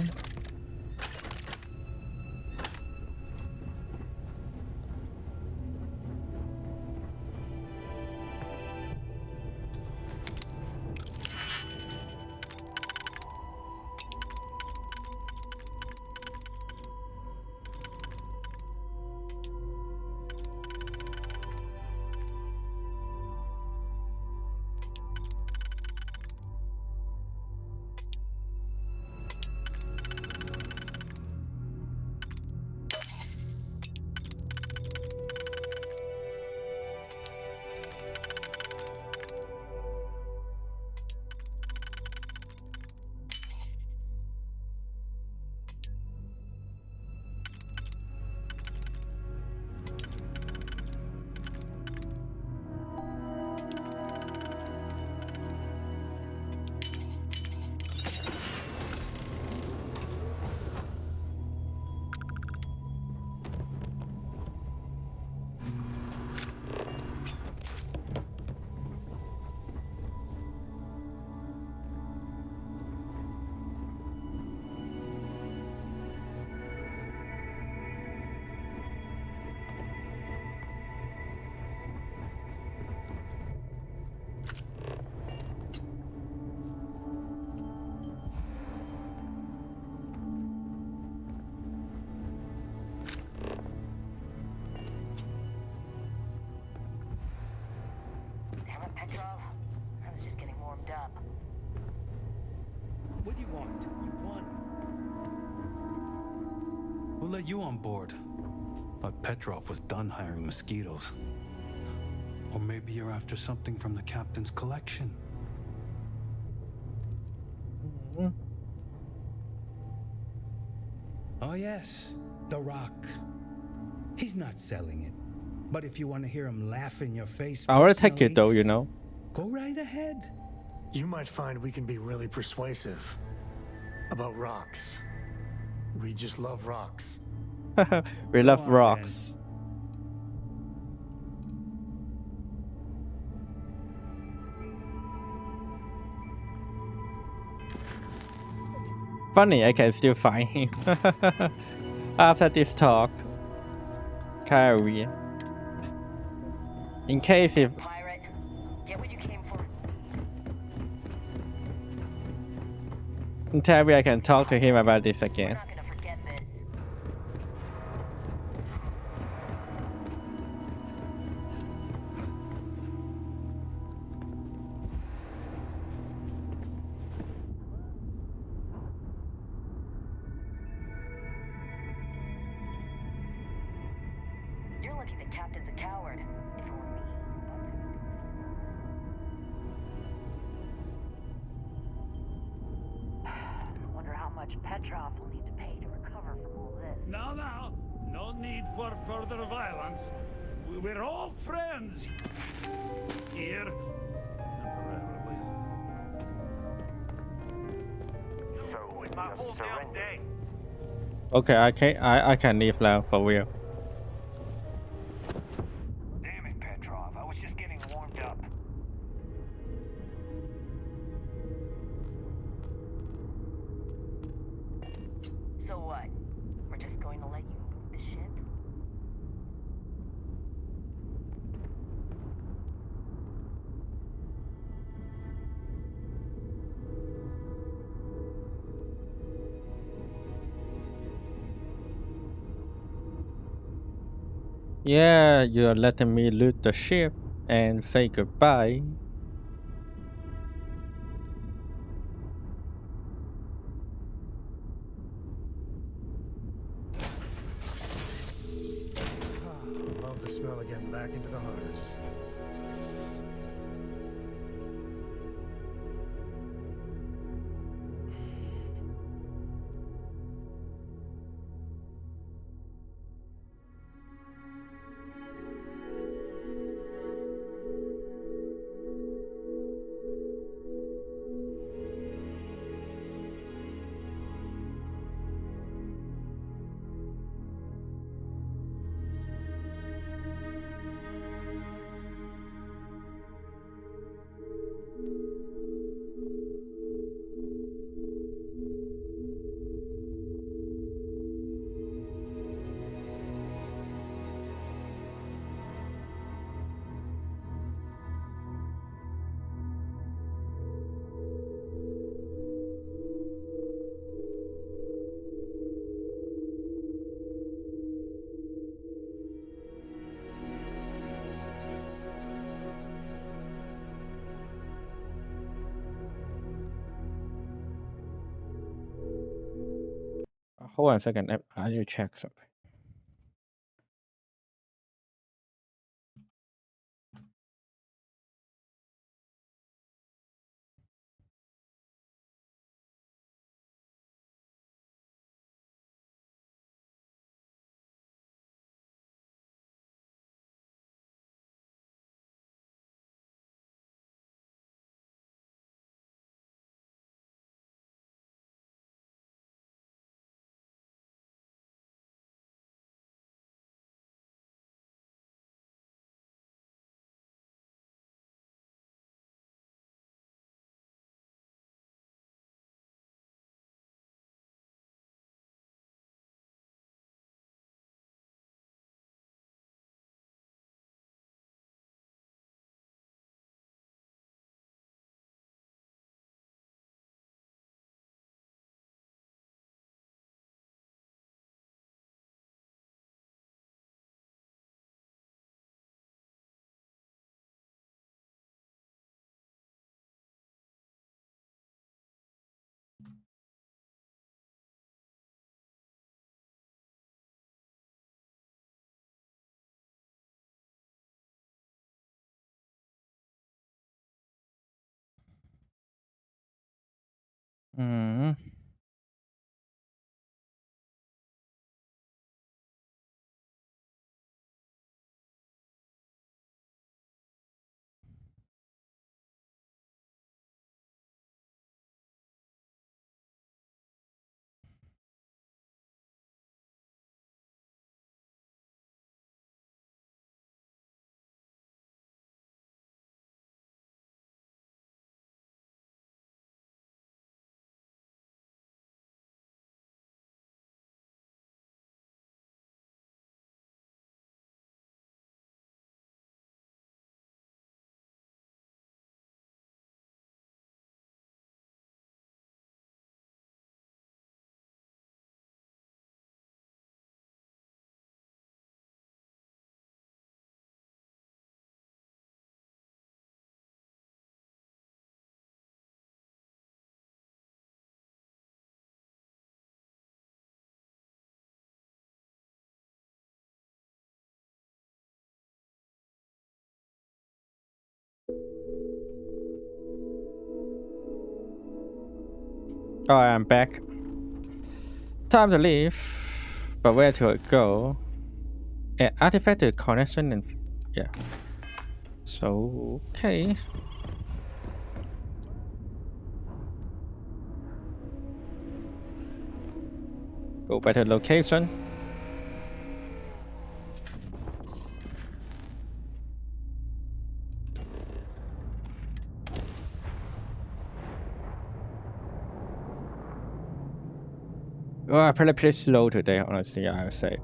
Speaker 20: We'll let you on board. But Petrov was done hiring mosquitoes. Or maybe you're after something from the captain's collection. Oh yes, the rock. He's not selling it. But if you want to hear him laugh in your face
Speaker 1: I will take
Speaker 20: personally,
Speaker 1: it though, you know.
Speaker 20: go right ahead.
Speaker 23: You might find we can be really persuasive about rocks. We just love rocks.
Speaker 1: We
Speaker 20: Go
Speaker 1: love
Speaker 20: on,
Speaker 1: rocks. Funny, I can still find him. After this talk. Kyrie. In case if
Speaker 21: Pirate, get what you came for.
Speaker 1: tell me I can talk to him about this again.
Speaker 21: We're not gonna forget this. You're lucky the captain's a coward. If it were me, I wonder how much Petrov will need to pay to recover from all this.
Speaker 22: Now, no need for further violence. We're all friends here, temporarily.
Speaker 3: So we just surrender.
Speaker 1: Okay, I can leave now for real.
Speaker 12: Damn it, Petrov. I was just getting warmed up.
Speaker 21: So what? We're just going to let you loot the ship?
Speaker 1: Yeah, you're letting me loot the ship and say goodbye.
Speaker 23: Love the smell of getting back into the harness.
Speaker 1: Hold on a second. I need to check something. Mm. Oh, I'm back. Time to leave. But where to go? An artifact connection and yeah. So okay. Go back to location. Oh, I play pretty slow today, honestly, I would say.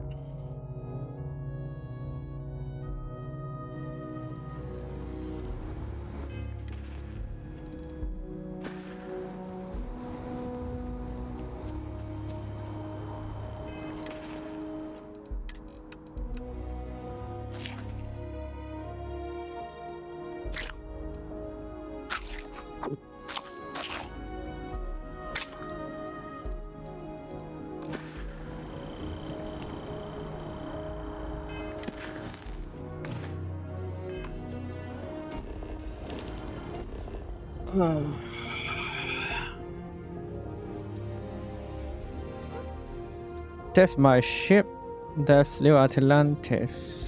Speaker 1: That's my ship. That's New Atlantis.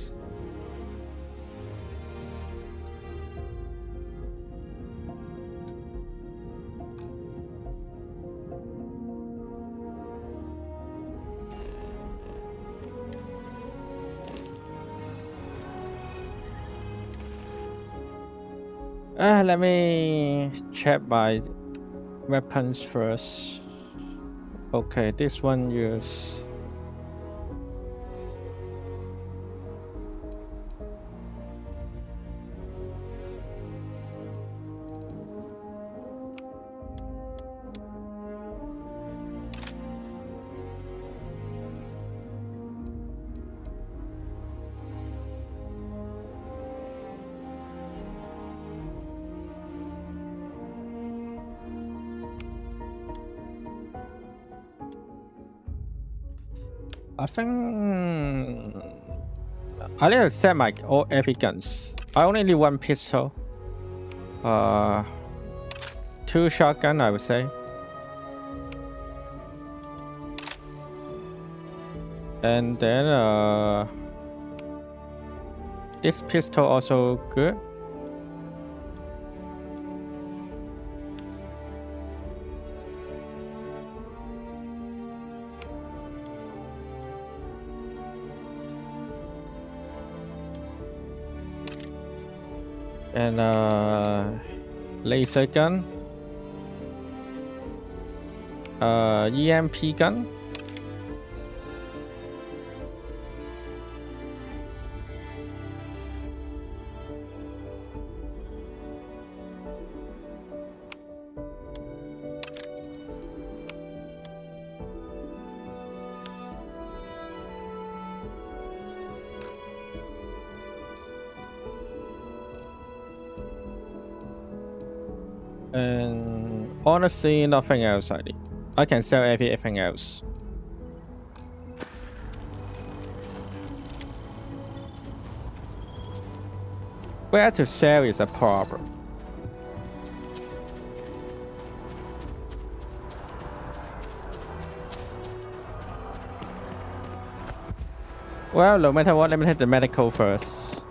Speaker 1: Let me check my weapons first. Okay, this one use. I think I need to set my all every guns. I only need one pistol. 2 shotgun, I would say. And then this pistol also good. And laser gun. EMP gun. And honestly, nothing else I need. I can sell everything else. Where to sell is a problem. Well, no matter what, let me hit the medical first.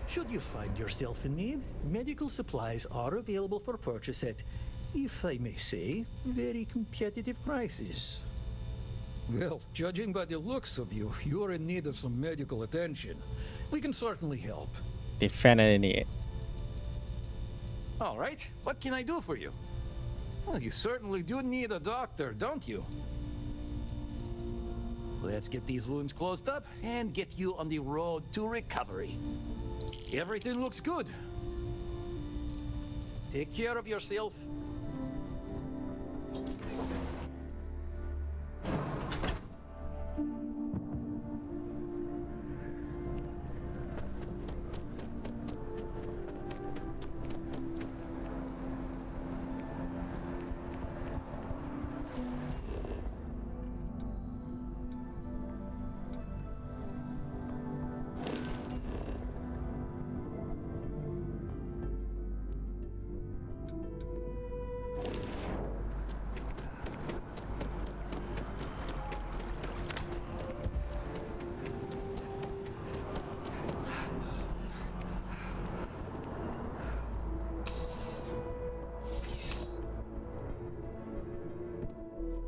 Speaker 6: Should you find yourself in need, medical supplies are available for purchase at, if I may say, very competitive prices.
Speaker 7: Well, judging by the looks of you, you're in need of some medical attention. We can certainly help.
Speaker 1: Definitely need.
Speaker 7: All right, what can I do for you? Well, you certainly do need a doctor, don't you? Let's get these wounds closed up and get you on the road to recovery. Everything looks good. Take care of yourself.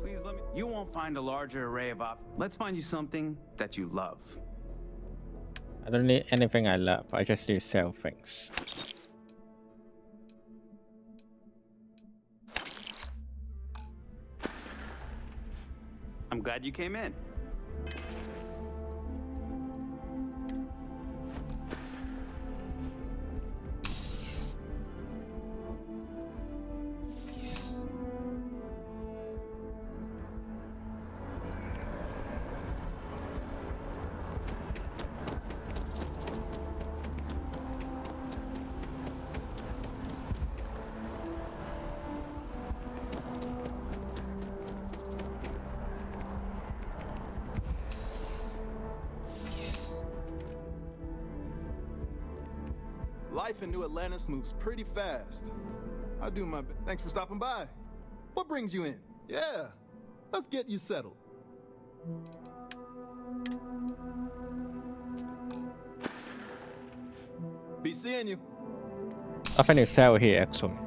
Speaker 8: Please let me. You won't find a larger array of options. Let's find you something that you love.
Speaker 1: I don't need anything I love. I just need to sell things.
Speaker 8: I'm glad you came in.
Speaker 17: Life in New Atlantis moves pretty fast. I do my best. Thanks for stopping by. What brings you in? Yeah, let's get you settled. Be seeing you.
Speaker 1: I think it's sell here actually.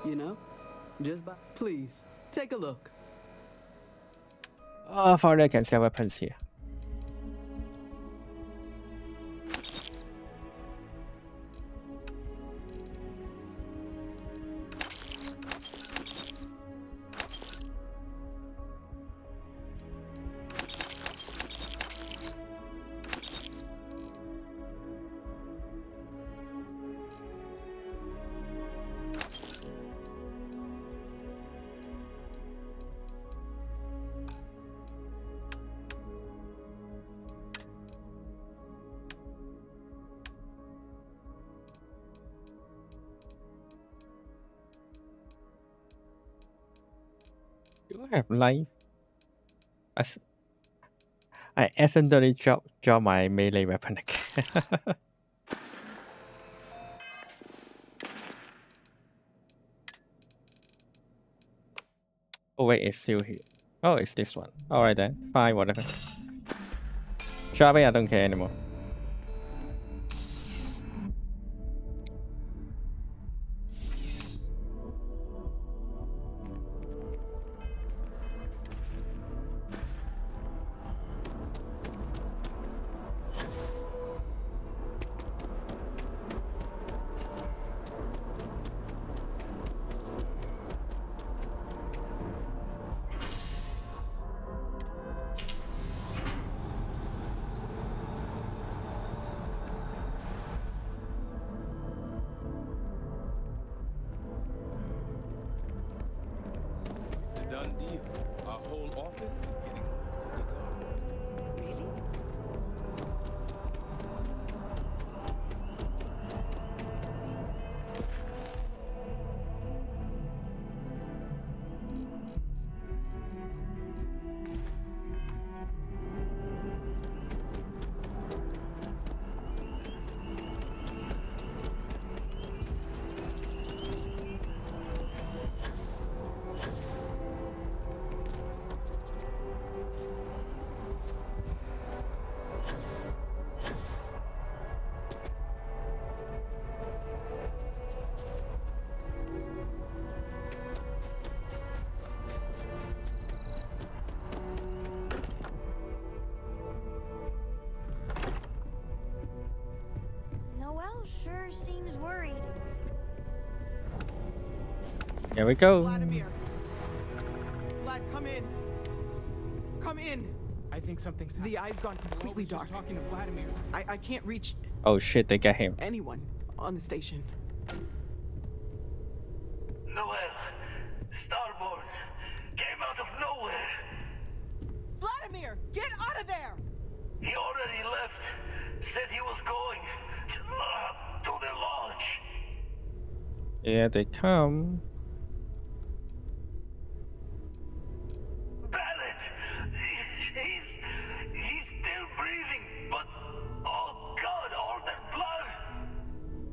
Speaker 9: You know, just by. Please, take a look.
Speaker 1: Oh, finally I can sell weapons here. Do I have life? I accidentally drop my melee weapon again. Oh wait, it's still here. Oh, it's this one. Alright then. Fine, whatever. Drop it, I don't care anymore.
Speaker 10: done deal. Our whole office is getting moved to Gagarin.
Speaker 21: Really?
Speaker 16: Noel sure seems worried.
Speaker 1: Here we go.
Speaker 18: Vladimir. Vlad, come in. Come in. I think something's happened. The eye's gone completely dark. Talking to Vladimir. I can't reach
Speaker 1: Oh shit, they got him.
Speaker 18: anyone on the station.
Speaker 19: Noel, Starborn, came out of nowhere.
Speaker 18: Vladimir, get out of there!
Speaker 19: He already left. Said he was going to the lodge.
Speaker 1: Yeah, they come.
Speaker 19: Barrett, he's still breathing, but oh God, all that blood.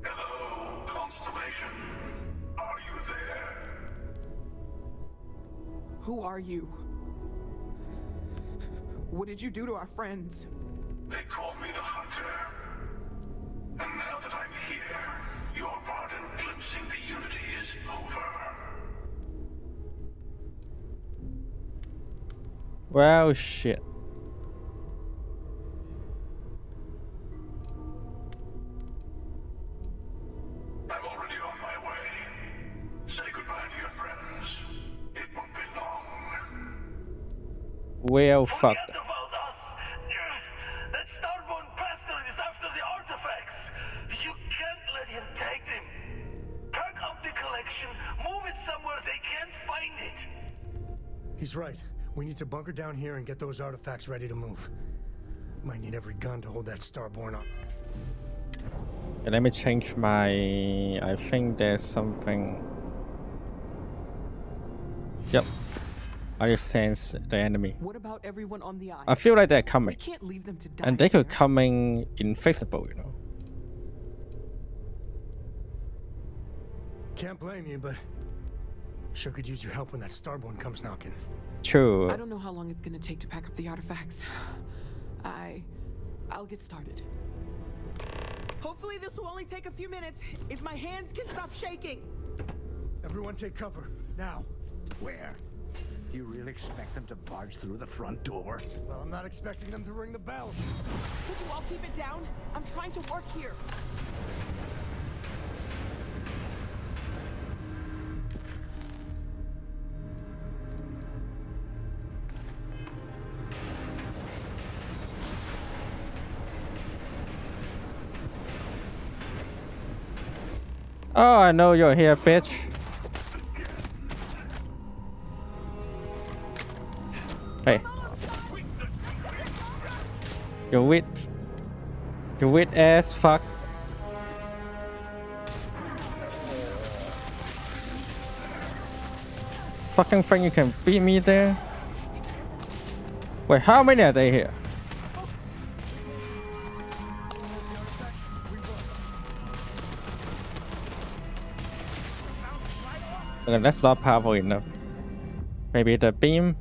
Speaker 12: Hello, Constellation. Are you there?
Speaker 18: Who are you? What did you do to our friends?
Speaker 12: They call me the Hunter. And now that I'm here, your part in glimpsing the Unity is over.
Speaker 1: Well, shit.
Speaker 12: I'm already on my way. Say goodbye to your friends. It won't be long.
Speaker 1: Well, fuck.
Speaker 19: Forget about us. That Starborn bastard is after the artifacts. You can't let him take them. Pack up the collection, move it somewhere they can't find it.
Speaker 23: He's right. We need to bunker down here and get those artifacts ready to move. Might need every gun to hold that Starborn up.
Speaker 1: Okay, let me change my... I think there's something... Yep. I just sense the enemy.
Speaker 18: What about everyone on the island?
Speaker 1: I feel like they're coming.
Speaker 18: We can't leave them to die.
Speaker 1: And they could coming invisible, you know.
Speaker 23: Can't blame you, but sure could use your help when that Starborn comes knocking.
Speaker 1: True.
Speaker 18: I don't know how long it's gonna take to pack up the artifacts. I'll get started. Hopefully this will only take a few minutes, if my hands can stop shaking.
Speaker 23: Everyone take cover, now.
Speaker 11: Where? You really expect them to barge through the front door?
Speaker 23: Well, I'm not expecting them to ring the bell.
Speaker 18: Could you all keep it down? I'm trying to work here.
Speaker 1: Oh, I know you're here, bitch. Hey. You wit ass fuck. Fucking thing, you can beat me there? Wait, how many are they here? Okay, that's not powerful enough. Maybe the beam?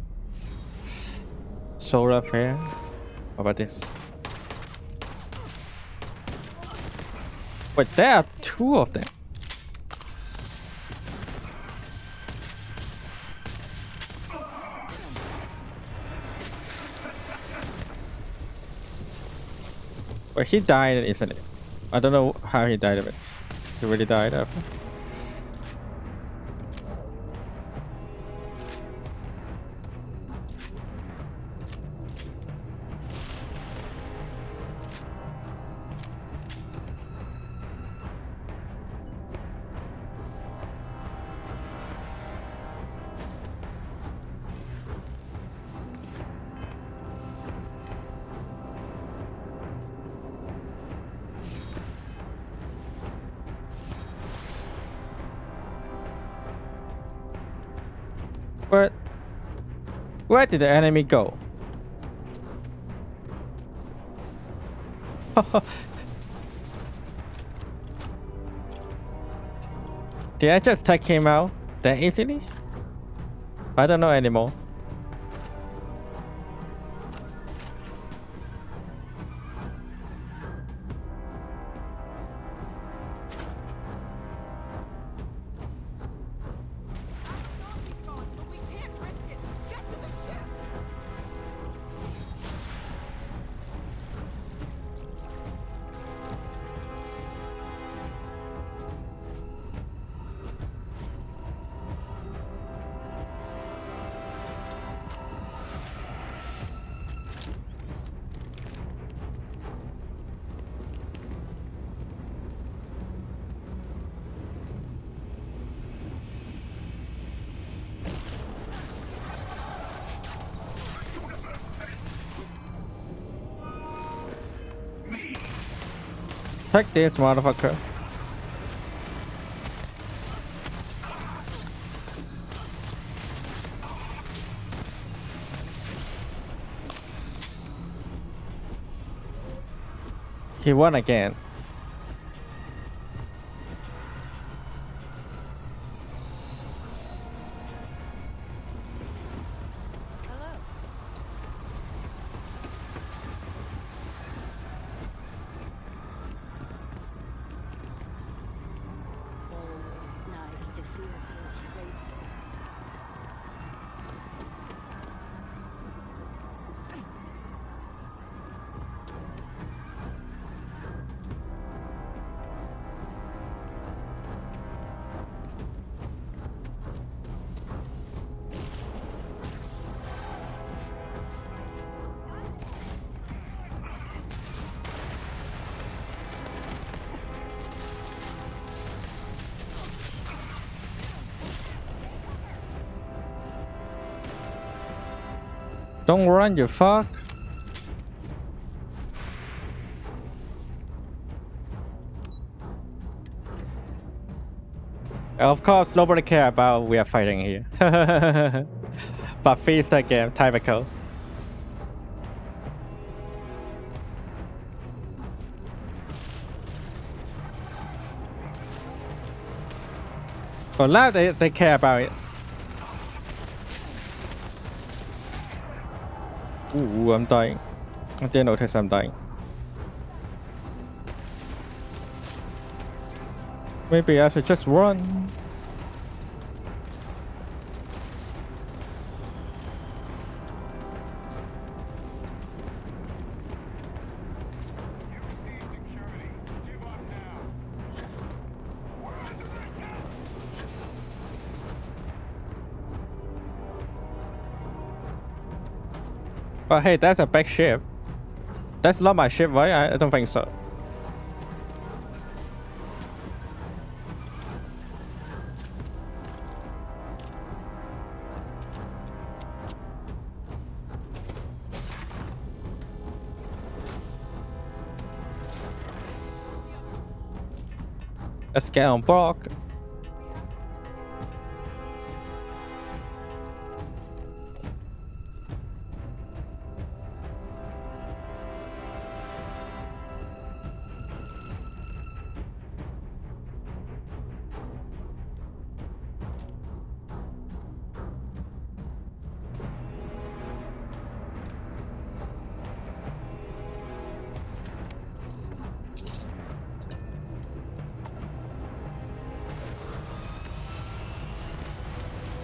Speaker 1: Solar flare? What about this? Wait, there are two of them. Wait, he died, isn't it? I don't know how he died of it. He really died of it. But where did the enemy go? Did I just take him out that easily? I don't know anymore. Take this motherfucker. He won again.
Speaker 21: Always nice to see a fresh face.
Speaker 1: Don't run, you fuck. Of course, nobody care about we are fighting here. But feast again, typical. But now they care about it. Ooh, I'm dying. I didn't notice I'm dying. Maybe I should just run. But hey, that's a big ship. That's not my ship, right? I don't think so. Let's get on board.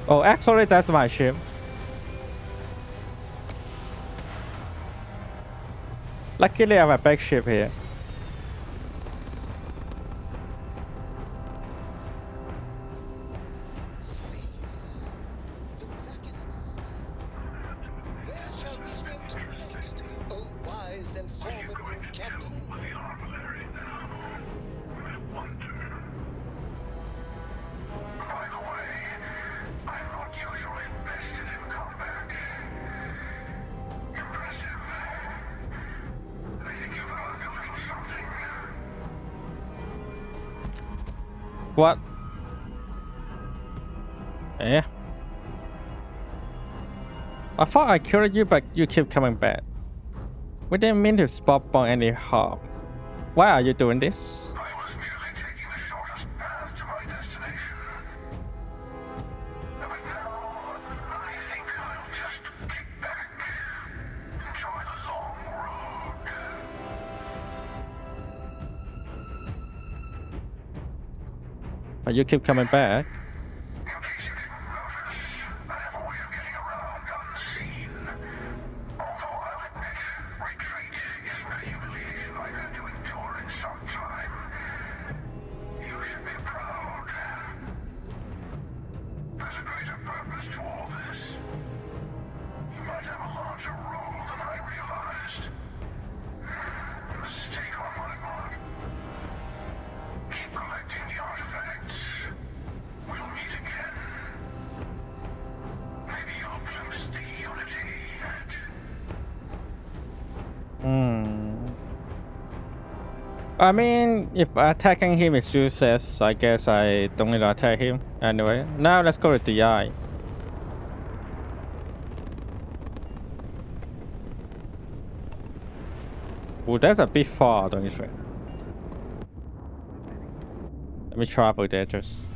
Speaker 1: Oh, actually, that's my ship. Luckily, I have a big ship here. What? Yeah. I thought I killed you, but you keep coming back. We didn't mean to spot on any harm. Why are you doing this?
Speaker 12: I was merely taking the shortest path to my destination. But now, I think I'll just kick back. Enjoy the long road.
Speaker 1: But you keep coming back. I mean, if attacking him is useless, I guess I don't need to attack him. Anyway, now let's go to the eye. Oh, that's a bit far, don't you think? Let me travel there just.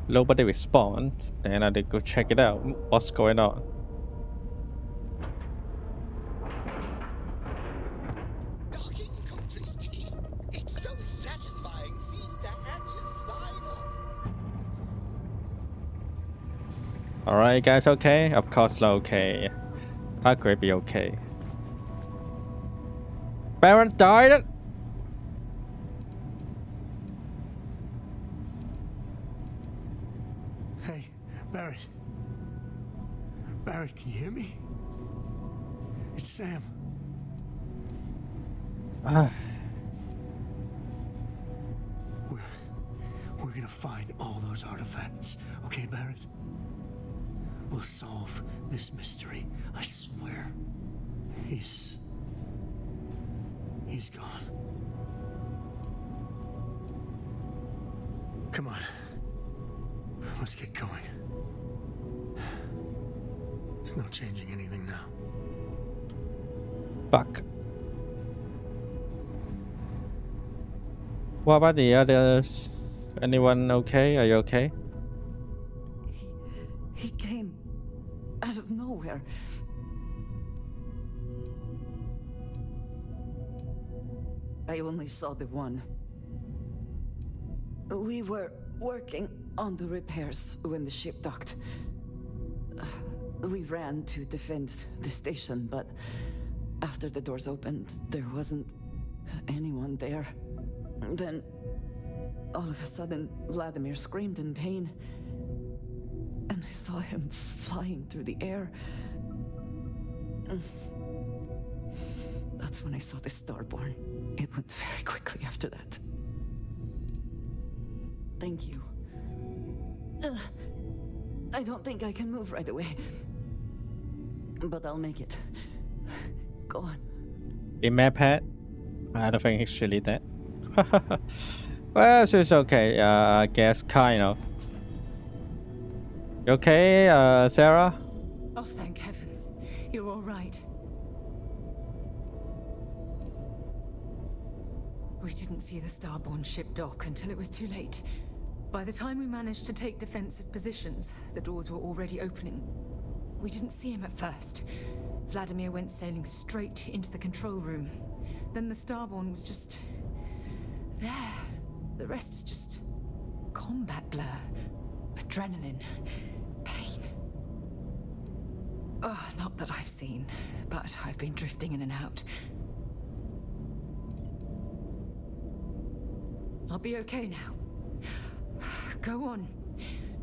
Speaker 1: Nobody responds, then I need to go check it out. What's going on?
Speaker 4: It's so satisfying seeing the hatches line up.
Speaker 1: Alright, guys, okay? Of course, not okay. How could it be okay? Baron died?
Speaker 23: Hey, Barrett. Barrett, can you hear me? It's Sam. We're gonna find all those artifacts, okay, Barrett? We'll solve this mystery, I swear. He's gone. Come on. Let's get going. There's no changing anything now.
Speaker 1: Fuck. What about the others? Anyone okay? Are you okay?
Speaker 9: He came out of nowhere. I only saw the one. We were working on the repairs when the ship docked. We ran to defend the station, but after the doors opened, there wasn't anyone there. Then, all of a sudden, Vladimir screamed in pain. And I saw him flying through the air. That's when I saw the Starborn. It went very quickly after that. Thank you. I don't think I can move right away. But I'll make it. Go on.
Speaker 1: In my pet? I don't think he's really dead. Well, she's okay. I guess, kind of. You okay, Sarah?
Speaker 2: Oh, thank heavens. You're all right. We didn't see the Starborn ship dock until it was too late. By the time we managed to take defensive positions, the doors were already opening. We didn't see him at first. Vladimir went sailing straight into the control room. Then the Starborn was just... there. The rest is just... combat blur. Adrenaline. Pain. Oh, not that I've seen, but I've been drifting in and out. I'll be okay now. Go on.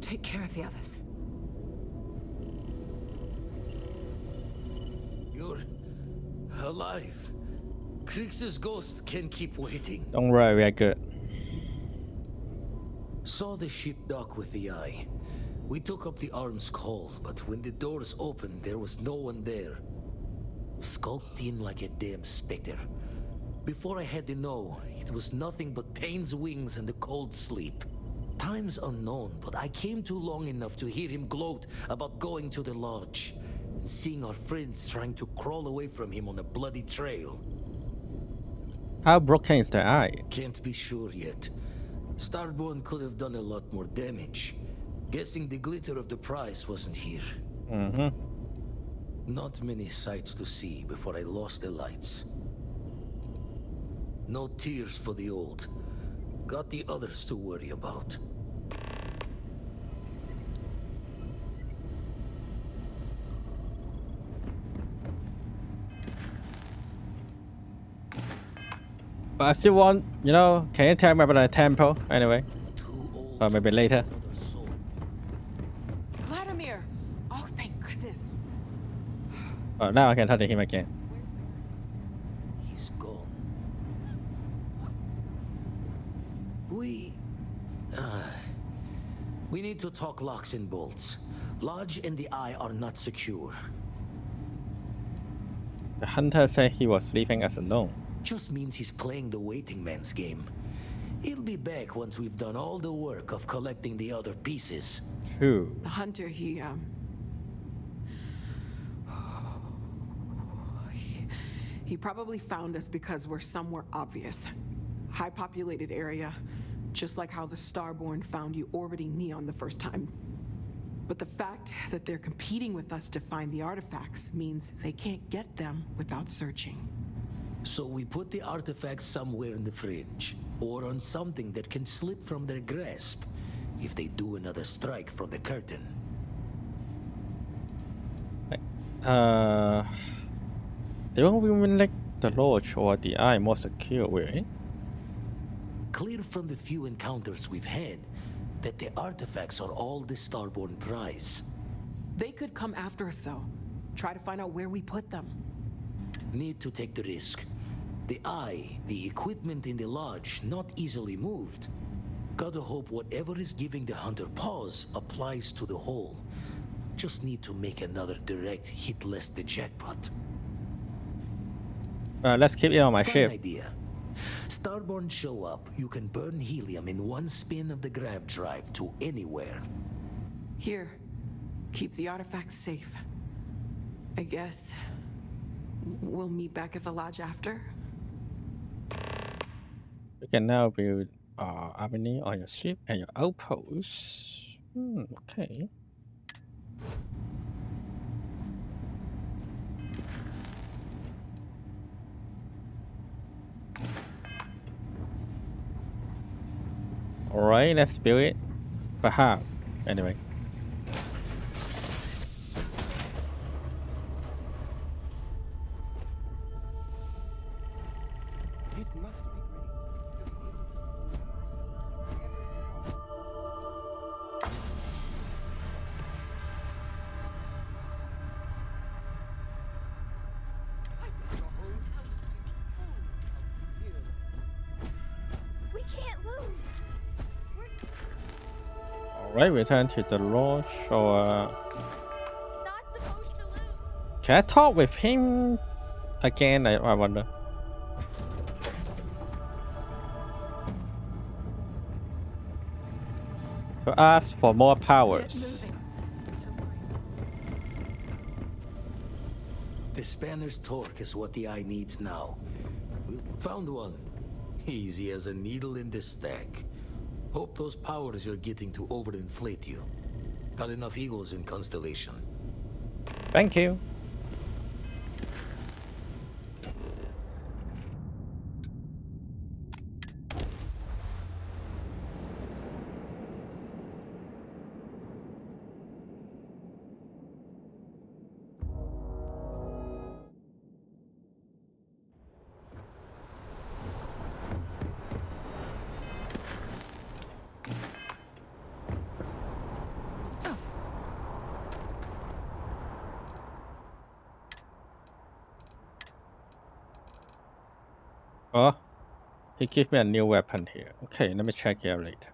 Speaker 2: Take care of the others.
Speaker 7: You're alive.
Speaker 5: Krix's ghost can keep waiting.
Speaker 1: Don't worry, we are good.
Speaker 5: Saw the ship dock with the eye. We took up the arms call, but when the doors opened, there was no one there. Skulked in like a damn specter. Before I had to know, it was nothing but pain's wings and a cold sleep. Time's unknown, but I came too long enough to hear him gloat about going to the lodge and seeing our friends trying to crawl away from him on a bloody trail.
Speaker 1: How broken is the eye?
Speaker 5: Can't be sure yet. Starborn could have done a lot more damage. Guessing the glitter of the prize wasn't here. Not many sights to see before I lost the lights. No tears for the old. Got the others to worry about.
Speaker 1: But I still want, you know, can you tell me about the temple anyway? Or maybe later.
Speaker 18: Vladimir! Oh, thank goodness.
Speaker 1: Oh, now I can talk to him again.
Speaker 5: He's gone. We need to talk locks and bolts. Lodge and the Eye are not secure.
Speaker 1: The hunter said he was leaving us alone.
Speaker 5: Just means he's playing the waiting man's game. He'll be back once we've done all the work of collecting the other pieces.
Speaker 1: True.
Speaker 18: The hunter, he probably found us because we're somewhere obvious. High populated area, just like how the Starborn found you orbiting Neon the first time. But the fact that they're competing with us to find the artifacts means they can't get them without searching.
Speaker 5: So we put the artifacts somewhere in the fringe, or on something that can slip from their grasp if they do another strike from the curtain.
Speaker 1: They won't even make the lodge or the eye more secure, will it?
Speaker 5: Clear from the few encounters we've had that the artifacts are all the Starborn prize.
Speaker 18: They could come after us, though. Try to find out where we put them.
Speaker 5: Need to take the risk. The eye, the equipment in the lodge, not easily moved. Gotta hope whatever is giving the hunter pause applies to the whole. Just need to make another direct hit less the jackpot.
Speaker 1: Let's keep it on my
Speaker 5: Fine
Speaker 1: ship.
Speaker 5: idea. Starborn show up, you can burn helium in one spin of the grav drive to anywhere.
Speaker 18: Here, keep the artifacts safe. I guess we'll meet back at the lodge after.
Speaker 1: You can now build avenue on your ship and your outposts. Okay. Alright, let's build it. But how? Anyway.
Speaker 4: It must be
Speaker 16: We can't lose.
Speaker 1: Alright, return to the lodge or
Speaker 16: Not supposed to lose.
Speaker 1: can I talk with him again? I wonder. To ask for more powers.
Speaker 5: The spanner's torque is what the eye needs now. We found one. Easy as a needle in the stack. Hope those powers you're getting to overinflate you. Got enough egos in Constellation.
Speaker 1: Thank you. Oh, he gave me a new weapon here. Okay, let me check here later.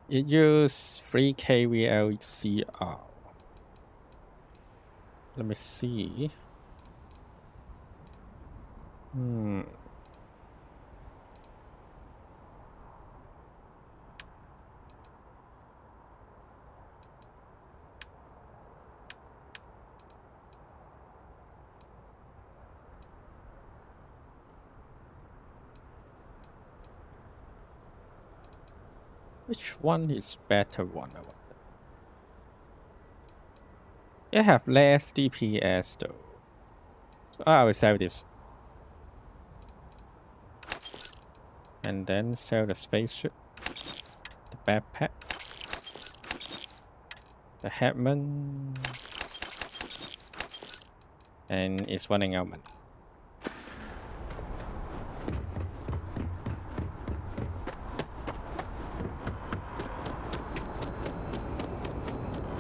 Speaker 1: It uses 3 KVLCR. Let me see. Which one is better one? I wonder. It have less DPS though. So I will sell this. And then sell the spaceship, the backpack, the headman, and it's running out money.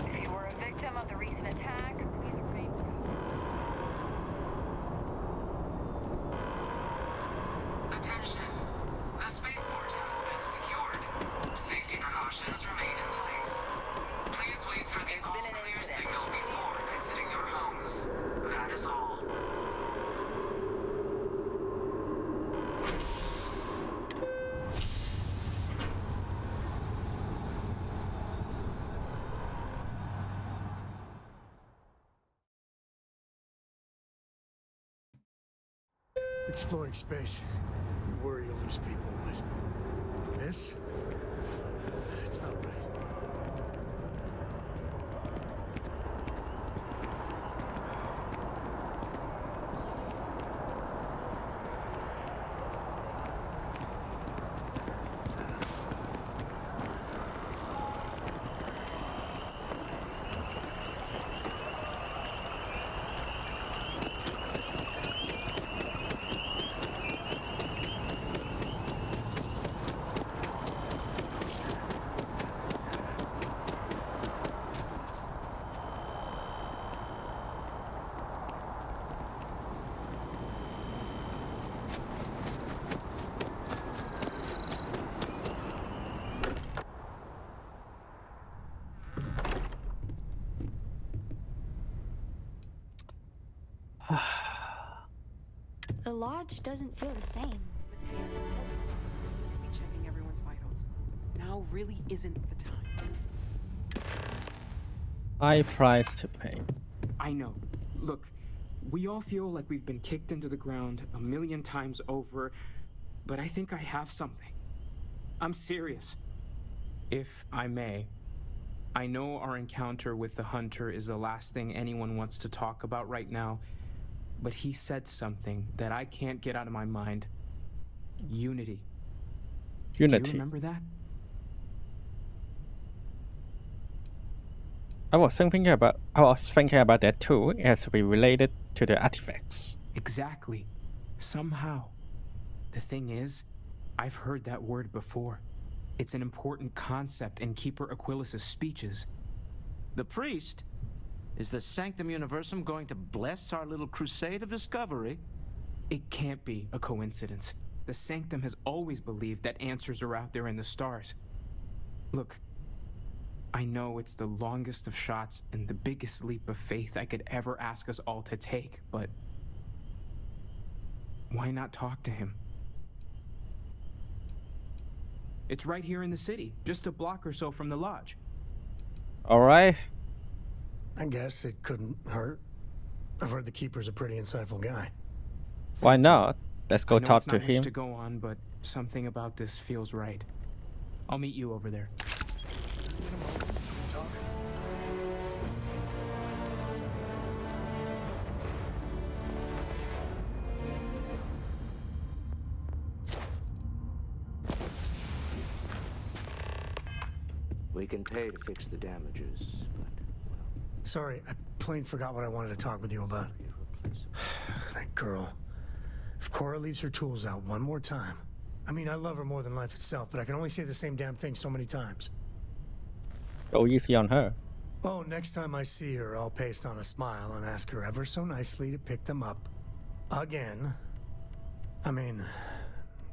Speaker 21: If you were a victim of the recent attack, please remain.
Speaker 13: Attention. The spaceport has been secured. Safety precautions remain in place. Please wait for the all-clear signal before exiting your homes. That is all.
Speaker 14: Exploring space, you worry you'll lose people, but like this, it's not right.
Speaker 16: The lodge doesn't feel the same.
Speaker 18: We need to be checking everyone's vitals. Now really isn't the time.
Speaker 1: High price to pay.
Speaker 15: I know. Look, we all feel like we've been kicked into the ground a million times over, but I think I have something. I'm serious. If I may, I know our encounter with the Hunter is the last thing anyone wants to talk about right now, but he said something that I can't get out of my mind. Unity. Do you remember that?
Speaker 1: I was thinking about that too, as we related to the artifacts.
Speaker 15: Exactly. Somehow. The thing is, I've heard that word before. It's an important concept in Keeper Aquilas's speeches.
Speaker 5: The priest? Is the Sanctum Universum going to bless our little crusade of discovery?
Speaker 15: It can't be a coincidence. The Sanctum has always believed that answers are out there in the stars. Look, I know it's the longest of shots and the biggest leap of faith I could ever ask us all to take, but why not talk to him? It's right here in the city, just a block or so from the lodge.
Speaker 1: All right.
Speaker 14: I guess it couldn't hurt. I've heard the Keeper's a pretty insightful guy.
Speaker 1: Why not? Let's go talk to
Speaker 15: Not much
Speaker 1: him.
Speaker 15: to go on, but something about this feels right. I'll meet you over there.
Speaker 5: We can pay to fix the damages, but, well...
Speaker 14: Sorry, I plain forgot what I wanted to talk with you about. That girl. If Cora leaves her tools out one more time... I mean, I love her more than life itself, but I can only say the same damn thing so many times.
Speaker 1: Go easy on her.
Speaker 14: Oh, next time I see her, I'll paste on a smile and ask her ever so nicely to pick them up. Again. I mean,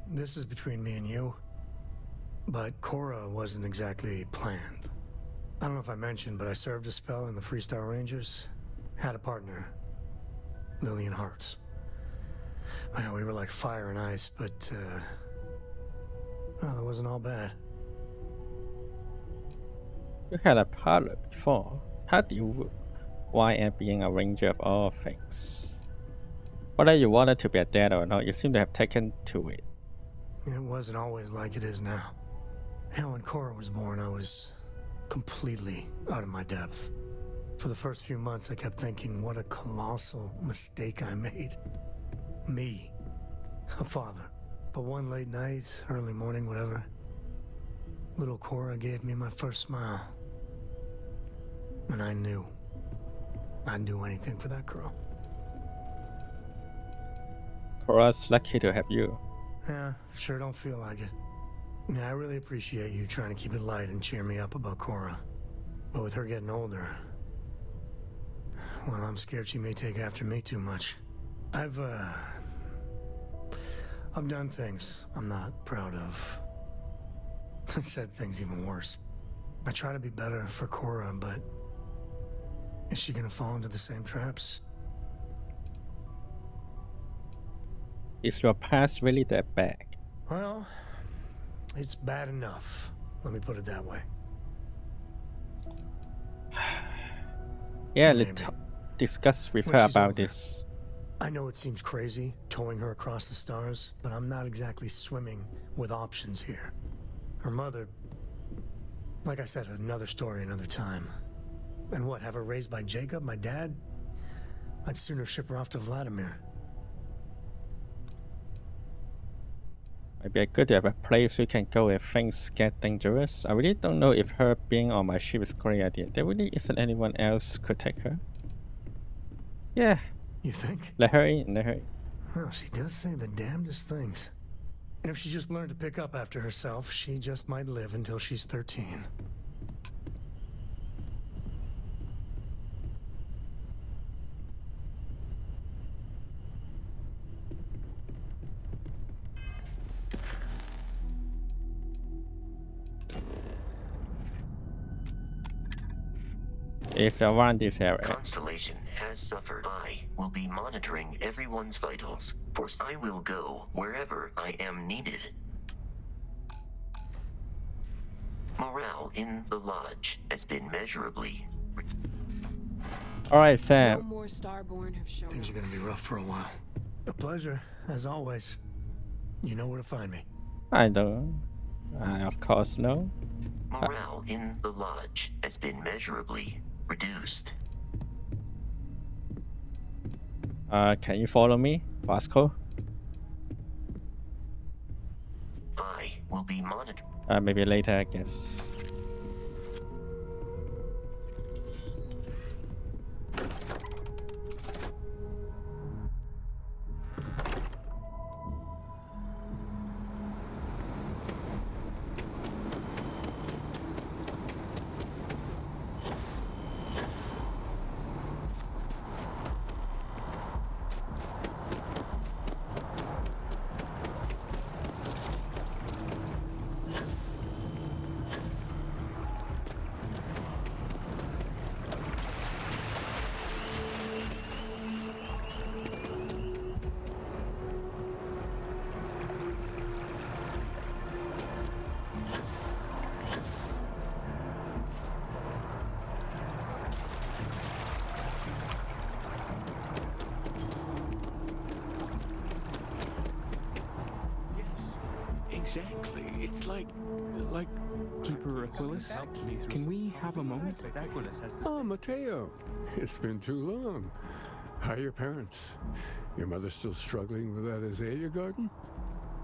Speaker 14: this is between me and you, but Cora wasn't exactly planned. I don't know if I mentioned, but I served a spell in the Freestar Rangers. Had a partner, Lillian Hartz. Well, we were like fire and ice, but, well, it wasn't all bad.
Speaker 1: You had a partner before. How do you wind up being a ranger of all things? Whether you wanted to be a dad or not, you seem to have taken to it.
Speaker 14: It wasn't always like it is now. Hell, when Cora was born, I was completely out of my depth. For the first few months, I kept thinking what a colossal mistake I made. Me, a father. But one late night, early morning, whatever, little Cora gave me my first smile. And I knew I'd do anything for that girl.
Speaker 1: Cora's lucky to have you.
Speaker 14: Yeah, sure don't feel like it. Yeah, I really appreciate you trying to keep it light and cheer me up about Cora. But with her getting older, well, I'm scared she may take after me too much. I've done things I'm not proud of. Said things even worse. I try to be better for Cora, but is she gonna fall into the same traps?
Speaker 1: Is your past really that bad?
Speaker 14: Well, it's bad enough. Let me put it that way.
Speaker 1: Yeah, let's discuss with her about this.
Speaker 14: I know it seems crazy, towing her across the stars, but I'm not exactly swimming with options here. Her mother... Like I said, another story, another time. And what, have her raised by Jacob, my dad? I'd sooner ship her off to Vladimir.
Speaker 1: Maybe good to have a place we can go if things get dangerous. I really don't know if her being on my ship is a great idea. There really isn't anyone else could take her. Yeah.
Speaker 14: You think?
Speaker 1: Let her in, let her in.
Speaker 14: Well, she does say the damnedest things. And if she just learned to pick up after herself, she just might live until she's 13.
Speaker 1: It's around this area.
Speaker 3: Constellation has suffered. I will be monitoring everyone's vitals. I will go wherever I am needed. Morale in the lodge has been measurably.
Speaker 1: Alright, Sam.
Speaker 18: No more Starborn have shown
Speaker 14: Things are gonna be rough for a while. A pleasure, as always. You know where to find me.
Speaker 1: I don't. I of course know.
Speaker 3: Morale in the lodge has been measurably reduced.
Speaker 1: Can you follow me, Vasco?
Speaker 3: I will be monitored.
Speaker 1: Maybe later, I guess.
Speaker 10: Exactly. It's like
Speaker 15: Keeper Aquilus, can we have a moment?
Speaker 20: Oh, Mateo. It's been too long. How are your parents? Your mother still struggling with that azalea garden?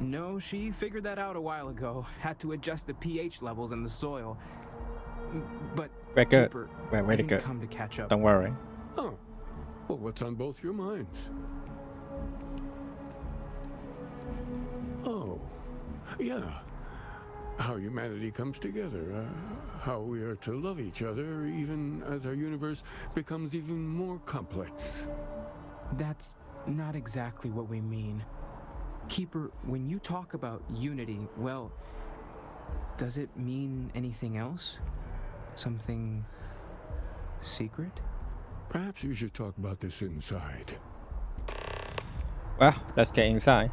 Speaker 15: No, she figured that out a while ago. Had to adjust the pH levels in the soil. But
Speaker 1: We're good.
Speaker 15: Keeper,
Speaker 1: We're
Speaker 15: I
Speaker 1: really
Speaker 15: didn't
Speaker 1: good.
Speaker 15: come to catch up.
Speaker 1: Don't worry.
Speaker 20: Oh. Well, what's on both your minds? Oh. Yeah. How humanity comes together. How we are to love each other even as our universe becomes even more complex.
Speaker 15: That's not exactly what we mean. Keeper, when you talk about unity, well, does it mean anything else? Something secret?
Speaker 20: Perhaps we should talk about this inside.
Speaker 1: Well, let's get inside.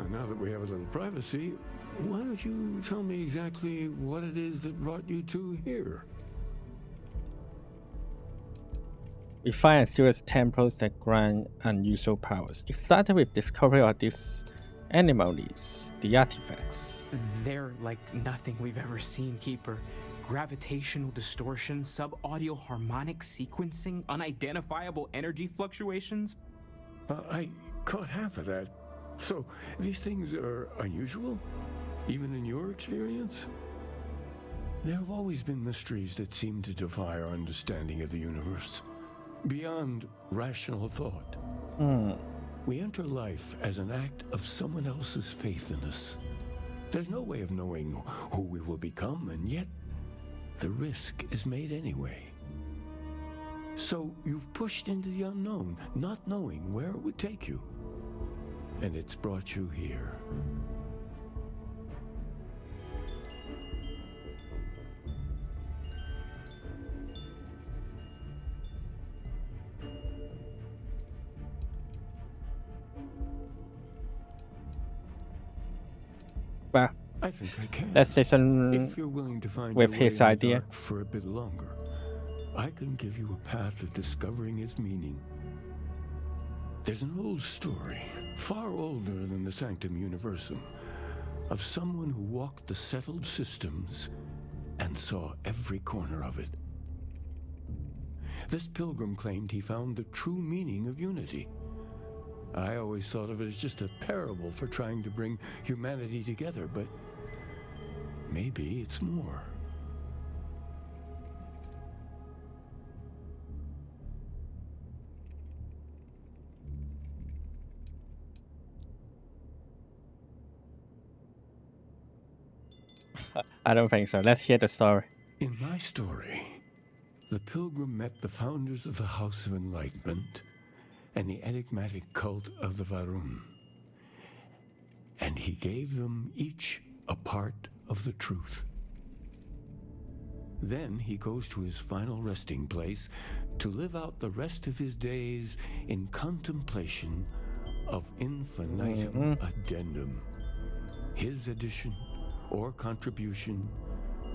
Speaker 20: Now that we have a little privacy, why don't you tell me exactly what it is that brought you two here?
Speaker 1: We find a series of temples that grant unusual powers. It started with discovery of these anomalies, the artifacts.
Speaker 15: They're like nothing we've ever seen, Keeper. Gravitational distortion, sub-audio harmonic sequencing, unidentifiable energy fluctuations.
Speaker 20: I caught half of that. So, these things are unusual? Even in your experience? There have always been mysteries that seem to defy our understanding of the universe, beyond rational thought. We enter life as an act of someone else's faith in us. There's no way of knowing who we will become, and yet the risk is made anyway. So you've pushed into the unknown, not knowing where it would take you. And it's brought you here.
Speaker 1: Well,
Speaker 20: I think I can.
Speaker 1: Let's listen
Speaker 20: if you're willing to find
Speaker 1: with
Speaker 20: your way
Speaker 1: his
Speaker 20: in the
Speaker 1: idea.
Speaker 20: dark for a bit longer, I can give you a path to discovering its meaning. There's an old story, far older than the Sanctum Universum, of someone who walked the settled systems and saw every corner of it. This pilgrim claimed he found the true meaning of unity. I always thought of it as just a parable for trying to bring humanity together, but maybe it's more.
Speaker 1: I don't think so. Let's hear the story.
Speaker 20: In my story, the pilgrim met the founders of the House of Enlightenment and the enigmatic cult of the Varun. And he gave them each a part of the truth. Then he goes to his final resting place to live out the rest of his days in contemplation of infinitum addendum, his addition or contribution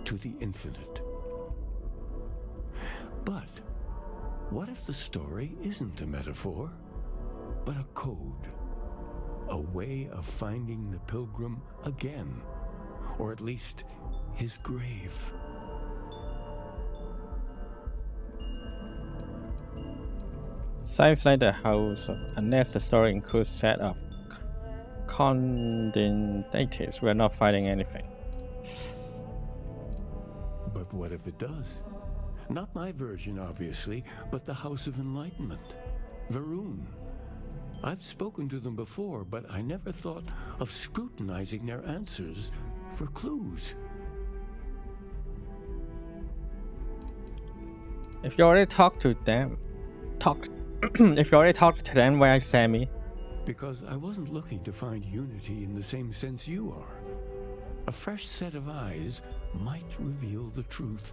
Speaker 20: to the infinite. But what if the story isn't a metaphor, but a code? A way of finding the pilgrim again, or at least his grave.
Speaker 1: Sounds like the house, unless the story includes set of condemnators, we're not finding anything.
Speaker 20: But what if it does? Not my version, obviously, but the House of Enlightenment. Varun. I've spoken to them before, but I never thought of scrutinizing their answers for clues.
Speaker 1: If you already talked to them, if you already talked to them, why send me?
Speaker 20: Because I wasn't looking to find unity in the same sense you are. A fresh set of eyes might reveal the truth.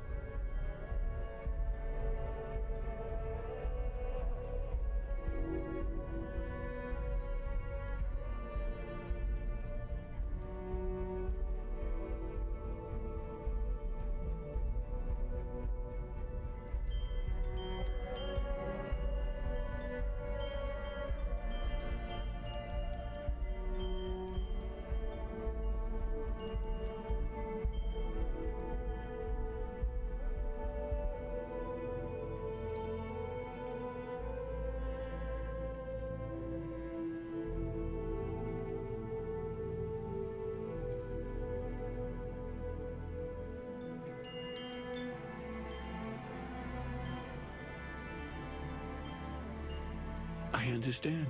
Speaker 20: understand.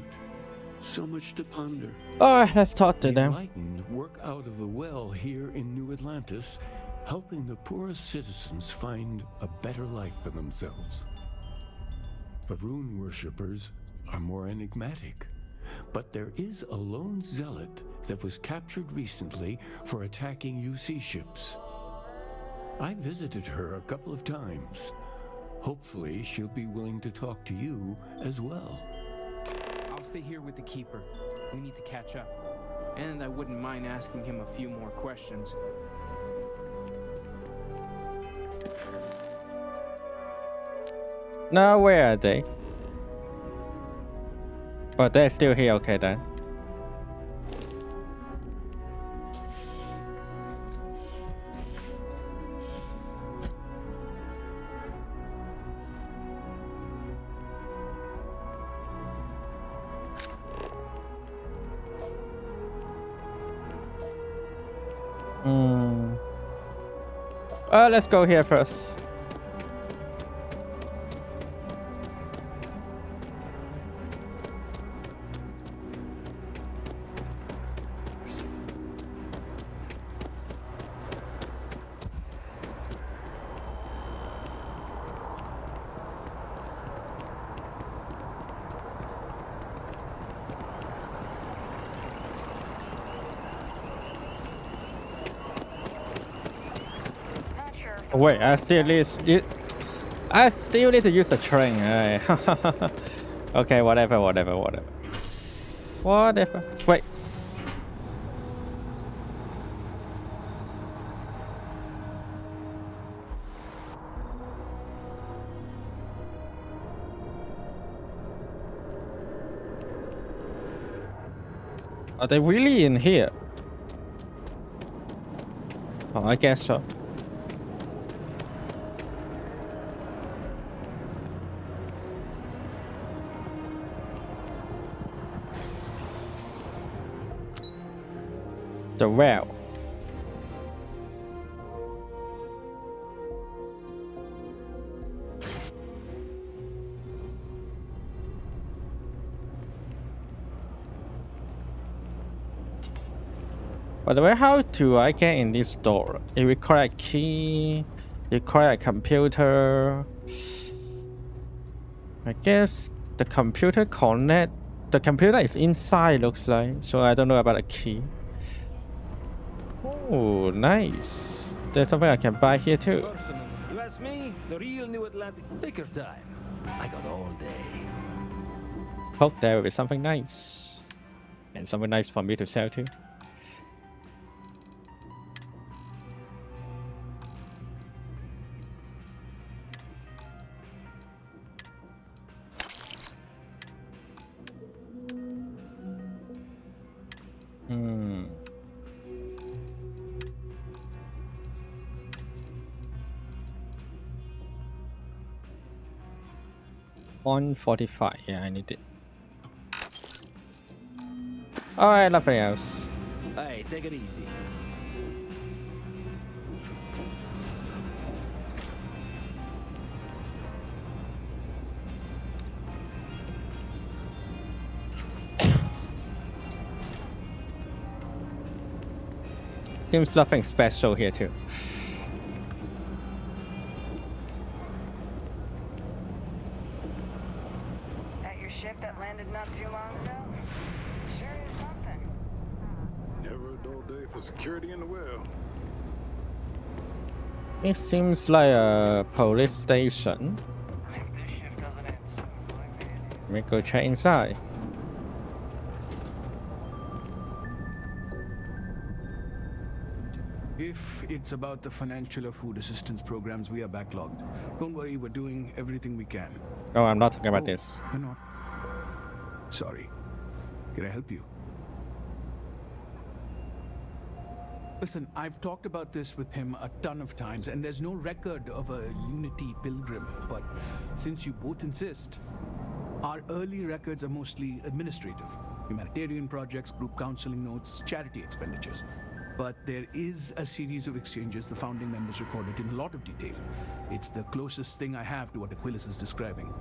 Speaker 20: So much to ponder.
Speaker 1: Alright, let's talk to
Speaker 20: The
Speaker 1: them.
Speaker 20: enlightened work out of the well here in New Atlantis, helping the poorest citizens find a better life for themselves. The rune worshippers are more enigmatic, but there is a lone zealot that was captured recently for attacking UC ships. I visited her a couple of times. Hopefully, she'll be willing to talk to you as well.
Speaker 15: I'll stay here with the Keeper. We need to catch up. And I wouldn't mind asking him a few more questions.
Speaker 1: Now, where are they? But they're still here, okay then. Let's go here first. Wait, I still need to use the train. Okay, whatever. Wait. Are they really in here? Oh, I guess so. The well. By the way, how do I get in this door? It requires a key, it requires a computer. I guess the computer connect. The computer is inside, looks like. So I don't know about a key. Oh, nice. There's something I can buy here too.
Speaker 5: Personally, you ask me, the real New Atlantis. Take your time. I got all day.
Speaker 1: Hope there will be something nice. And something nice for me to sell too. $145. Yeah, I need it. Alright, nothing else.
Speaker 5: Hey, take it easy.
Speaker 1: Seems nothing special here too.
Speaker 21: At your ship that landed not too long ago? Sure is something.
Speaker 17: Never a dull day for security in the well.
Speaker 1: It seems like a police station.
Speaker 21: If this shift doesn't end soon,
Speaker 1: Let me go check inside.
Speaker 6: If it's about the financial or food assistance programs, we are backlogged. Don't worry, we're doing everything we can.
Speaker 1: Oh, I'm not talking about this.
Speaker 6: You're not. Sorry. Can I help you? Listen, I've talked about this with him a ton of times, and there's no record of a Unity pilgrim. But since you both insist, our early records are mostly administrative. Humanitarian projects, group counseling notes, charity expenditures. But there is a series of exchanges the founding members recorded in a lot of detail. It's the closest thing I have to what Aquilus is describing.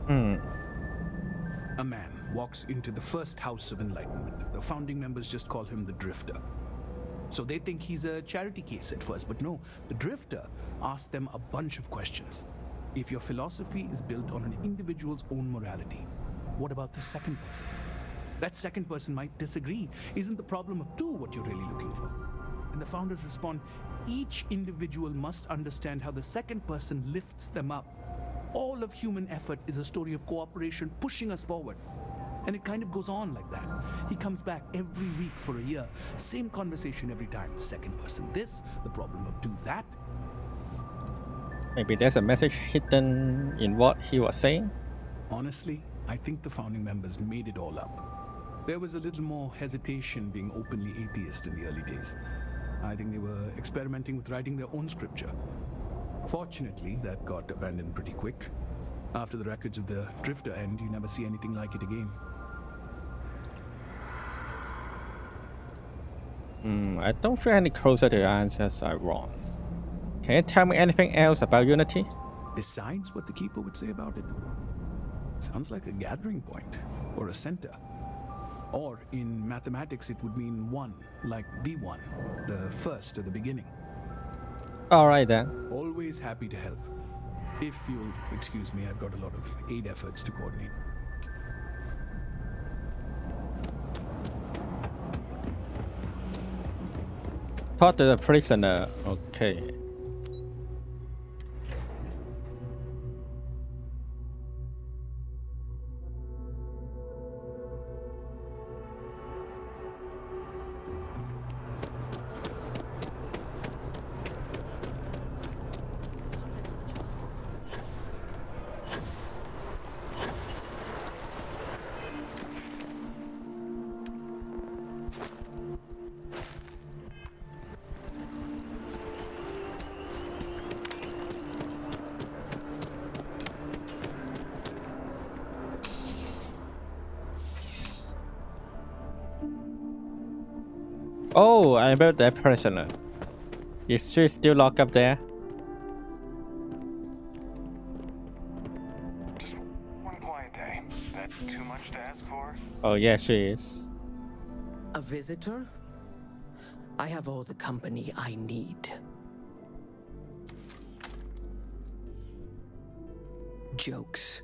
Speaker 6: A man walks into the first house of enlightenment. The founding members just call him the Drifter. So they think he's a charity case at first, but no, the Drifter asks them a bunch of questions. If your philosophy is built on an individual's own morality, what about the second person? That second person might disagree. Isn't the problem of two what you're really looking for? And the founders respond, each individual must understand how the second person lifts them up. All of human effort is a story of cooperation pushing us forward. And it kind of goes on like that. He comes back every week for a year. Same conversation every time. Second person this, the problem of do that.
Speaker 1: Maybe there's a message hidden in what he was saying?
Speaker 6: Honestly, I think the founding members made it all up. There was a little more hesitation being openly atheist in the early days. I think they were experimenting with writing their own scripture. Fortunately, that got abandoned pretty quick. After the records of the Drifter end, you never see anything like it again.
Speaker 1: I don't feel any closer to the answers I want. Can you tell me anything else about Unity?
Speaker 6: Besides what the Keeper would say about it? Sounds like a gathering point, or a center. Or in mathematics, it would mean one, like the one, the first or the beginning.
Speaker 1: Alright then.
Speaker 6: Always happy to help. If you'll excuse me, I've got a lot of aid efforts to coordinate.
Speaker 1: Talk to the prisoner. Okay. Oh, I remember that prisoner. Is she still locked up there?
Speaker 12: Just one quiet day. That too much to ask for?
Speaker 1: Oh yeah, she is.
Speaker 8: A visitor? I have all the company I need. Jokes.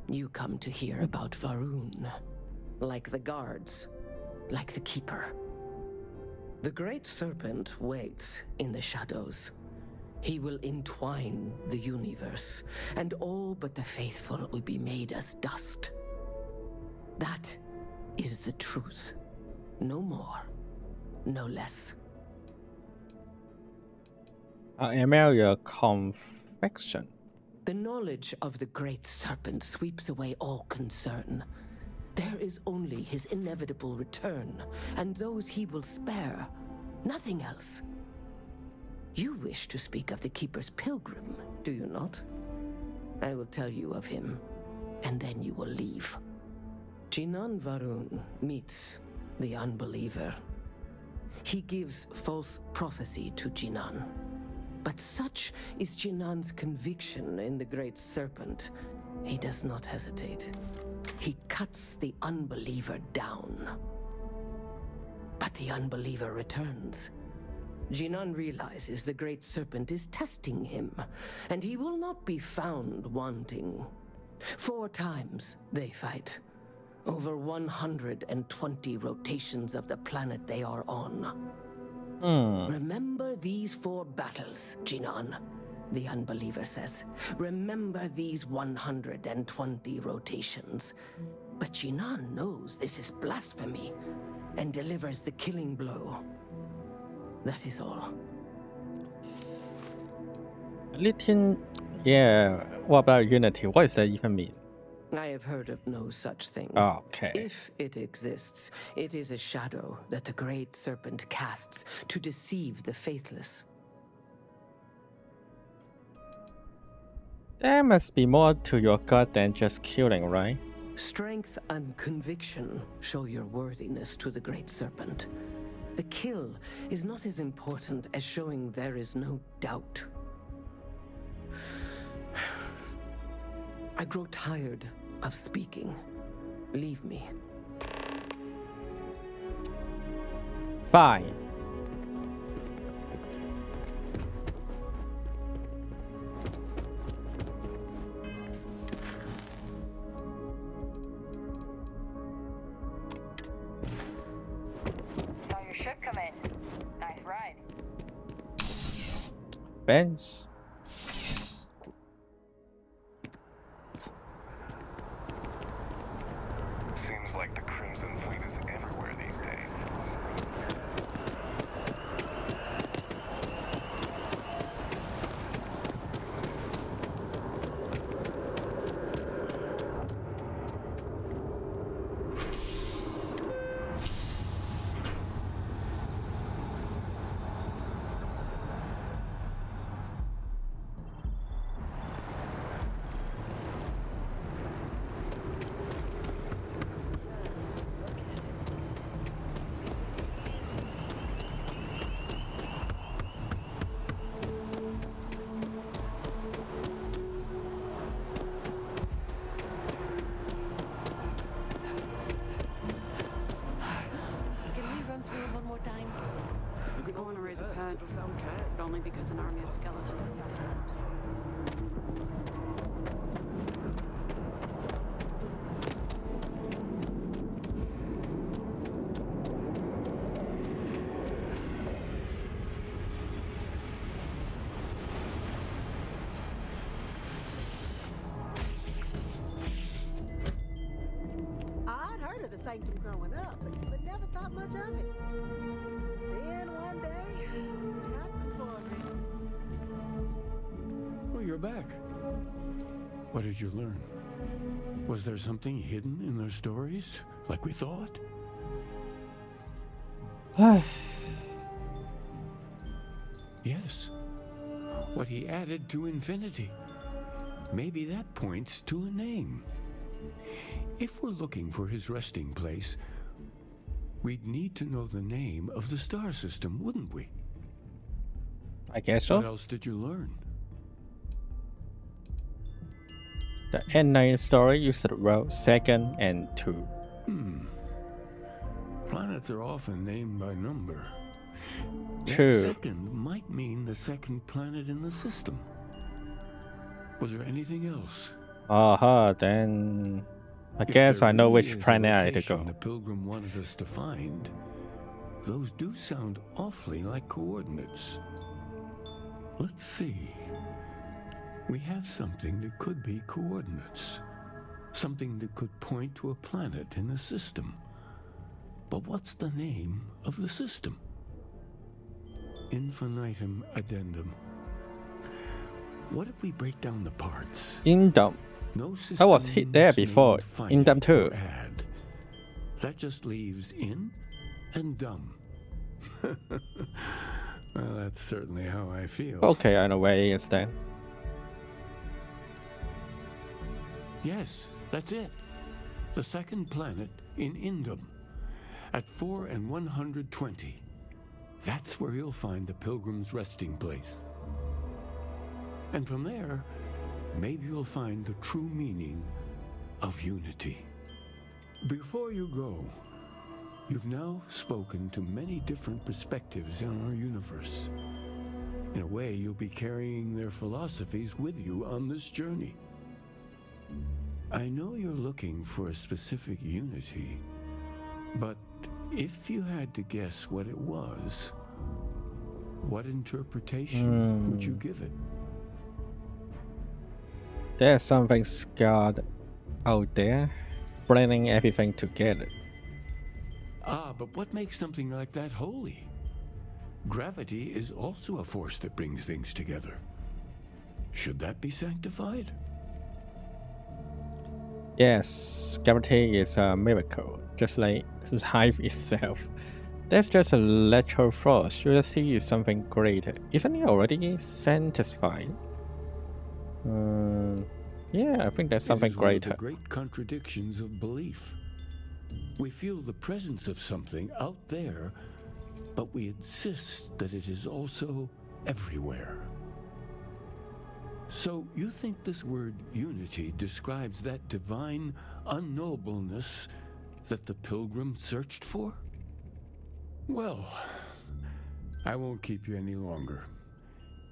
Speaker 8: You come to hear about Varun. Like the guards. Like the Keeper. The Great Serpent waits in the shadows. He will entwine the universe, and all but the faithful will be made as dust. That is the truth. No more, no less.
Speaker 1: Am I your confection?
Speaker 8: The knowledge of the Great Serpent sweeps away all concern. There is only his inevitable return, and those he will spare. Nothing else. You wish to speak of the Keeper's pilgrim, do you not? I will tell you of him, and then you will leave. Jinan Varun meets the unbeliever. He gives false prophecy to Jinan. But such is Jinan's conviction in the Great Serpent, he does not hesitate. He cuts the unbeliever down. But the unbeliever returns. Jinan realizes the Great Serpent is testing him, and he will not be found wanting. 4 times they fight. Over 120 rotations of the planet they are on. Remember these 4 battles, Jinan. The unbeliever says, remember these 120 rotations. But Jinan knows this is blasphemy and delivers the killing blow. That is all.
Speaker 1: Little, yeah. What about Unity? What does that even mean?
Speaker 8: I have heard of no such thing.
Speaker 1: Okay.
Speaker 8: If it exists, it is a shadow that the Great Serpent casts to deceive the faithless.
Speaker 1: There must be more to your god than just killing, right?
Speaker 8: Strength and conviction show your worthiness to the Great Serpent. The kill is not as important as showing there is no doubt. I grow tired of speaking. Leave me.
Speaker 1: Fine.
Speaker 21: Saw your ship come in. Nice ride.
Speaker 1: Benz.
Speaker 11: Seems like the Crimson Fleet is everywhere these days.
Speaker 19: Can we run through it one more time?
Speaker 22: I want to raise a pet, but only because an army of skeletons.
Speaker 19: I'd heard of the Sanctum growing up, but never thought much of it. Then one day, it happened for me.
Speaker 20: Oh, you're back. What did you learn? Was there something hidden in their stories, like we thought? Yes. What he added to infinity. Maybe that points to a name. If we're looking for his resting place, we'd need to know the name of the star system, wouldn't we?
Speaker 1: I guess so.
Speaker 20: What else did you learn?
Speaker 1: The N9 story used the row 2nd and 2.
Speaker 20: Planets are often named by number. That
Speaker 1: 2.
Speaker 20: second might mean the second planet in the system. Was there anything else?
Speaker 1: Then I
Speaker 20: If
Speaker 1: guess
Speaker 20: there
Speaker 1: I know
Speaker 20: really
Speaker 1: which
Speaker 20: is a
Speaker 1: planet I had to
Speaker 20: location
Speaker 1: go.
Speaker 20: the Pilgrim wanted us to find, those do sound awfully like coordinates. Let's see. We have something that could be coordinates. Something that could point to a planet in the system. But what's the name of the system? Infinitum addendum. What if we break down the parts?
Speaker 1: Indom.
Speaker 20: No
Speaker 1: I was hit there
Speaker 20: systems
Speaker 1: before.
Speaker 20: named finite
Speaker 1: Indom too.
Speaker 20: or add. That just leaves in and dumb. Well, that's certainly how I feel.
Speaker 1: Okay, I know where he is then.
Speaker 20: Yes, that's it. The second planet in Indum. At 4 and 120. That's where you'll find the Pilgrim's resting place. And from there, maybe you'll find the true meaning of unity. Before you go, you've now spoken to many different perspectives in our universe. In a way, you'll be carrying their philosophies with you on this journey. I know you're looking for a specific unity, but if you had to guess what it was, what interpretation would you give it?
Speaker 1: There's something scarred out there, blending everything together.
Speaker 20: Ah, but what makes something like that holy? Gravity is also a force that brings things together. Should that be sanctified?
Speaker 1: Yes, gravity is a miracle, just like life itself. That's just a lateral force. Unity is something greater. Isn't it already satisfied? Yeah, I think there's something
Speaker 20: It is one of
Speaker 1: greater.
Speaker 20: the great contradictions of belief. We feel the presence of something out there, but we insist that it is also everywhere. So you think this word unity describes that divine unknowableness that the pilgrim searched for? Well, I won't keep you any longer.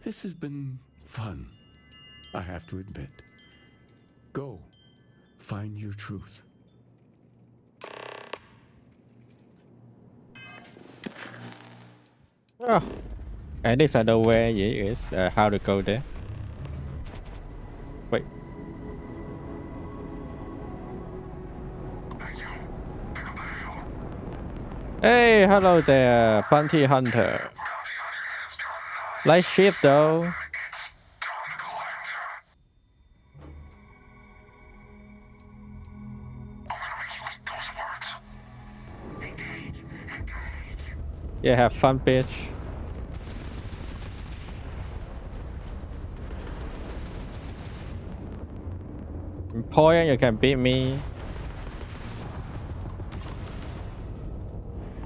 Speaker 20: This has been fun, I have to admit. Go, find your truth.
Speaker 1: Oh, at least I know where it is, how to go there. Wait. Hey, hello there, bounty hunter. Light ship though. Yeah, have fun, bitch. Important, you can beat me.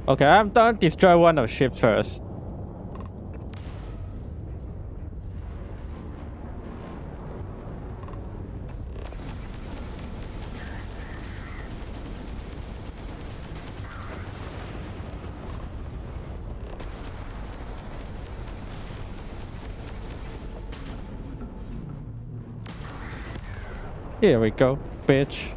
Speaker 1: Okay, I'm done. Destroy one of ships first. Here we go, bitch.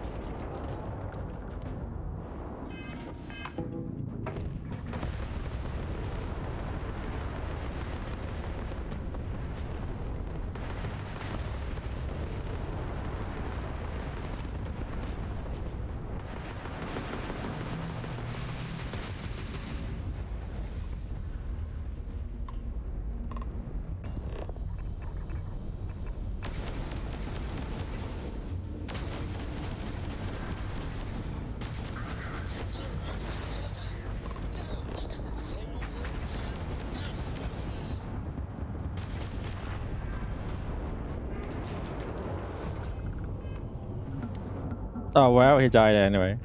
Speaker 1: Oh well, he died anyway.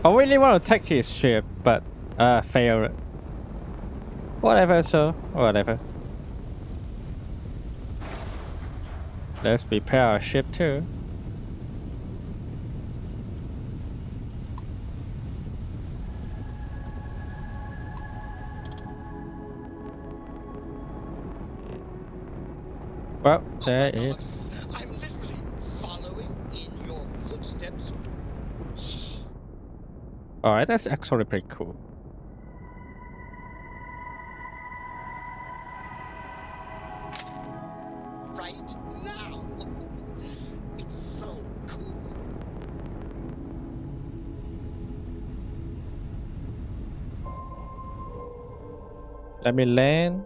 Speaker 1: I really want to take his ship, but failed. Whatever, so whatever. Let's repair our ship too. Well, there is.
Speaker 4: I'm literally following in your footsteps.
Speaker 1: Alright, that's actually pretty cool.
Speaker 4: Right now. It's so cool.
Speaker 1: Let me land.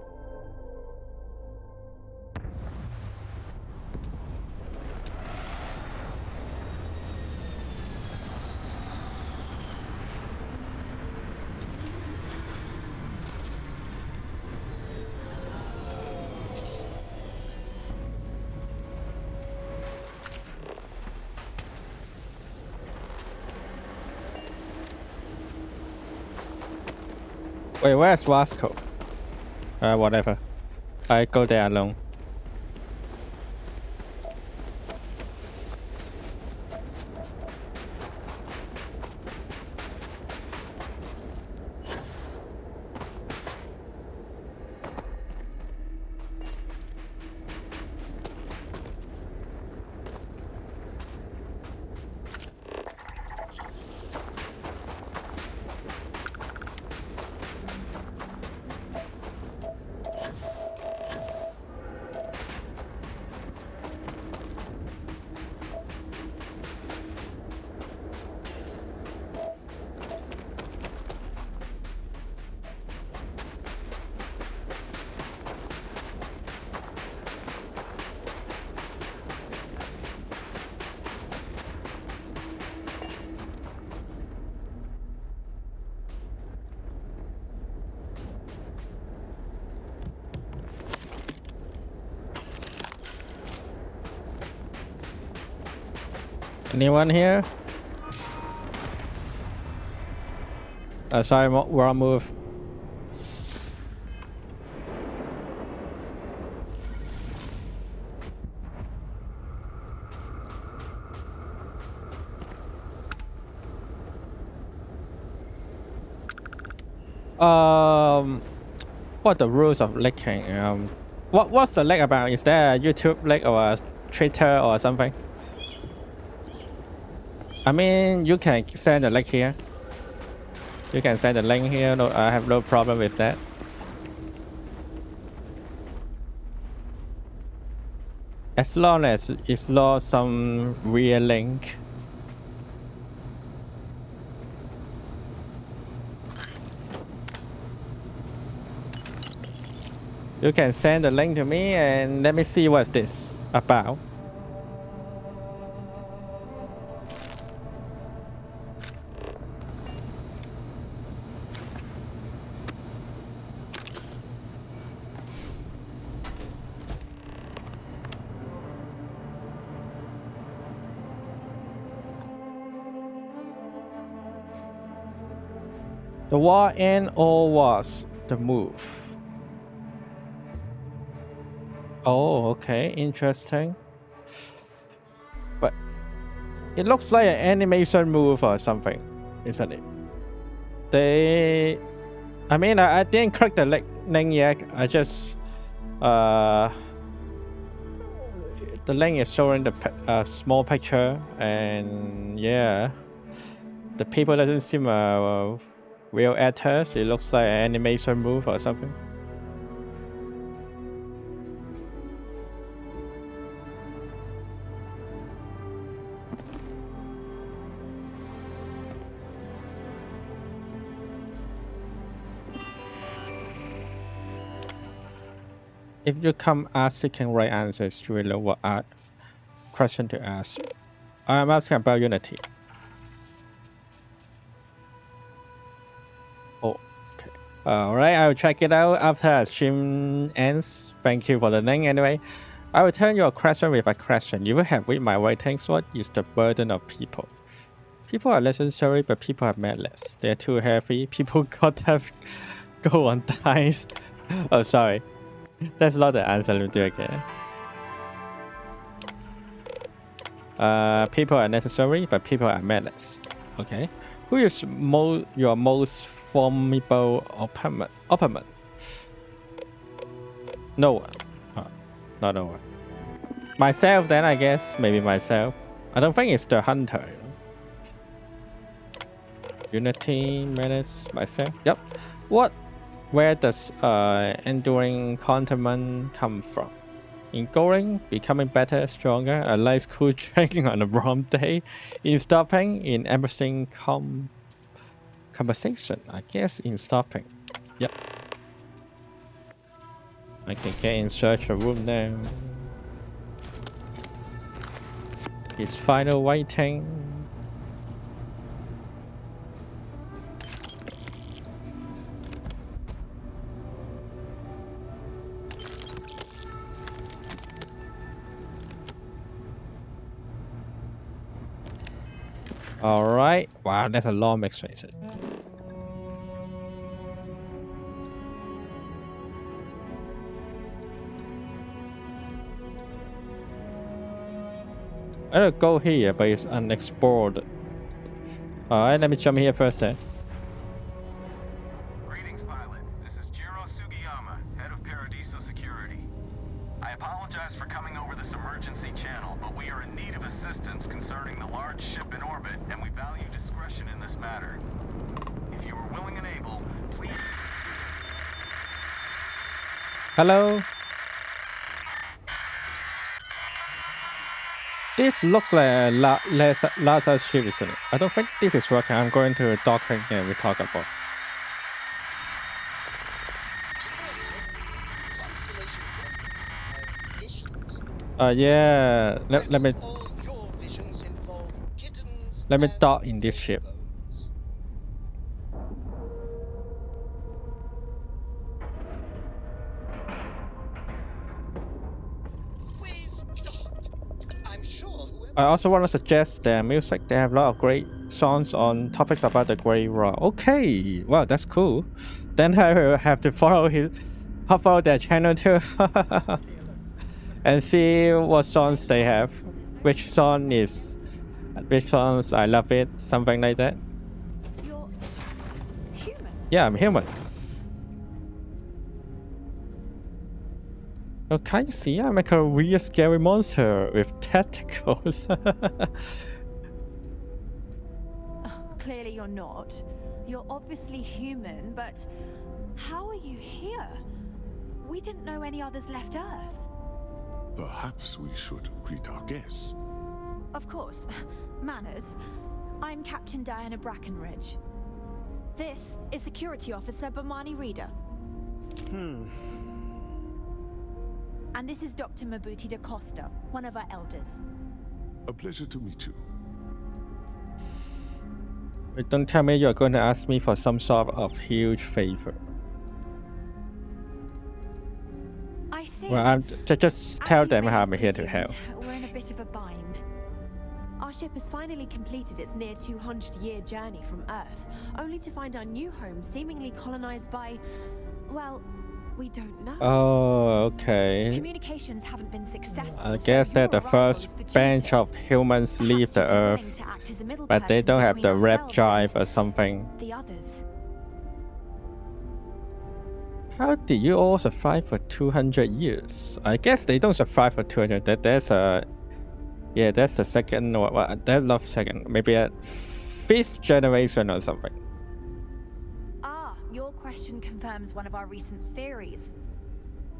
Speaker 1: Wait, where's Vasco? Whatever. I go there alone. Anyone here? Sorry, wrong move. What the rules of leaking? What's the leak about? Is there a YouTube leak or a Twitter or something? I mean, you can send the link here. You can send the link here. No, I have no problem with that. As long as it's not some weird link. You can send the link to me and let me see what's this about. The war end or was the move? Oh, okay, interesting. But it looks like an animation move or something, isn't it? I mean, I didn't click the link yet. I just the link is showing the small picture, and yeah, the people doesn't seem real actors. It looks like an animation move or something. If you come asking right answers, you will know what question to ask. I'm asking about Unity. Oh, okay. Alright, I'll check it out after our stream ends. Thank you for the link anyway. I will turn your question with a question. You will have with my ratings. What is the burden of people? People are necessary, but people are madness. They're too heavy. People got have go on dice. Oh, sorry. That's not the answer. Let me do it again. People are necessary, but people are madness. Okay. Who is your most formidable opponent? No one. Not no one. Myself, then I guess. Maybe myself. I don't think it's the hunter. You know? Unity, menace, myself. Yep. Where does enduring contentment come from? In going, becoming better, stronger, a nice cool drinking on a wrong day, in stopping, in everything conversation. I guess in stopping. Yep. I can get in search of room now. His final waiting. Alright. Wow, that's a long explanation. I don't go here, but it's unexplored. Alright, let me jump here first then.
Speaker 12: Greetings, pilot. This is Jiro Sugiyama, head of Paradiso Security. I apologize for coming over this emergency channel, but we are in need of assistance concerning the large ship in orbit, and we value discretion in this matter. If you are willing and able, please...
Speaker 1: Hello? This looks like a laser ship, isn't it? I don't think this is working. I'm going to docking and we talk about. Yeah. Let me dock in this ship. I also want to suggest their music. They have a lot of great songs on topics about the Grey Rock. Okay, wow, that's cool. Then I will have to follow their channel too, and see what songs they have. Which songs I love it, something like that.
Speaker 16: You're human.
Speaker 1: Yeah, I'm human. Oh, can you see? I'm like a real scary monster with tentacles.
Speaker 2: Clearly you're not. You're obviously human, but how are you here? We didn't know any others left Earth.
Speaker 9: Perhaps we should greet our guests.
Speaker 2: Of course. Manners. I'm Captain Diana Brackenridge. This is Security Officer Bomani Reader. And this is Dr. Mabuti da Costa, one of our elders.
Speaker 9: A pleasure to meet you.
Speaker 1: Don't tell me you're going to ask me for some sort of huge favor.
Speaker 2: I see.
Speaker 1: Well, just tell them how I'm here to help.
Speaker 2: We're in a bit of a bind. Our ship has finally completed its near 200-year journey from Earth, only to find our new home seemingly colonized by, well, we don't know.
Speaker 1: Oh, okay.
Speaker 2: Communications haven't been successful.
Speaker 1: I guess that the first batch of humans leave the Earth, but they don't have the rep drive or something.
Speaker 2: The others.
Speaker 1: How did you all survive for 200 years? I guess they don't survive for 200. That's a, yeah, that's the second or that's not second, maybe a 5th generation or something.
Speaker 2: Your question confirms one of our recent theories.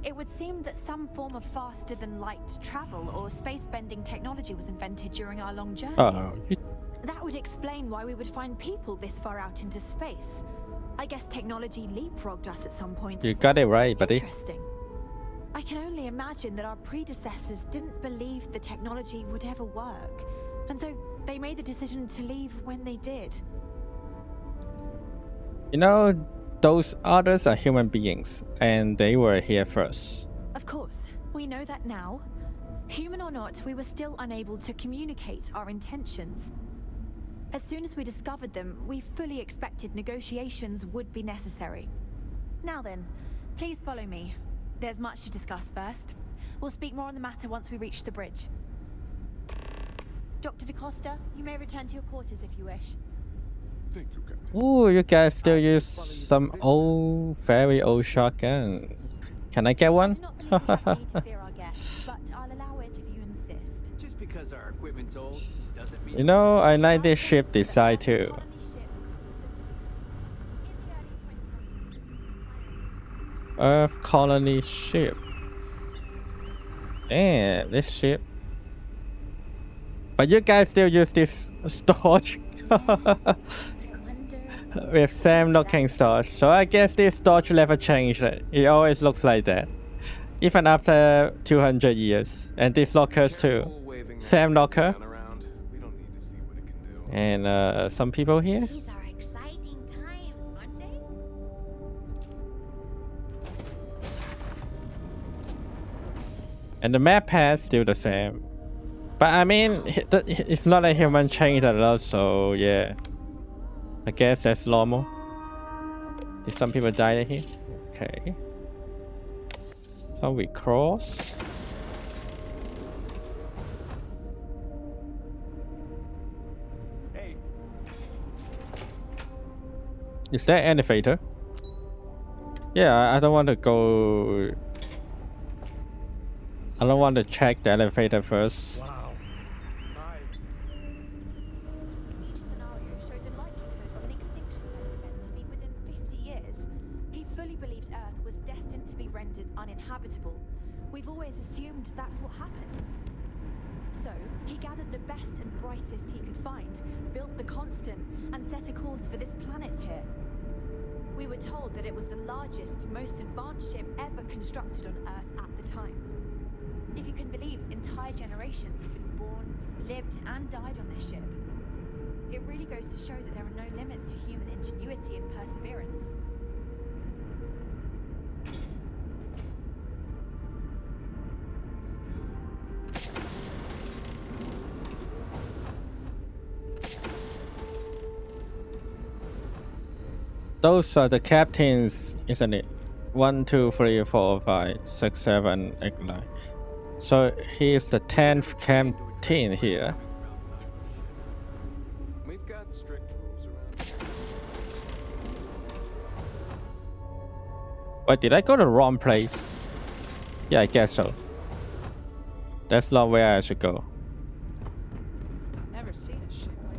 Speaker 2: It would seem that some form of faster-than-light travel or space-bending technology was invented during our long journey. That would explain why we would find people this far out into space. I guess technology leapfrogged us at some point.
Speaker 1: You got it right, buddy.
Speaker 2: Interesting. I can only imagine that our predecessors didn't believe the technology would ever work, and so they made the decision to leave when they did.
Speaker 1: You know, those others are human beings, and they were here first.
Speaker 2: Of course, we know that now. Human or not, we were still unable to communicate our intentions. As soon as we discovered them, we fully expected negotiations would be necessary. Now then, please follow me. There's much to discuss first. We'll speak more on the matter once we reach the bridge. Dr. DaCosta, you may return to your quarters if you wish.
Speaker 9: Thank you, Captain.
Speaker 1: Ooh, you guys still use some old, very old shotgun. Can I get one?
Speaker 23: Just because our equipment's old doesn't mean
Speaker 1: You know, I like this ship design too. Earth colony ship. Damn, this ship. But you guys still use this storage with same looking storage. So I guess this storage never changed. It always looks like that, even after 200 years. And these lockers too, same locker. And some people here.
Speaker 24: These are exciting times, aren't they?
Speaker 1: And the map pad's still the same. But I mean, it's not a human change a lot, so yeah. I guess that's normal. Did some people die here? Okay. So we cross.
Speaker 10: Hey.
Speaker 1: Is there an elevator? Yeah, I don't want to go. I don't want to check the elevator first.
Speaker 2: Each scenario showed the likelihood of an extinction event to be within 50 years. He fully believed Earth was destined to be rendered uninhabitable. We've always assumed that's what happened. So, he gathered the best and brightest he could find, built the Constant, and set a course for this planet here. We were told that it was the largest, most advanced ship ever constructed on Earth at the time. If you can believe, entire generations have been born, lived, and died on this ship. It really goes to show that there are no limits to human ingenuity and perseverance.
Speaker 1: Those are the captains, isn't it? 1, 2, 3, 4, 5, 6, 7, 8, 9. So he is the 10th captain here.
Speaker 10: We've got strict rules around.
Speaker 1: Wait, did I go to the wrong place? Yeah, I guess so. That's not where I should go.
Speaker 19: Never seen a ship like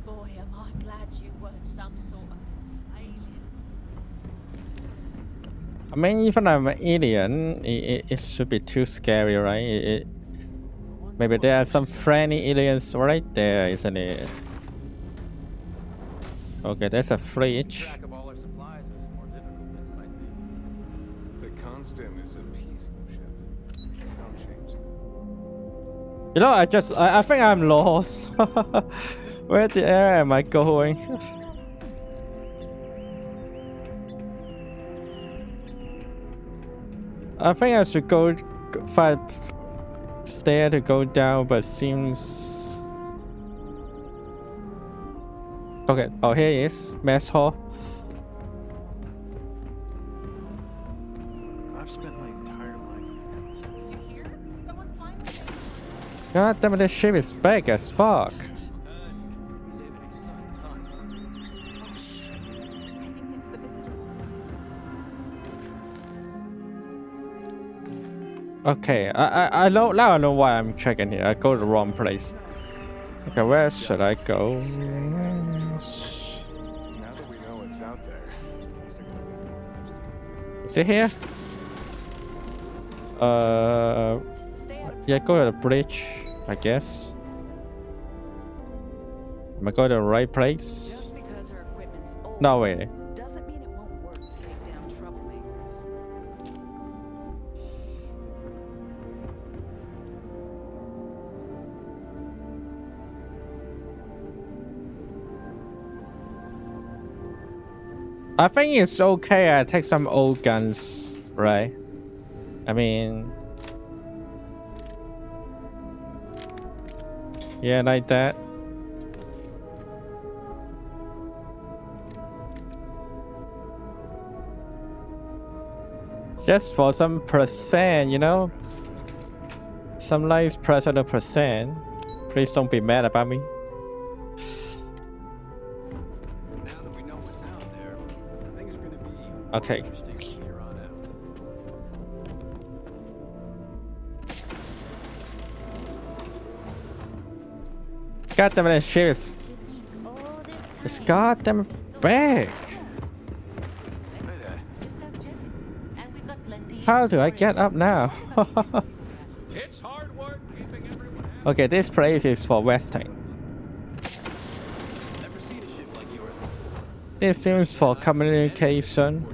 Speaker 24: Boy, am I glad you weren't some sort of alien.
Speaker 1: I mean, even I'm an alien, it should be too scary, right? Maybe there are some friendly aliens right there, isn't it? Okay, there's a fridge.
Speaker 10: Track of all our supplies is more difficult than you might think. The Constant is a peaceful ship. Don't change that.
Speaker 1: You know, I think I'm lost. Where the hell am I going? I think I should go find stair to go down, but seems okay. Oh, here it is, mess hall.
Speaker 10: I've spent my entire life in the Constant.
Speaker 19: Did you hear? Someone finally.
Speaker 1: God damn it, this ship is big as fuck.
Speaker 10: We live in exciting times.
Speaker 19: Oh shh! I think it's the visitor.
Speaker 1: Okay, I know now. I know why I'm checking here. I go to the wrong place. Okay, where should I go?
Speaker 10: Now that we know what's out there, things are gonna be more interesting.
Speaker 1: Is it here? Yeah, go to the bridge, I guess. Am I going to the right place?
Speaker 8: Just because our equipment's old
Speaker 1: No way.
Speaker 8: doesn't mean it won't work to take down troublemakers.
Speaker 1: I think it's okay. I take some old guns, right? I mean, yeah, like that. Just for some percent, you know? Some nice personal percent. Please don't be mad about me.
Speaker 10: Now that we know what's out there, things are gonna be
Speaker 1: Okay.
Speaker 10: interesting from here on out.
Speaker 1: God damn it, this shit is... It's goddamn big. How do I get up now?
Speaker 10: It's hard work keeping everyone happy.
Speaker 1: Okay, this place is for resting.
Speaker 10: Never seen a ship like yours.
Speaker 1: This seems for communication.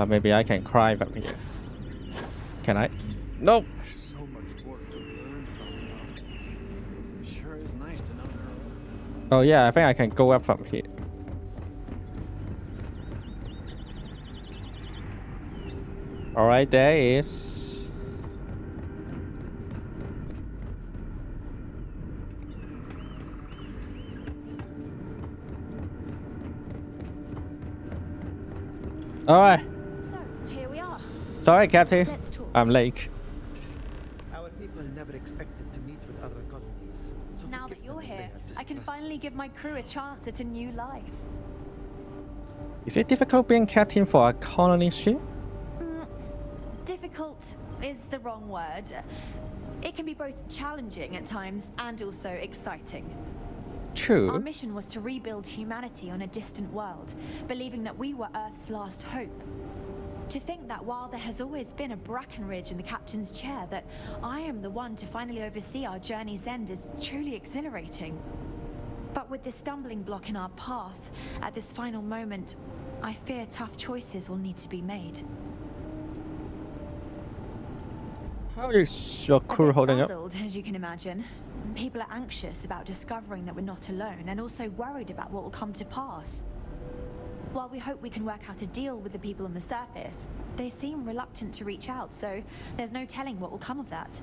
Speaker 1: Maybe I can climb from here. Can I? Nope.
Speaker 10: There's so much work to learn about now. Sure is nice to know there are.
Speaker 1: Oh yeah, I think I can go up from here. Alright, there is. Alright.
Speaker 16: So, here we are.
Speaker 1: Sorry, Captain.
Speaker 16: Let's talk.
Speaker 1: I'm late.
Speaker 7: Our people never expected to meet with other colonies. So
Speaker 2: Now that you're here, I can finally give my crew a chance at a new life.
Speaker 1: Is it difficult being captain for a colony ship?
Speaker 2: Difficult is the wrong word. It can be both challenging at times and also exciting.
Speaker 1: True.
Speaker 2: Our mission was to rebuild humanity on a distant world, believing that we were Earth's last hope. To think that while there has always been a Brackenridge in the captain's chair, that I am the one to finally oversee our journey's end is truly exhilarating. But with this stumbling block in our path, at this final moment, I fear tough choices will need to be made.
Speaker 1: How is your crew holding up?
Speaker 2: Puzzled, as you can imagine. People are anxious about discovering that we're not alone, and also worried about what will come to pass. While we hope we can work out a deal with the people on the surface, they seem reluctant to reach out, so there's no telling what will come of that.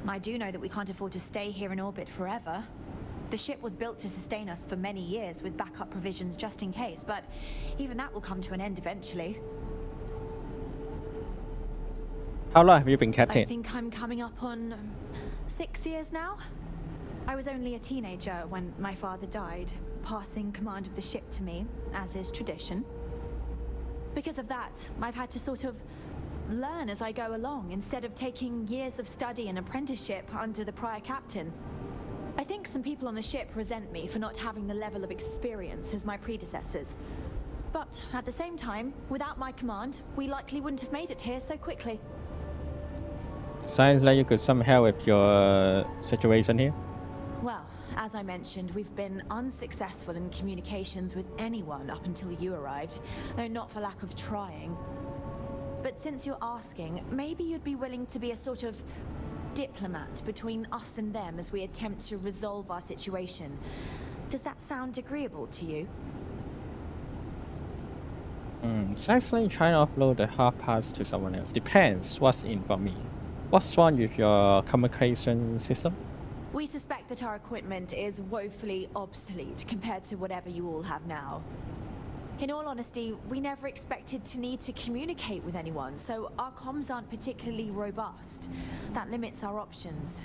Speaker 2: I do know that we can't afford to stay here in orbit forever. The ship was built to sustain us for many years with backup provisions just in case, but even that will come to an end eventually.
Speaker 1: How long have you been
Speaker 2: I
Speaker 1: captain?
Speaker 2: think I'm coming up on 6 years now. I was only a teenager when my father died, passing command of the ship to me, as is tradition. Because of that, I've had to sort of learn as I go along, instead of taking years of study and apprenticeship under the prior captain. I think some people on the ship resent me for not having the level of experience as my predecessors. But at the same time, without my command, we likely wouldn't have made it here so quickly.
Speaker 1: Sounds like you could some help with your situation here.
Speaker 2: Well, as I mentioned, we've been unsuccessful in communications with anyone up until you arrived, though not for lack of trying. But since you're asking, maybe you'd be willing to be a sort of diplomat between us and them as we attempt to resolve our situation. Does that sound agreeable to you?
Speaker 1: Sounds like trying to offload the hard parts to someone else. Depends what's in for me. What's wrong with your communication system?
Speaker 2: We suspect that our equipment is woefully obsolete compared to whatever you all have now. In all honesty, we never expected to need to communicate with anyone, so our comms aren't particularly robust. That limits our options.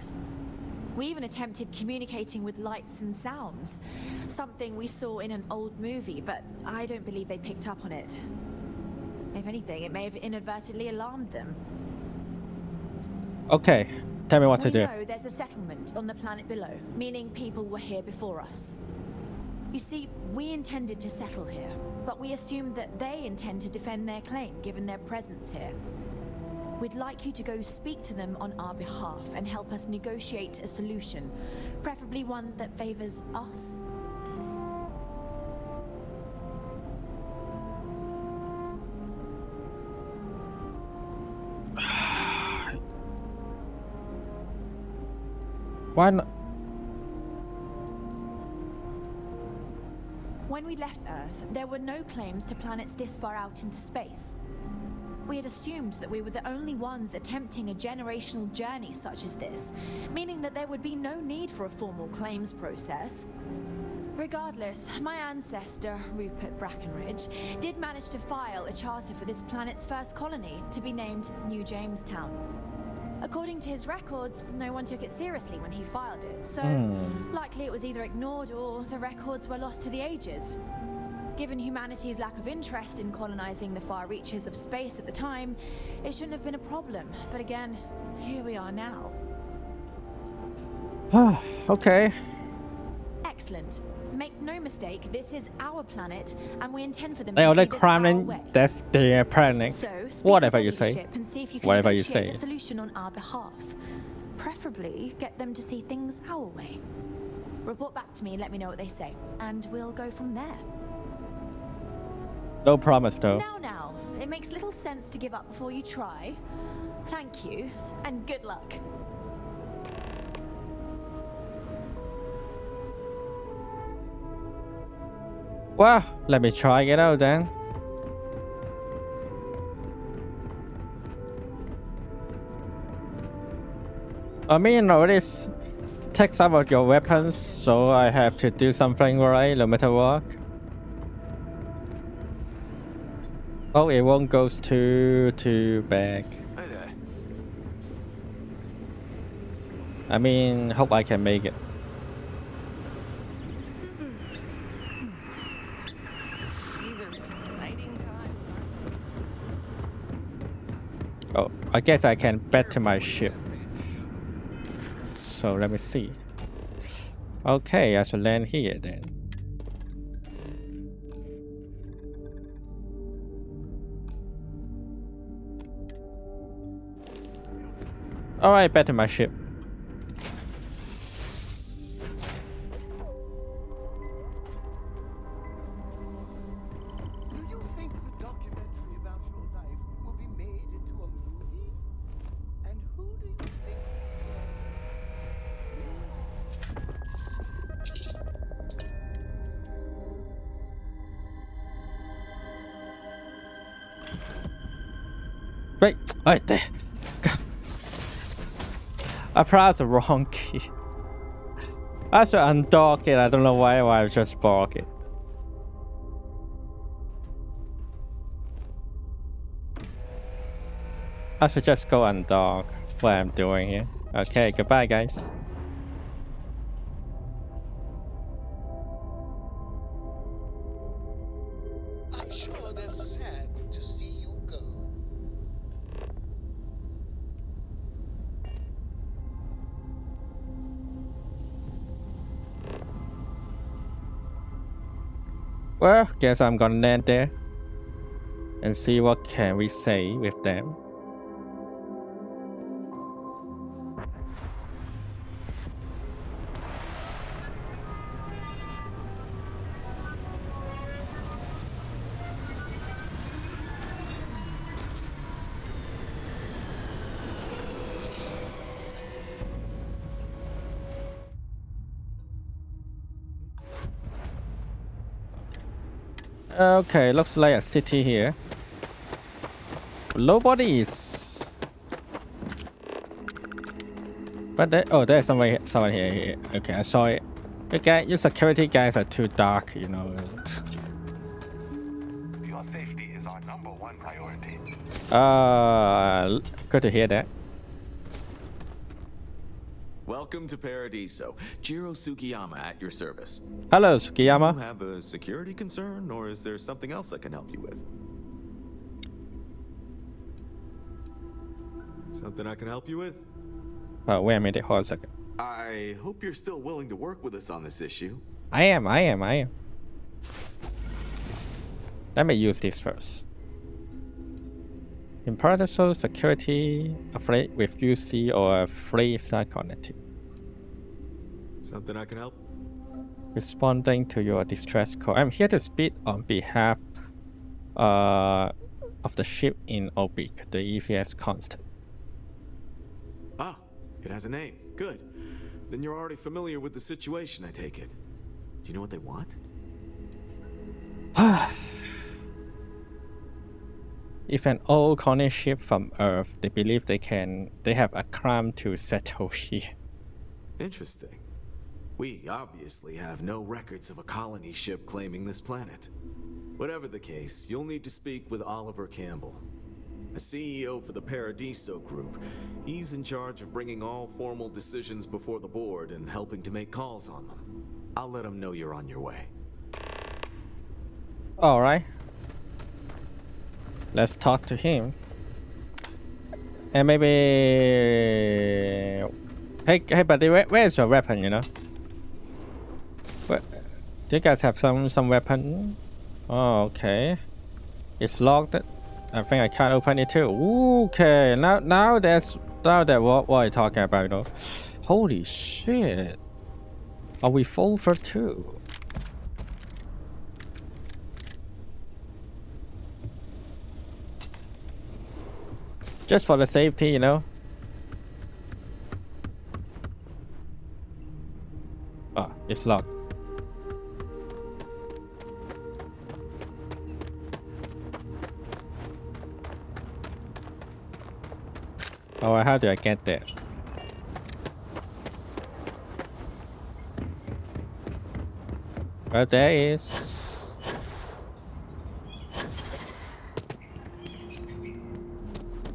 Speaker 2: We even attempted communicating with lights and sounds, something we saw in an old movie, but I don't believe they picked up on it. If anything, it may have inadvertently alarmed them.
Speaker 1: Okay, tell me what to do.
Speaker 2: We know there's a settlement on the planet below, meaning people were here before us. You see, we intended to settle here, but we assumed that they intend to defend their claim given their presence here. We'd like you to go speak to them on our behalf and help us negotiate a solution, preferably one that favors us.
Speaker 1: Why not?
Speaker 2: When we left Earth, there were no claims to planets this far out into space. We had assumed that we were the only ones attempting a generational journey such as this, meaning that there would be no need for a formal claims process. Regardless, my ancestor, Rupert Brackenridge, did manage to file a charter for this planet's first colony to be named New Jamestown. According to his records, no one took it seriously when he filed it, so likely it was either ignored or the records were lost to the ages. Given humanity's lack of interest in colonizing the far reaches of space at the time, it shouldn't have been a problem. But again, here we are now.
Speaker 1: Okay.
Speaker 2: Excellent. Make no mistake, this is our planet, and we intend for them
Speaker 1: They
Speaker 2: to
Speaker 1: are
Speaker 2: see
Speaker 1: like
Speaker 2: this our
Speaker 1: crime,
Speaker 2: way.
Speaker 1: that's their planning.
Speaker 2: So, speak
Speaker 1: Whatever
Speaker 2: with
Speaker 1: you
Speaker 2: the
Speaker 1: say.
Speaker 2: leadership and see if you can
Speaker 1: Whatever you
Speaker 2: negotiate
Speaker 1: say.
Speaker 2: a solution on our behalf. Preferably, get them to see things our way. Report back to me and let me know what they say, and we'll go from there.
Speaker 1: No promise though.
Speaker 2: Now, it makes little sense to give up before you try. Thank you, and good luck.
Speaker 1: Well, let me try it out then. I mean, already take some of your weapons, so I have to do something right, no matter what. Oh, it won't go too bad.
Speaker 10: Hi there.
Speaker 1: I mean, hope I can make it.
Speaker 22: These are exciting times.
Speaker 1: Oh, I guess I can bet to my ship. So let me see. Okay, I should land here then. Alright, back to my ship.
Speaker 7: Do you think the documentary about your life will be made into a movie? And who do you think?
Speaker 1: Wait, right there. I pressed the wrong key. I should undock it. I don't know why I just bark it. I should just go undock what I'm doing here. Okay, goodbye, guys.
Speaker 4: I'm sure they're sad to see you go.
Speaker 1: Well, guess I'm gonna land there and see what can we say with them. Okay, looks like a city here. Nobody is. But there's someone here. Okay, I saw it. Your security guys are too dark, you know.
Speaker 11: Your safety is our #1 priority.
Speaker 1: Good to hear that.
Speaker 3: Welcome to Paradiso. Jiro Sugiyama at your service.
Speaker 1: Hello, Sugiyama.
Speaker 3: Do you have a security concern, or is there something else I can help you with? Something I can help you with?
Speaker 1: Wait a minute, hold a second.
Speaker 3: I hope you're still willing to work with us on this issue.
Speaker 1: I am. Let me use this first. In Paradiso, security afraid with UC or free-star connected.
Speaker 3: Something I can help?
Speaker 1: Responding to your distress call. I'm here to speak on behalf of the ship in Oblique, the ECS Constant.
Speaker 3: Ah, it has a name. Good. Then you're already familiar with the situation, I take it. Do you know what they want?
Speaker 1: It's an old colony ship from Earth. They believe they have a crime to settle here.
Speaker 3: Interesting. We obviously have no records of a colony ship claiming this planet. Whatever the case, you'll need to speak with Oliver Campbell, the CEO for the Paradiso Group. He's in charge of bringing all formal decisions before the board and helping to make calls on them. I'll let him know you're on your way.
Speaker 1: All right. Let's talk to him. And maybe... Hey, buddy, where's your weapon, you know? Do you guys have some weapon? Oh, okay. It's locked. I think I can't open it too. Okay, now that's what I'm talking about, you know. Holy shit. Are we full for two? Just for the safety, you know. Oh, it's locked. Oh, how do I get there? Well, there is.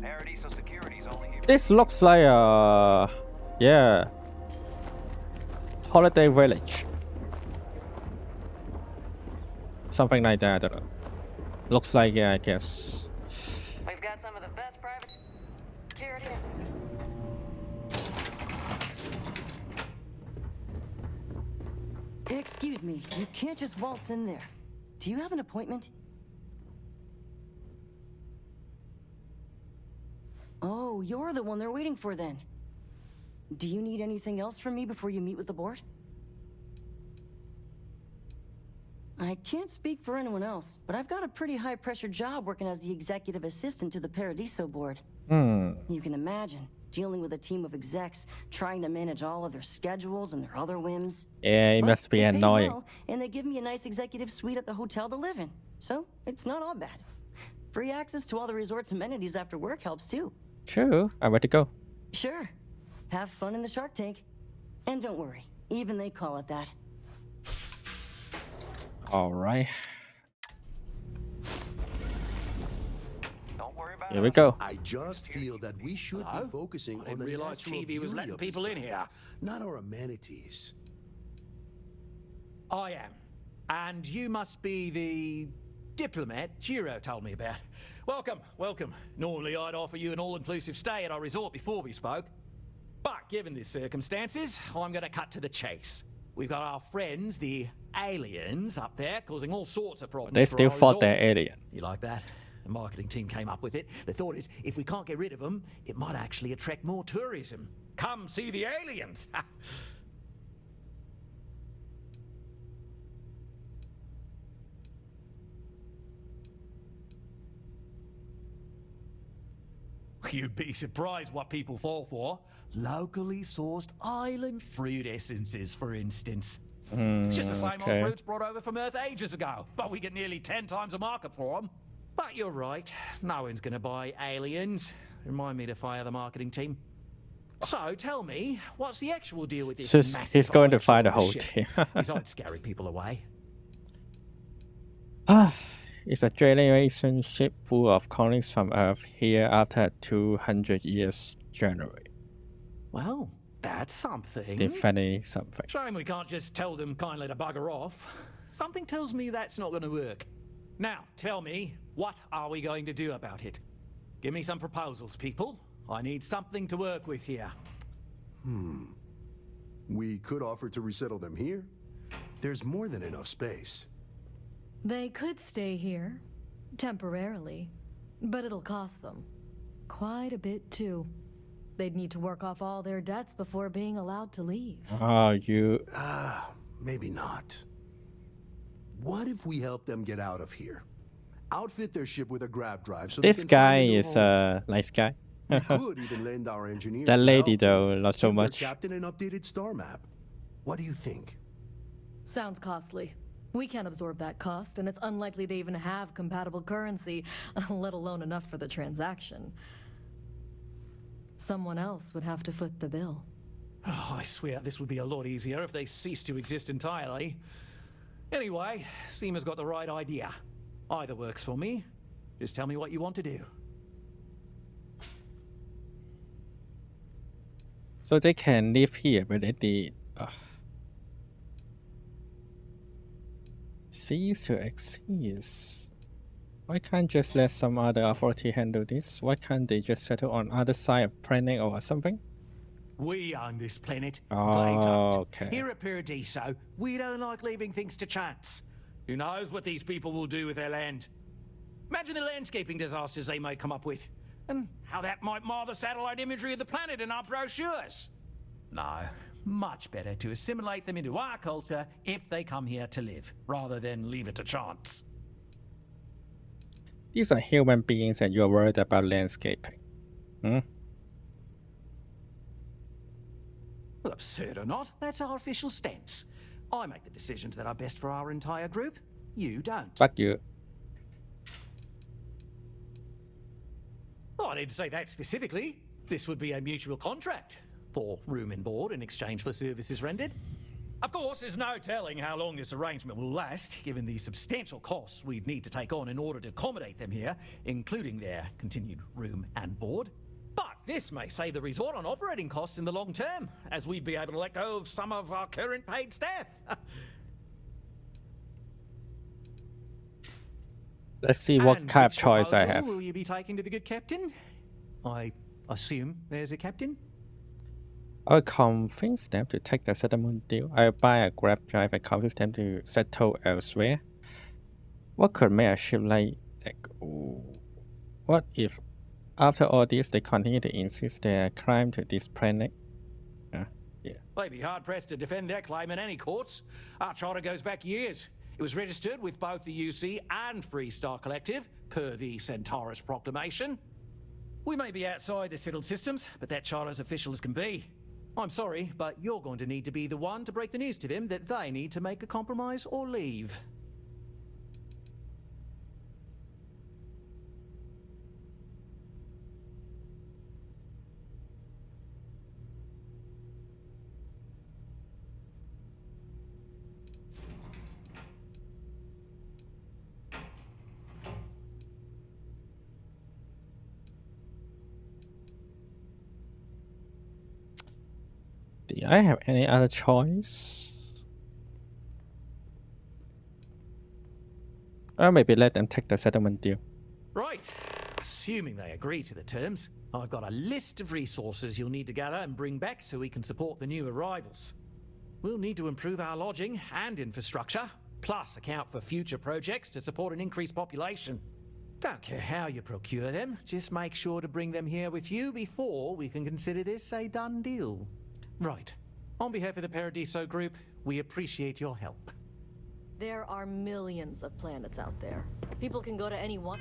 Speaker 11: Paradiso Security's only here.
Speaker 1: This looks like yeah, holiday village. Something like that, I don't know. Looks like, yeah, I guess.
Speaker 21: We've got some of the best private security.
Speaker 13: Excuse me, you can't just waltz in there. Do you have an appointment? Oh, you're the one they're waiting for then. Do you need anything else from me before you meet with the board? I can't speak for anyone else, but I've got a pretty high-pressure job working as the executive assistant to the Paradiso board. You can imagine, dealing with a team of execs, trying to manage all of their schedules and their other whims.
Speaker 1: Yeah, it must be
Speaker 13: It pays
Speaker 1: annoying.
Speaker 13: well, and they give me a nice executive suite at the hotel to live in. So, it's not all bad. Free access to all the resort's amenities after work helps too.
Speaker 1: True, I'm ready to go.
Speaker 13: Sure. Have fun in the shark tank. And don't worry, Even they call it that.
Speaker 1: All right.
Speaker 12: Don't worry about
Speaker 1: Here we go.
Speaker 5: I just feel that we should be focusing on the
Speaker 23: realize
Speaker 5: natural
Speaker 23: TV was
Speaker 5: beauty
Speaker 23: letting
Speaker 5: of this
Speaker 23: people in
Speaker 5: planet,
Speaker 23: here.
Speaker 5: not our amenities.
Speaker 23: I am. And you must be the diplomat Jiro told me about. Welcome, welcome. Normally I'd offer you an all-inclusive stay at our resort before we spoke. But given the circumstances, I'm going to cut to the chase. We've got our friends, the aliens, up there, causing all sorts of problems.
Speaker 1: They still
Speaker 23: for our
Speaker 1: thought
Speaker 23: resort.
Speaker 1: they're alien.
Speaker 23: You like that? The marketing team came up with it. The thought is, if we can't get rid of them, it might actually attract more tourism. Come see the aliens! You'd be surprised what people fall for. Locally sourced island fruit essences, for instance. It's just the same old fruits brought over from Earth ages ago, but we get nearly 10 times the market for them. But you're right, no one's going to buy aliens. Remind me to fire the marketing team. So tell me, what's the actual deal with this massive
Speaker 1: he's going to fire the
Speaker 23: offshore
Speaker 1: whole
Speaker 23: ship?
Speaker 1: team.
Speaker 23: Besides scaring people away.
Speaker 1: It's a generation ship full of colonies from Earth here after 200 years January.
Speaker 23: Well, that's something.
Speaker 1: Definitely something.
Speaker 23: Shame we can't just tell them kindly to bugger off. Something tells me that's not going to work. Now, tell me, what are we going to do about it? Give me some proposals, people. I need something to work with here.
Speaker 5: We could offer to resettle them here. There's more than enough space.
Speaker 14: They could stay here, temporarily, but it'll cost them. Quite a bit, too. They'd need to work off all their debts before being allowed to leave.
Speaker 1: Oh, you...
Speaker 5: Maybe not. What if we help them get out of here? Outfit their ship with a grav drive so
Speaker 1: This
Speaker 5: they can
Speaker 1: guy
Speaker 5: find a new
Speaker 1: is
Speaker 5: home.
Speaker 1: a nice guy.
Speaker 5: We could even lend our engineers
Speaker 1: That
Speaker 5: to
Speaker 1: lady,
Speaker 5: help them.
Speaker 1: though, not so
Speaker 5: Give their
Speaker 1: much.
Speaker 5: captain an updated star map. What do you think?
Speaker 14: Sounds costly. We can't absorb that cost, and it's unlikely they even have compatible currency, let alone enough for the transaction. Someone else would have to foot the bill.
Speaker 23: Oh, I swear this would be a lot easier if they ceased to exist entirely. Anyway, Seema's got the right idea. Either works for me. Just tell me what you want to do.
Speaker 1: So they can live here, but at the cease to exist. Why can't just let some other authority handle this? Why can't they just settle on other side of planet or something?
Speaker 23: We own this planet. They
Speaker 1: Oh,
Speaker 23: don't.
Speaker 1: okay.
Speaker 23: Here at Paradiso, we don't like leaving things to chance. Who knows what these people will do with their land? Imagine the landscaping disasters they may come up with, and how that might mar the satellite imagery of the planet in our brochures. No, much better to assimilate them into our culture if they come here to live, rather than leave it to chance.
Speaker 1: These are human beings and you're worried about landscaping.
Speaker 23: Well, absurd or not, that's our official stance. I make the decisions that are best for our entire group. You don't.
Speaker 1: Fuck you.
Speaker 23: Oh, I didn't say that specifically. This would be a mutual contract for room and board in exchange for services rendered. Of course, there's no telling how long this arrangement will last, given the substantial costs we'd need to take on in order to accommodate them here, including their continued room and board. But this may save the resort on operating costs in the long term, as we'd be able to let go of some of our current paid staff.
Speaker 1: Let's see what
Speaker 23: And
Speaker 1: kind of
Speaker 23: which
Speaker 1: choice I
Speaker 23: proposal
Speaker 1: have.
Speaker 23: will you be taking to the good captain? I assume there's a captain?
Speaker 1: I'll convince them to take the settlement deal. I'll buy a grab drive and convince them to settle elsewhere. What could make a ship like that go? What if, after all this, they continue to insist their crime to this planet?
Speaker 23: They'd be hard-pressed to defend their claim in any courts. Our charter goes back years. It was registered with both the UC and Freestar Collective, per the Centaurus Proclamation. We may be outside the settled systems, but that charter's official as can be. I'm sorry, but you're going to need to be the one to break the news to them that they need to make a compromise or leave.
Speaker 1: Do I have any other choice? Or maybe let them take the settlement deal.
Speaker 23: Right. Assuming they agree to the terms, I've got a list of resources you'll need to gather and bring back so we can support the new arrivals. We'll need to improve our lodging and infrastructure, plus account for future projects to support an increased population. Don't care how you procure them, just make sure to bring them here with you before we can consider this a done deal. Right. On behalf of the Paradiso Group, we appreciate your help.
Speaker 14: There are millions of planets out there. People can go to any one.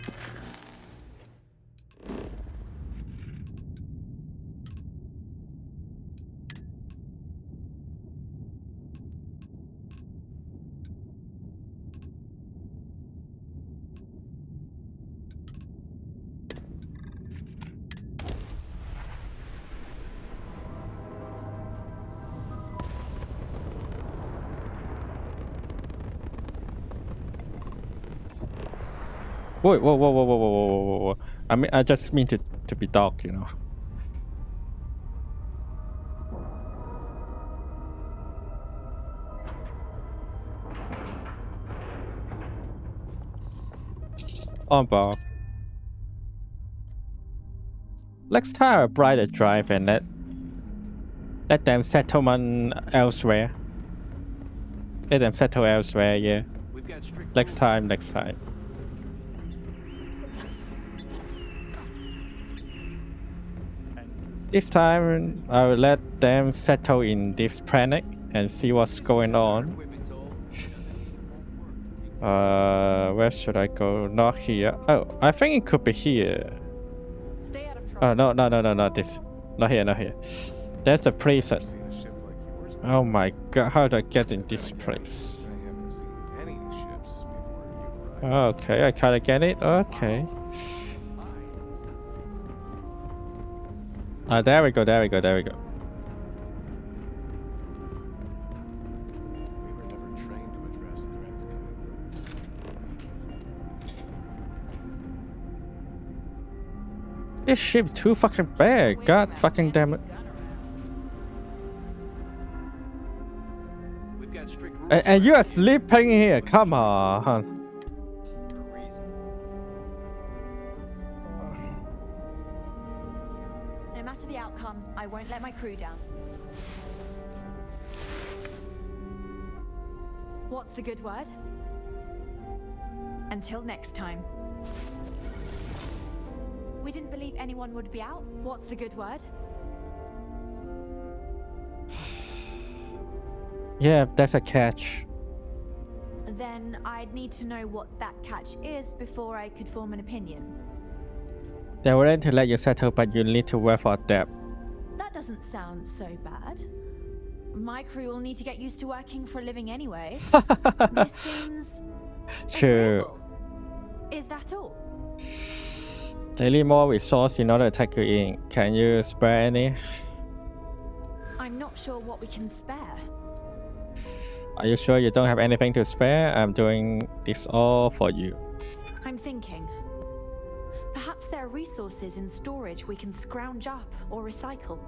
Speaker 1: Whoa, whoa, whoa, whoa, whoa, whoa, whoa, whoa, whoa. I mean, I just mean to be dog, you know. On board. Let's try a brighter drive and let them settlement elsewhere. Let them settle elsewhere, yeah. Next time. This time, I will let them settle in this planet and see what's going on. Where should I go? Not here. Oh, I think it could be here. Oh, no, not this. Not here. There's a prison. Oh my god, how do I get in this place? Okay, I kinda get it. Okay. There we go. This ship's too fucking big. God fucking damn it. And you are sleeping here. Come on.
Speaker 2: No matter the outcome, I won't let my crew down. What's the good word? Until next time. We didn't believe anyone would be out. What's the good word?
Speaker 1: Yeah, that's a catch.
Speaker 2: Then I'd need to know what that catch is before I could form an opinion.
Speaker 1: They're willing to let you settle, but you need to work for debt.
Speaker 2: That doesn't sound so bad. My crew will need to get used to working for a living anyway. This seems
Speaker 1: True.
Speaker 2: agreeable. Is that all?
Speaker 1: They need more resource in order to take you in. Can you spare any?
Speaker 2: I'm not sure what we can spare.
Speaker 1: Are you sure you don't have anything to spare? I'm doing this all for you.
Speaker 2: I'm thinking. Perhaps there are resources in storage we can scrounge up or recycle.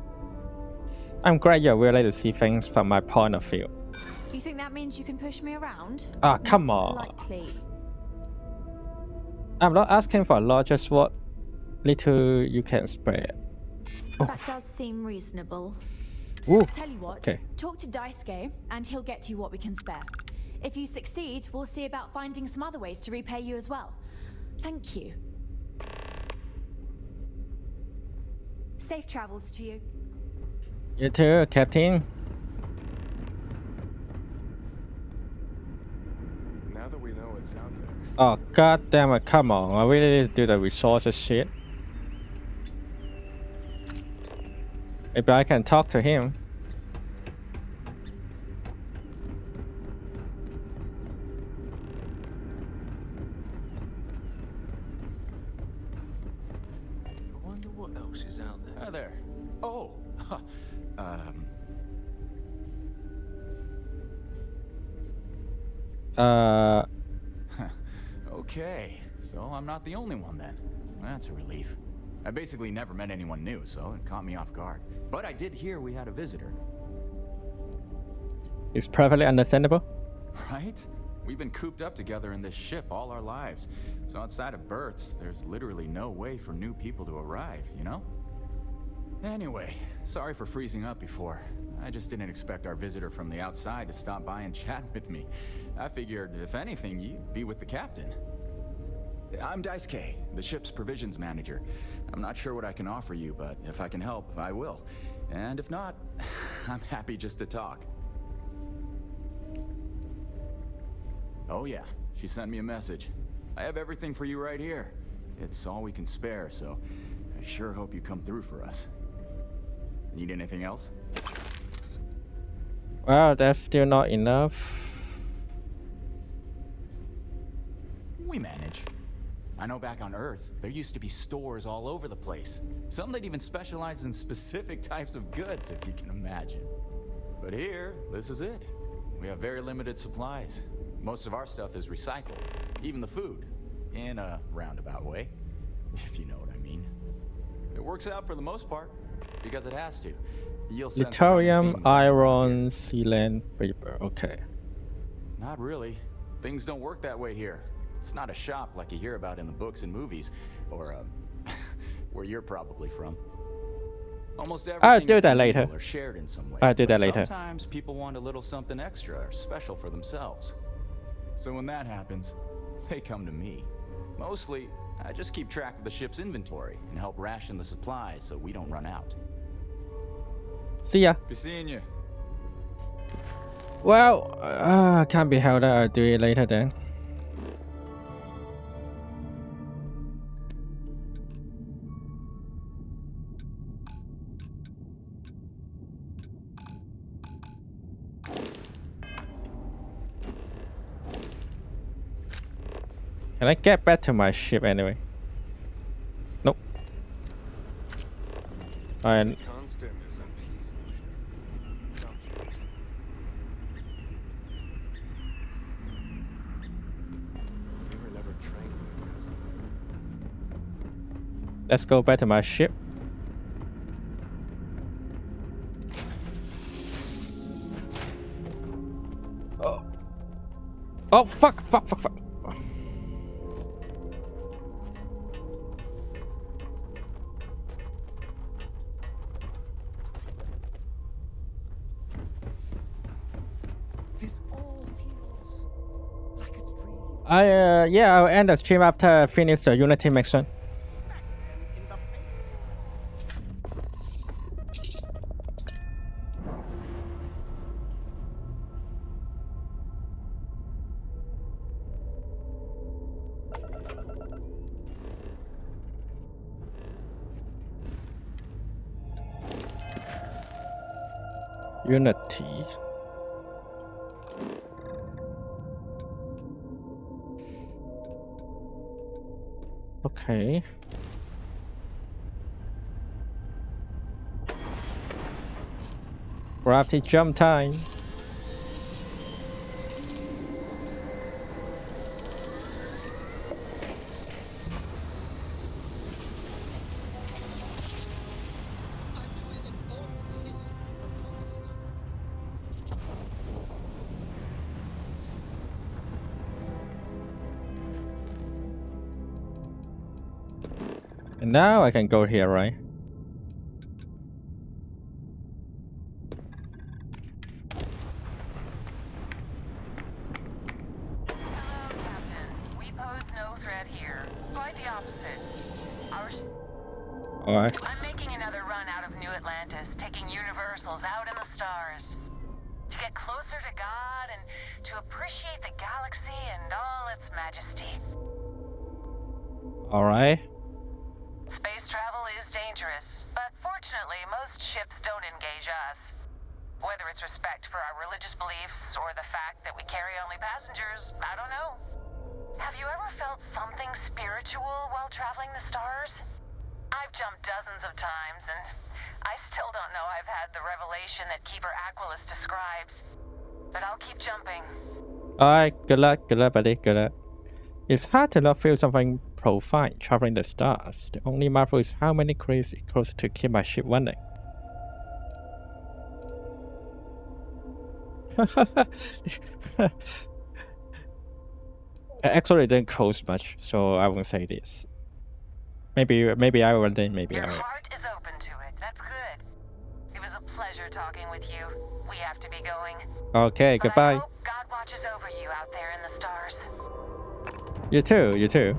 Speaker 1: I'm glad you're willing to see things from my point of view.
Speaker 2: You think that means you can push me around?
Speaker 1: Ah, come on.
Speaker 2: Likely.
Speaker 1: I'm not asking for a lot, just what little you can spare.
Speaker 2: That does seem reasonable.
Speaker 1: Ooh.
Speaker 2: Tell you what,
Speaker 1: Okay.
Speaker 2: talk to Daisuke and he'll get you what we can spare. If you succeed, we'll see about finding some other ways to repay you as well. Thank you. Safe travels to you.
Speaker 1: You too, Captain.
Speaker 10: Now that we know what's out there.
Speaker 1: Oh, god damn it, come on. I really need to do the resources shit. Maybe I can talk to him.
Speaker 23: I wonder what else is out there.
Speaker 6: Hi there. Oh, Okay, so I'm not the only one then. That's a relief. I basically never met anyone new, so it caught me off guard. But I did hear we had a visitor.
Speaker 1: It's perfectly understandable.
Speaker 6: Right? We've been cooped up together in this ship all our lives. So outside of berths, there's literally no way for new people to arrive, you know? Anyway, sorry for freezing up before. I just didn't expect our visitor from the outside to stop by and chat with me. I figured, if anything, you'd be with the captain. I'm Daisuke, the ship's provisions manager. I'm not sure what I can offer you, but if I can help, I will. And if not, I'm happy just to talk. Oh yeah, she sent me a message. I have everything for you right here. It's all we can spare, so I sure hope you come through for us. Need anything else?
Speaker 1: Well, that's still not enough.
Speaker 6: We manage. I know back on Earth, there used to be stores all over the place. Some that even specialize in specific types of goods, if you can imagine. But here, this is it. We have very limited supplies. Most of our stuff is recycled, even the food, in a roundabout way, if you know what I mean. It works out for the most part, because it has to. You'll sense
Speaker 1: Lithium, iron, sealant, paper. Okay.
Speaker 6: Not really. Things don't work that way here. It's not a shop like you hear about in the books and movies, or where you're probably from. Almost everything
Speaker 1: I'll do that later.
Speaker 6: Are shared in some way.
Speaker 1: I'll do that later.
Speaker 6: Sometimes people want a little something extra or special for themselves. So when that happens, they come to me. Mostly, I just keep track of the ship's inventory and help ration the supplies so we don't run out.
Speaker 1: See ya.
Speaker 6: Be seeing you.
Speaker 1: Well, can't be held. I'll do it later then. Can I get back to my ship anyway? Nope. And
Speaker 10: Constant is a peaceful ship. Don't change it. We were never trained when it comes to
Speaker 1: let's go back to my ship. Oh. Oh, fuck. Yeah, I'll end the stream after I finish the Unity mission. Unity. Okay. Gravity jump time. And now I can go here, right? Alright.
Speaker 21: I'm making another run out of New Atlantis, taking Universals out in the stars. To get closer to God and to appreciate the galaxy and all its majesty.
Speaker 1: Alright.
Speaker 21: Space travel is dangerous, but fortunately most ships don't engage us. Whether it's respect for our religious beliefs or the fact that we carry only passengers, I don't know. Have you ever felt something spiritual while traveling the stars? I've jumped dozens of times, and I still don't know I've had the revelation that Keeper Aquilus describes. But I'll keep jumping.
Speaker 1: Alright, good luck, buddy, good luck. It's hard to not feel something profound traveling the stars. The only marvel is how many crazy close to keep my ship running. Actually, it didn't cost much, so I won't say this. Maybe I will then. Maybe
Speaker 21: Your
Speaker 1: I will.
Speaker 21: heart is open to it. That's good. It was a pleasure talking with you. We have to be going.
Speaker 1: Okay,
Speaker 21: But I
Speaker 1: goodbye.
Speaker 21: hope God watches over you out there in the stars.
Speaker 1: You too. You too.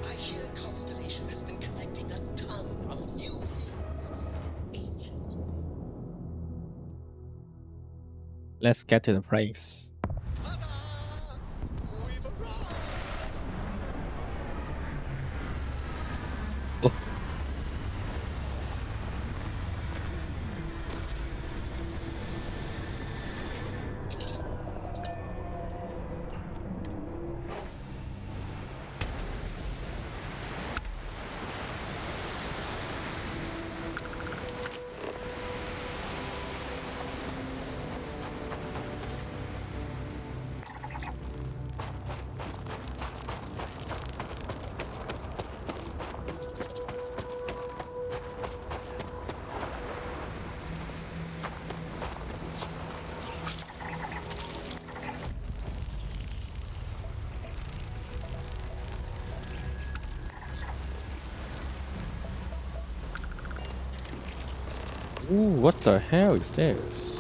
Speaker 4: I hear Constellation has been collecting a ton of new things. Ancient.
Speaker 1: Let's get to the place. Ooh, what the hell is this?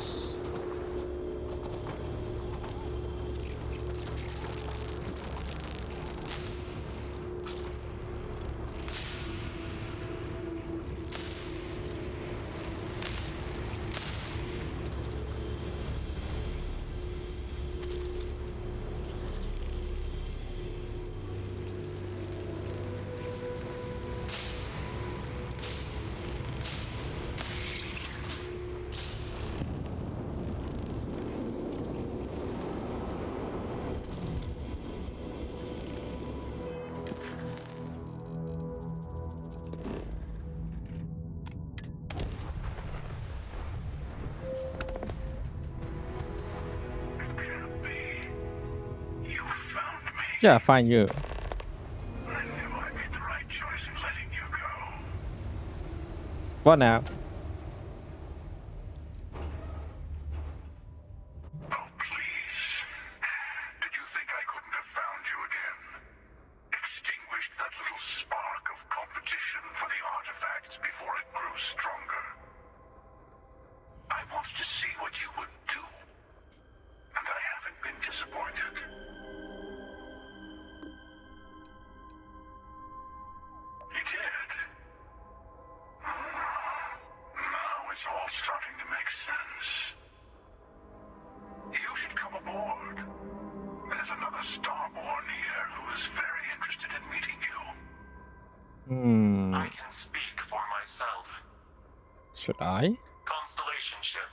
Speaker 1: Yeah, find you. What now?
Speaker 11: Extinguished that little spark of competition for the artifacts before it grew stronger. I wanted to see what you would do, and I haven't been disappointed. You did? Now it's all starting to make sense. You should come aboard. There's another Starborn here who is very interested in meeting you.
Speaker 1: Hmm.
Speaker 11: I can speak for myself.
Speaker 1: Should I?
Speaker 11: Constellation ship.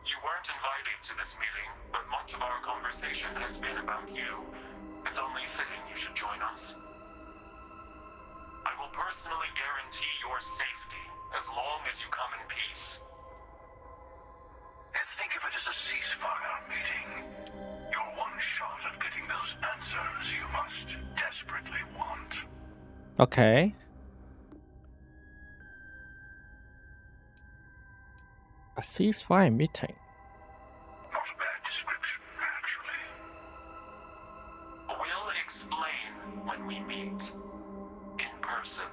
Speaker 11: You weren't invited to this meeting, but much of our conversation has been about you. It's only fitting you should join us. I will personally guarantee your safety as long as you come in peace. And think of it as a ceasefire meeting. Your one shot at getting those answers you must desperately want.
Speaker 1: Okay. A ceasefire meeting.
Speaker 11: Not a bad description, actually. We'll explain when we meet. In person.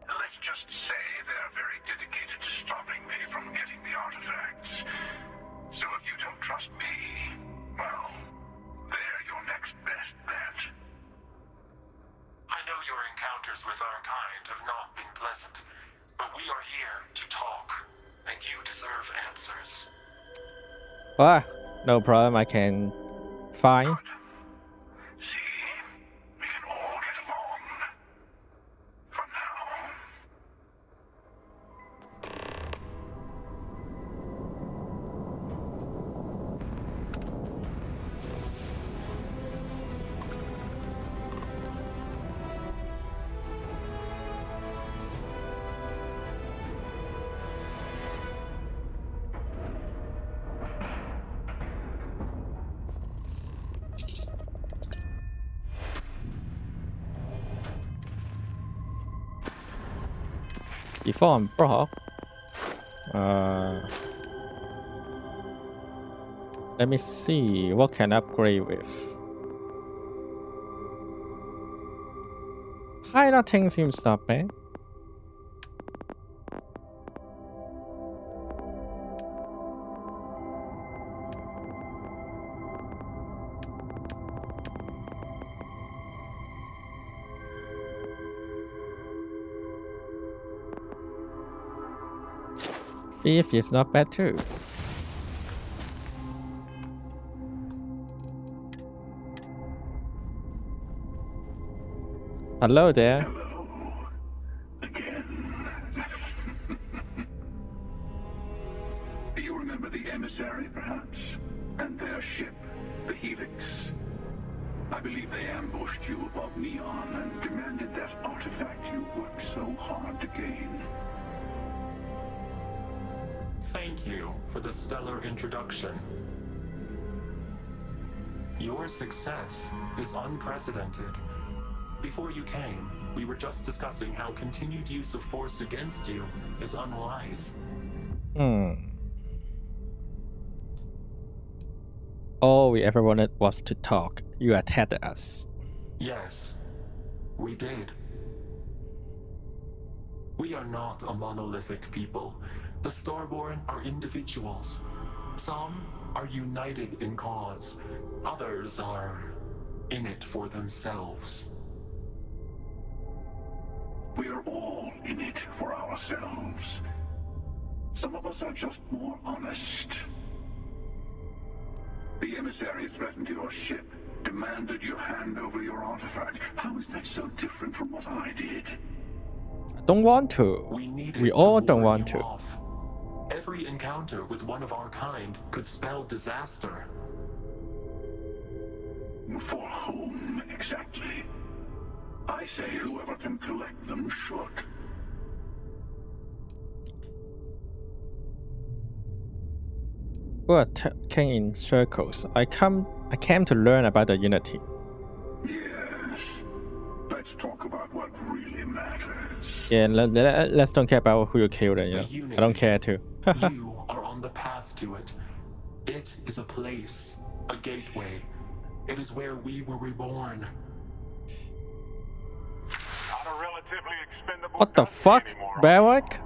Speaker 11: Let's just say they're very dedicated to stopping me from getting the artifacts. So if you don't trust me, well, they're your next best bet. I know your encounters with our kind have not been pleasant, but we are here to talk, and you deserve answers.
Speaker 1: Ah, no problem. I can find.
Speaker 11: See, we can all get along. For now.
Speaker 1: Before I'm broke, let me see what can I upgrade with. Piloting seems not bad. Thief is not bad too. Hello there.
Speaker 11: Do you remember the emissary, perhaps? And their ship, the Helix? I believe they ambushed you above Neon and demanded that artifact you worked so hard to gain.
Speaker 15: Thank you for the stellar introduction. Your success is unprecedented. Before you came, we were just discussing how continued use of force against you is unwise.
Speaker 1: All we ever wanted was to talk. You attacked us.
Speaker 15: Yes, we did. We are not a monolithic people. The Starborn are individuals. Some are united in cause. Others are in it for themselves.
Speaker 11: We are all in it for ourselves. Some of us are just more honest. The emissary threatened your ship, demanded you hand over your artifact. How is that so different from what I did?
Speaker 1: I don't want to. We all don't want to.
Speaker 15: Every encounter with one of our kind could spell disaster.
Speaker 11: For whom, exactly? I say whoever can collect them should.
Speaker 1: We are talking in circles. I came to learn about the Unity.
Speaker 11: Yes. Let's talk about what really matters.
Speaker 1: Yeah, let's don't care about who you killed. I don't care too.
Speaker 15: You are on the path to it. It is a place, a gateway. It is where we were reborn.
Speaker 11: Not a relatively expendable
Speaker 1: What the fuck, Barrack?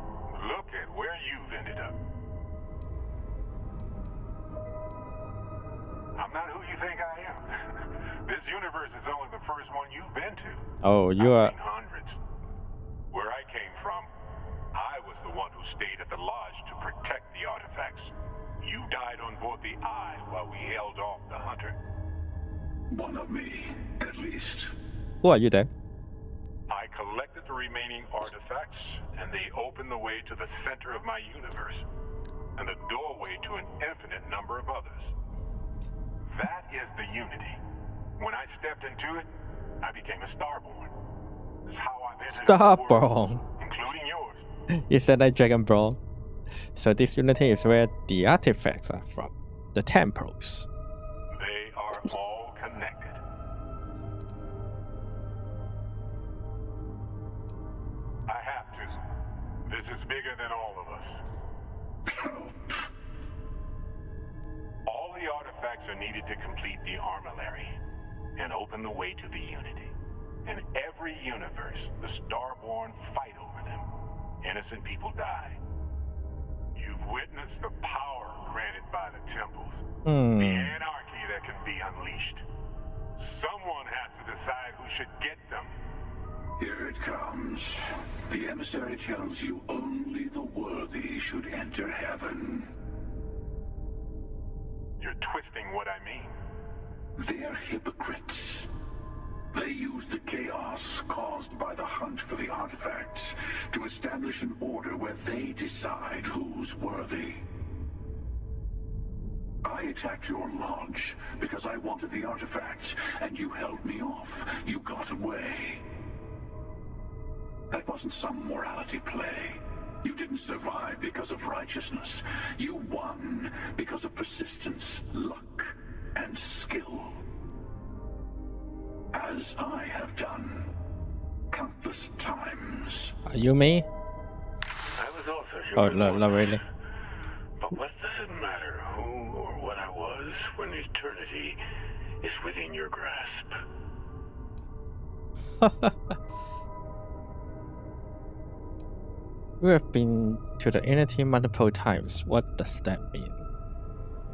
Speaker 11: Look at where you've ended up. I'm not who you think I am. This universe is only the first one you've been to.
Speaker 1: Oh, you are.
Speaker 11: I've seen hundreds. Where I came from, I was the one who stayed at the lodge to protect the artifacts. You died on board the Eye while we held off the Hunter. One of me, at least.
Speaker 1: Who are you then?
Speaker 11: I collected the remaining artifacts, and they opened the way to the center of my universe, and the doorway to an infinite number of others. That is the Unity. When I stepped into it, I became a Starborn. This is how I've entered
Speaker 1: Starborn,
Speaker 11: including yours.
Speaker 1: You said like Dragon Ball. So this Unity is where the artifacts are from. The temples.
Speaker 11: They are all connected. I have to. This is bigger than all of us. All the artifacts are needed to complete the armillary and open the way to the Unity. In every universe, the Starborn fight over them. Innocent people die. You've witnessed the power granted by the temples. The anarchy that can be unleashed. Someone has to decide who should get them. Here it comes. The emissary tells you only the worthy should enter heaven. You're twisting what I mean. They're hypocrites.
Speaker 9: use the chaos caused by the hunt for the artifacts to establish an order where they decide who's worthy. I attacked your lodge because I wanted the artifacts, and you held me off. You got away. That wasn't some morality play. You didn't survive because of righteousness. You won because of persistence, luck, and skill. As I have done countless times.
Speaker 1: Are you me?
Speaker 9: I was also
Speaker 1: Oh, no, not really.
Speaker 9: But what does it matter who or what I was when eternity is within your grasp?
Speaker 1: We have been to the inner team multiple times. What does that mean?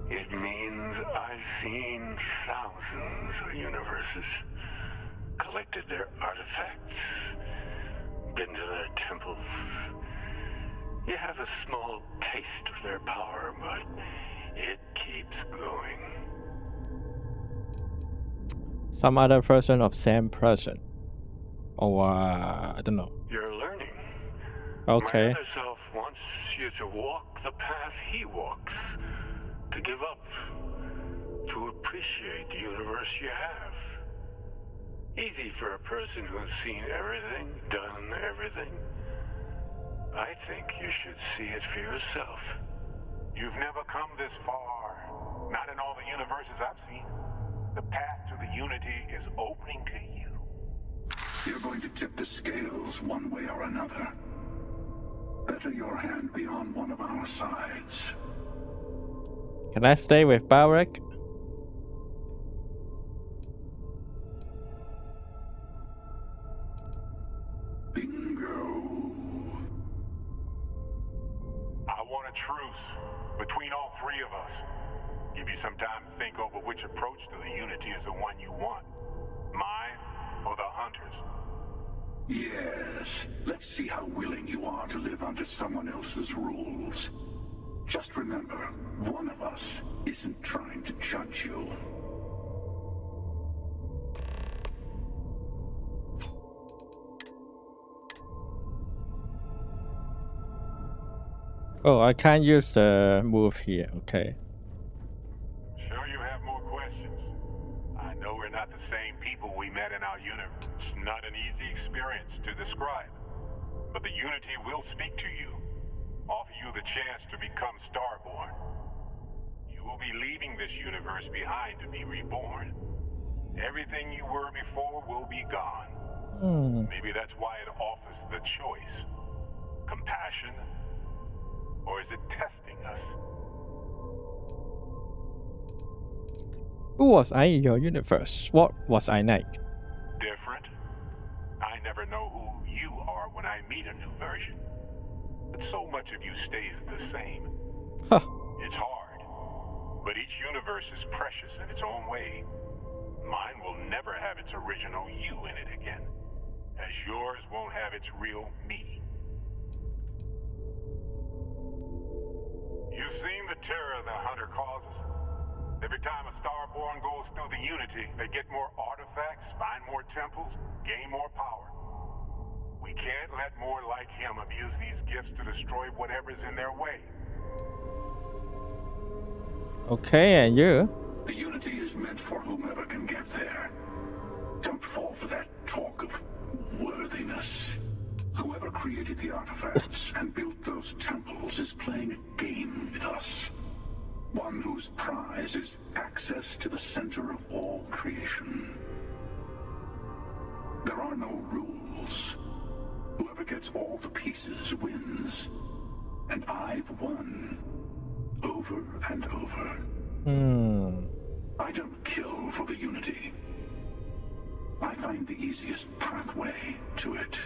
Speaker 9: It means I've seen thousands of universes, collected their artifacts, been to their temples. You have a small taste of their power, but it keeps going.
Speaker 1: Some other version of same person. Or, I don't know.
Speaker 9: You're learning.
Speaker 1: Okay.
Speaker 9: My other self wants you to walk the path he walks, to give up, to appreciate the universe you have. Easy for a person who's seen everything, done everything. I think you should see it for yourself.
Speaker 17: You've never come this far. Not in all the universes I've seen. The path to the Unity is opening to you.
Speaker 9: You're going to tip the scales one way or another. Better your hand be on one of our sides.
Speaker 1: Can I stay with Barak?
Speaker 17: I want a truce between all three of us. Give you some time to think over which approach to the Unity is the one you want. Mine or the Hunters?
Speaker 9: Yes. Let's see how willing you are to live under someone else's rules. Just remember, one of us isn't trying to judge you.
Speaker 1: Oh, I can't use the move here. Okay.
Speaker 17: Sure you have more questions. I know we're not the same people we met in our universe. It's not an easy experience to describe. But the Unity will speak to you. Offer you the chance to become Starborn. You will be leaving this universe behind to be reborn. Everything you were before will be gone. Maybe that's why it offers the choice. Compassion? Or is it testing us?
Speaker 1: Who was I in your universe? What was I like?
Speaker 17: Different? I never know who you are when I meet a new version. But so much of you stays the same.
Speaker 1: Huh.
Speaker 17: It's hard. But each universe is precious in its own way. Mine will never have its original you in it again. As yours won't have its real me. You've seen the terror the Hunter causes. Every time a Starborn goes through the Unity, they get more artifacts, find more temples, gain more power. We can't let more like him abuse these gifts to destroy whatever's in their way.
Speaker 1: Okay, and you?
Speaker 9: The Unity is meant for whomever can get there. Don't fall for that talk of worthiness. Whoever created the artifacts and built those temples is playing a game with us. One whose prize is access to the center of all creation. There are no rules. Whoever gets all the pieces wins. And I've won. Over and over. I don't kill for the Unity. I find the easiest pathway to it.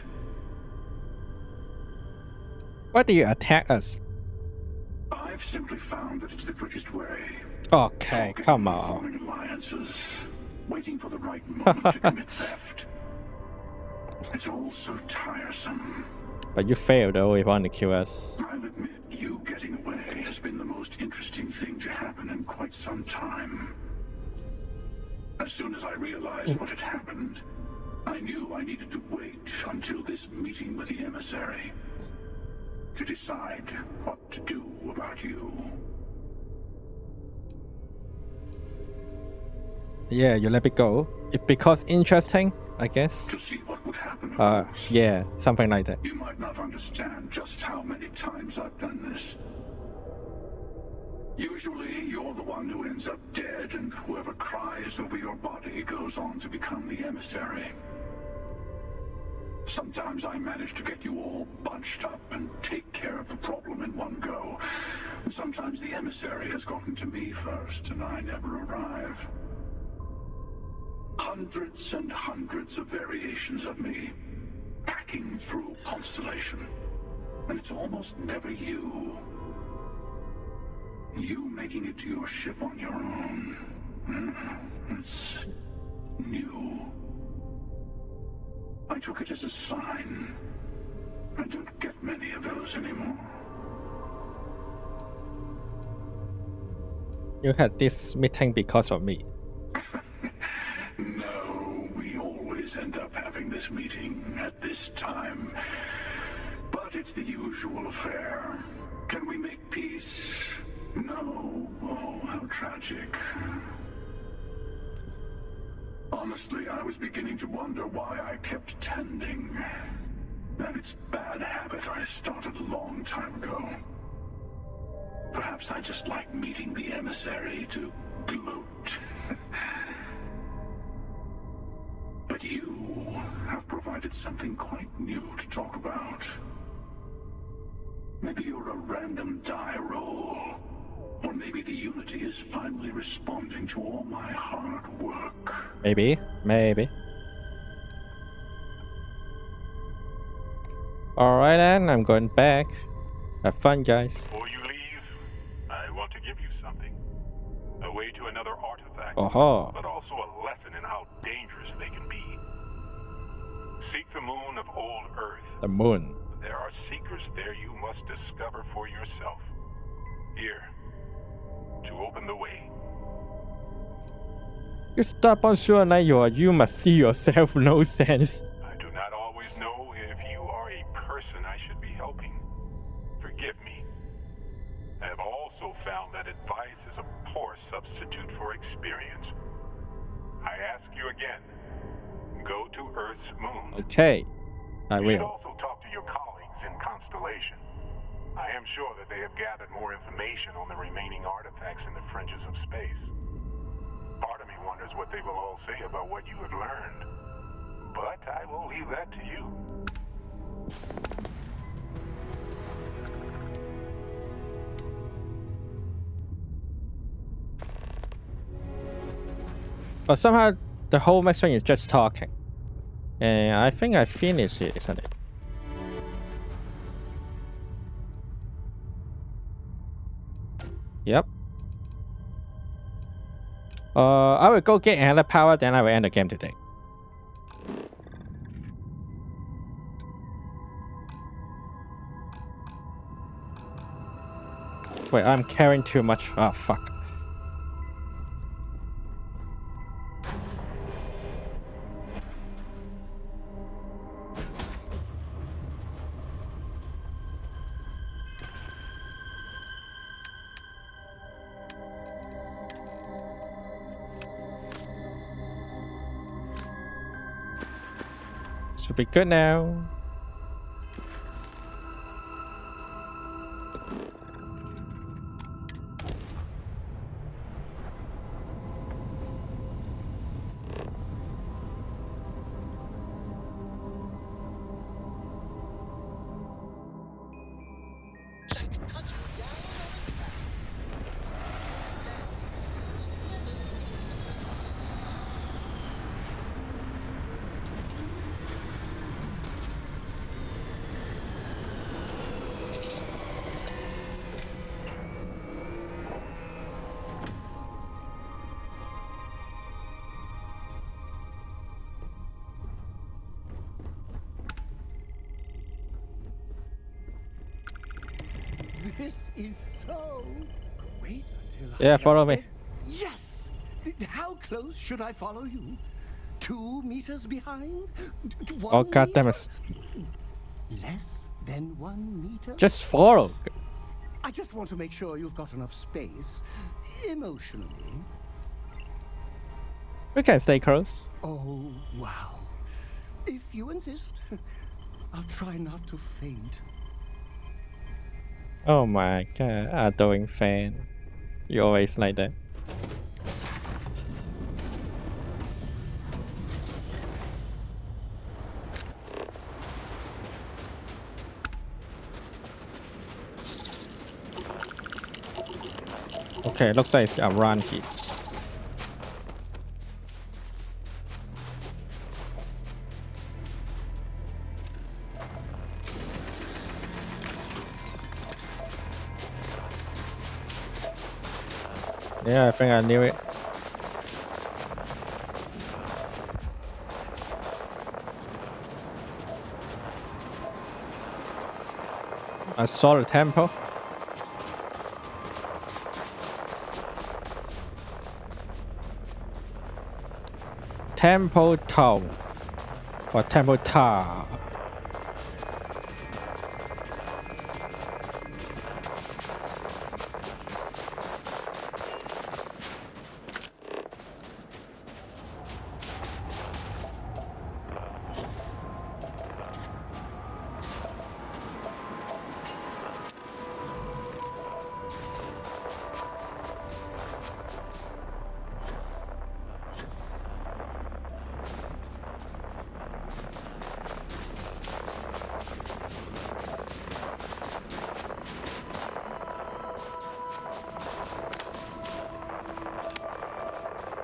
Speaker 1: Why do you attack us?
Speaker 9: I've simply found that it's the quickest way.
Speaker 1: Okay, come on.
Speaker 9: Forming alliances, waiting for the right moment to commit theft. It's all so tiresome.
Speaker 1: But you failed though if you want to kill us.
Speaker 9: I'll admit, you getting away has been the most interesting thing to happen in quite some time. As soon as I realized what had happened, I knew I needed to wait until this meeting with the emissary to decide what to do about you.
Speaker 1: Yeah, you let me go. It's because interesting, I guess.
Speaker 9: To see what would happen, of course.
Speaker 1: Yeah, something like that.
Speaker 9: You might not understand just how many times I've done this. Usually, you're the one who ends up dead, and whoever cries over your body goes on to become the emissary. Sometimes I manage to get you all bunched up and take care of the problem in one go. Sometimes the emissary has gotten to me first, and I never arrive. Hundreds and hundreds of variations of me, packing through Constellation. And it's almost never you. You making it to your ship on your own. It's new. I took it as a sign. I don't get many of those anymore.
Speaker 1: You had this meeting because of me.
Speaker 9: No, we always end up having this meeting at this time. But it's the usual affair. Can we make peace? No. Oh, how tragic. Honestly, I was beginning to wonder why I kept tending. And it's a bad habit I started a long time ago. Perhaps I just like meeting the emissary to gloat. But you have provided something quite new to talk about. Maybe you're a random die roll. Or maybe the Unity is finally responding to all my hard work.
Speaker 1: Maybe. Alright then, I'm going back. Have fun, guys.
Speaker 17: Before you leave, I want to give you something. A way to another artifact. But also a lesson in how dangerous they can be. Seek the moon of old Earth.
Speaker 1: The moon.
Speaker 17: There are secrets there you must discover for yourself. Here. To open the way.
Speaker 1: You stop on sure night you must see yourself no sense.
Speaker 17: I do not always know if you are a person I should be helping. Forgive me. I have also found that advice is a poor substitute for experience. I ask you again, go to Earth's moon.
Speaker 1: Okay, I
Speaker 17: You should
Speaker 1: will.
Speaker 17: also talk to your colleagues in Constellation. I am sure that they have gathered more information on the remaining artifacts in the fringes of space. Part of me wonders what they will all say about what you have learned. But I will leave that to you.
Speaker 1: But somehow the whole mission is just talking. And I think I finished it, isn't it? Yep. I will go get another power, then I will end the game today. Wait, I'm carrying too much. Oh, fuck. Should be good now.
Speaker 7: This is so. Wait until
Speaker 1: Yeah, follow me.
Speaker 7: Yes! How close should I follow you? 2 meters behind?
Speaker 1: Oh, God damn it.
Speaker 7: Less than 1 meter?
Speaker 1: Just follow.
Speaker 7: I just want to make sure you've got enough space, emotionally.
Speaker 1: We can stay close.
Speaker 7: Oh, wow. If you insist, I'll try not to faint.
Speaker 1: Oh my God, adoring fan. You always like that. Okay, looks like it's around here. Yeah, I think I knew it. I saw the temple. Temple Town or Temple Tower.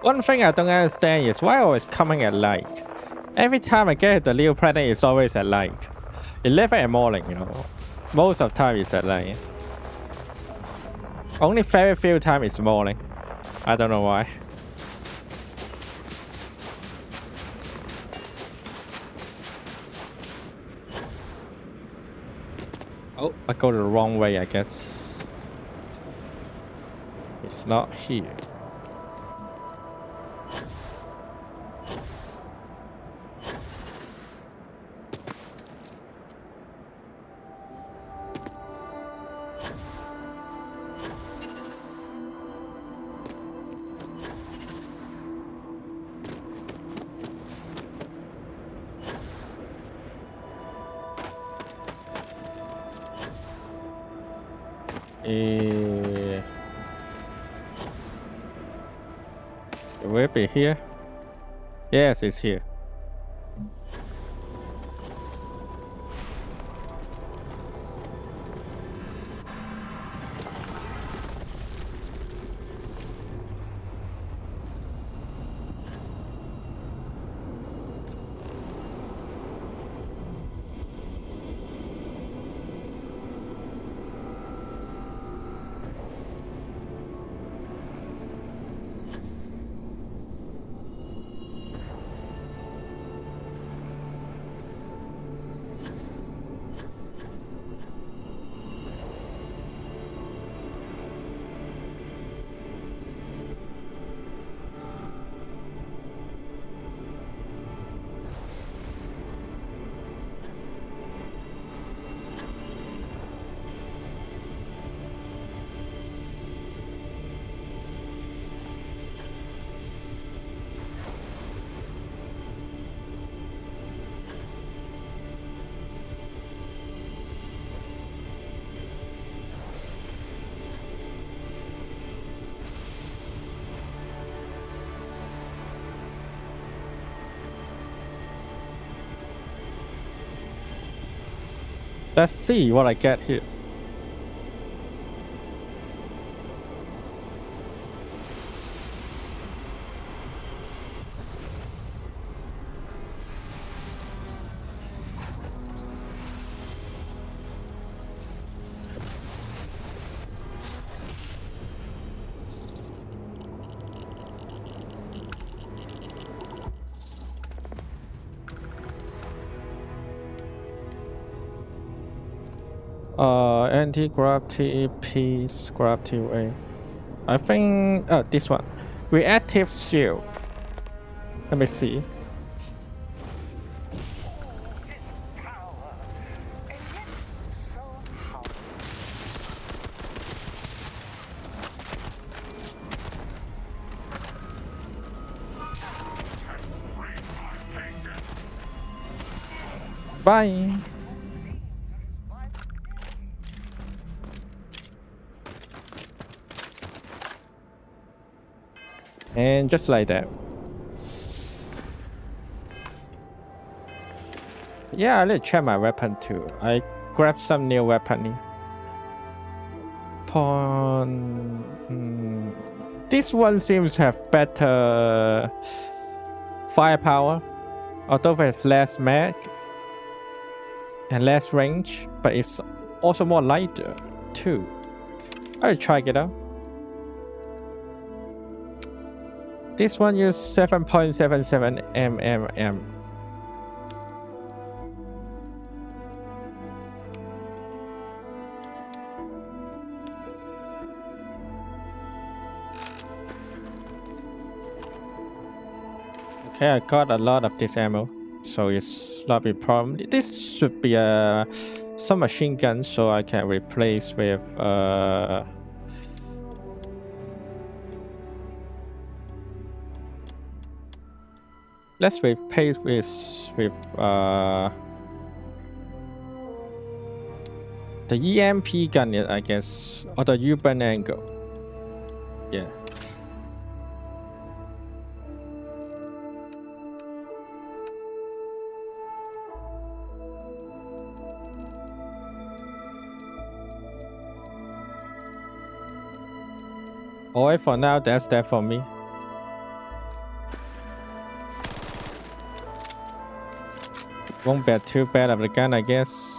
Speaker 1: One thing I don't understand is why always coming at night. Every time I get the new planet, it's always at night. 11 at morning, you know. Most of the time it's at night. Only very few time is morning. I don't know why. Oh, I go the wrong way, I guess. It's not here. Will it be here? Yes, it's here. Let's see what I get here. Anti-gravity piece, gravity wave. I think this one. Reactive shield. Let me see. Goodbye. And just like that. Yeah, I need to check my weapon too. I grabbed some new weapon here. Pawn. This one seems to have better firepower, although it has less mag and less range, but it's also more lighter too. I'll try it out. This one uses 7.77 mm. Okay, I got a lot of this ammo, so it's not a problem. This should be a submachine gun, so I can replace with let's replace with the EMP gun, I guess, or the U-burn angle. Yeah. Alright, for now, that's that for me. Won't be too bad of the gun, I guess.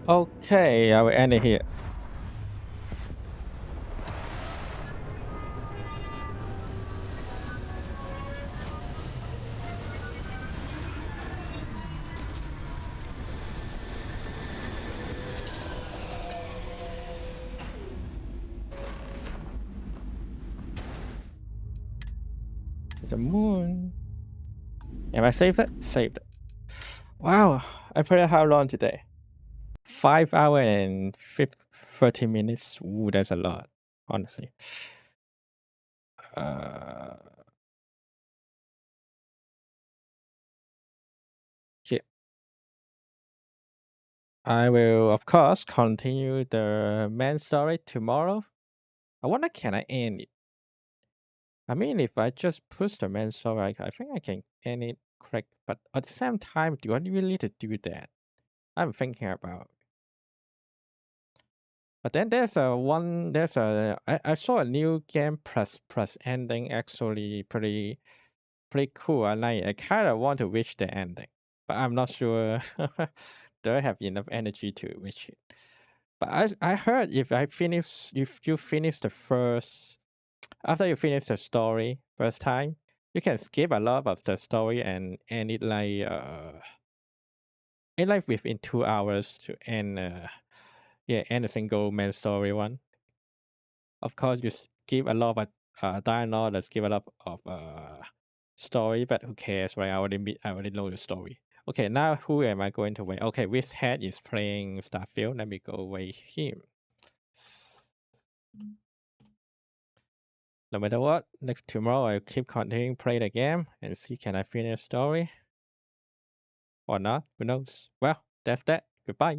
Speaker 1: Okay, I will end it here. The moon. Am I saved it? Saved it. Wow, I played how long today? 5 hours and 30 minutes. Ooh, that's a lot, honestly. Yeah. I will, of course, continue the main story tomorrow. I wonder, can I end it? I mean, if I just push the main story, I think I can end it quick. But at the same time, do I really need to do that? I'm thinking about. But then I saw a new game plus ending actually pretty cool. I kind of want to reach the ending, but I'm not sure do I have enough energy to reach it. But I heard if you finish the first after you finish the story first time, you can skip a lot of the story and end it like within 2 hours to end end a single main story one. Of course, you skip a lot of dialogue, and skip a lot of story, but who cares, right? I already know the story. Okay, now who am I going to wait? Okay, which head is playing Starfield? Let me go wait him. No matter what, next tomorrow I'll keep continuing play the game and see can I finish story or not. Who knows? Well, that's that. Goodbye.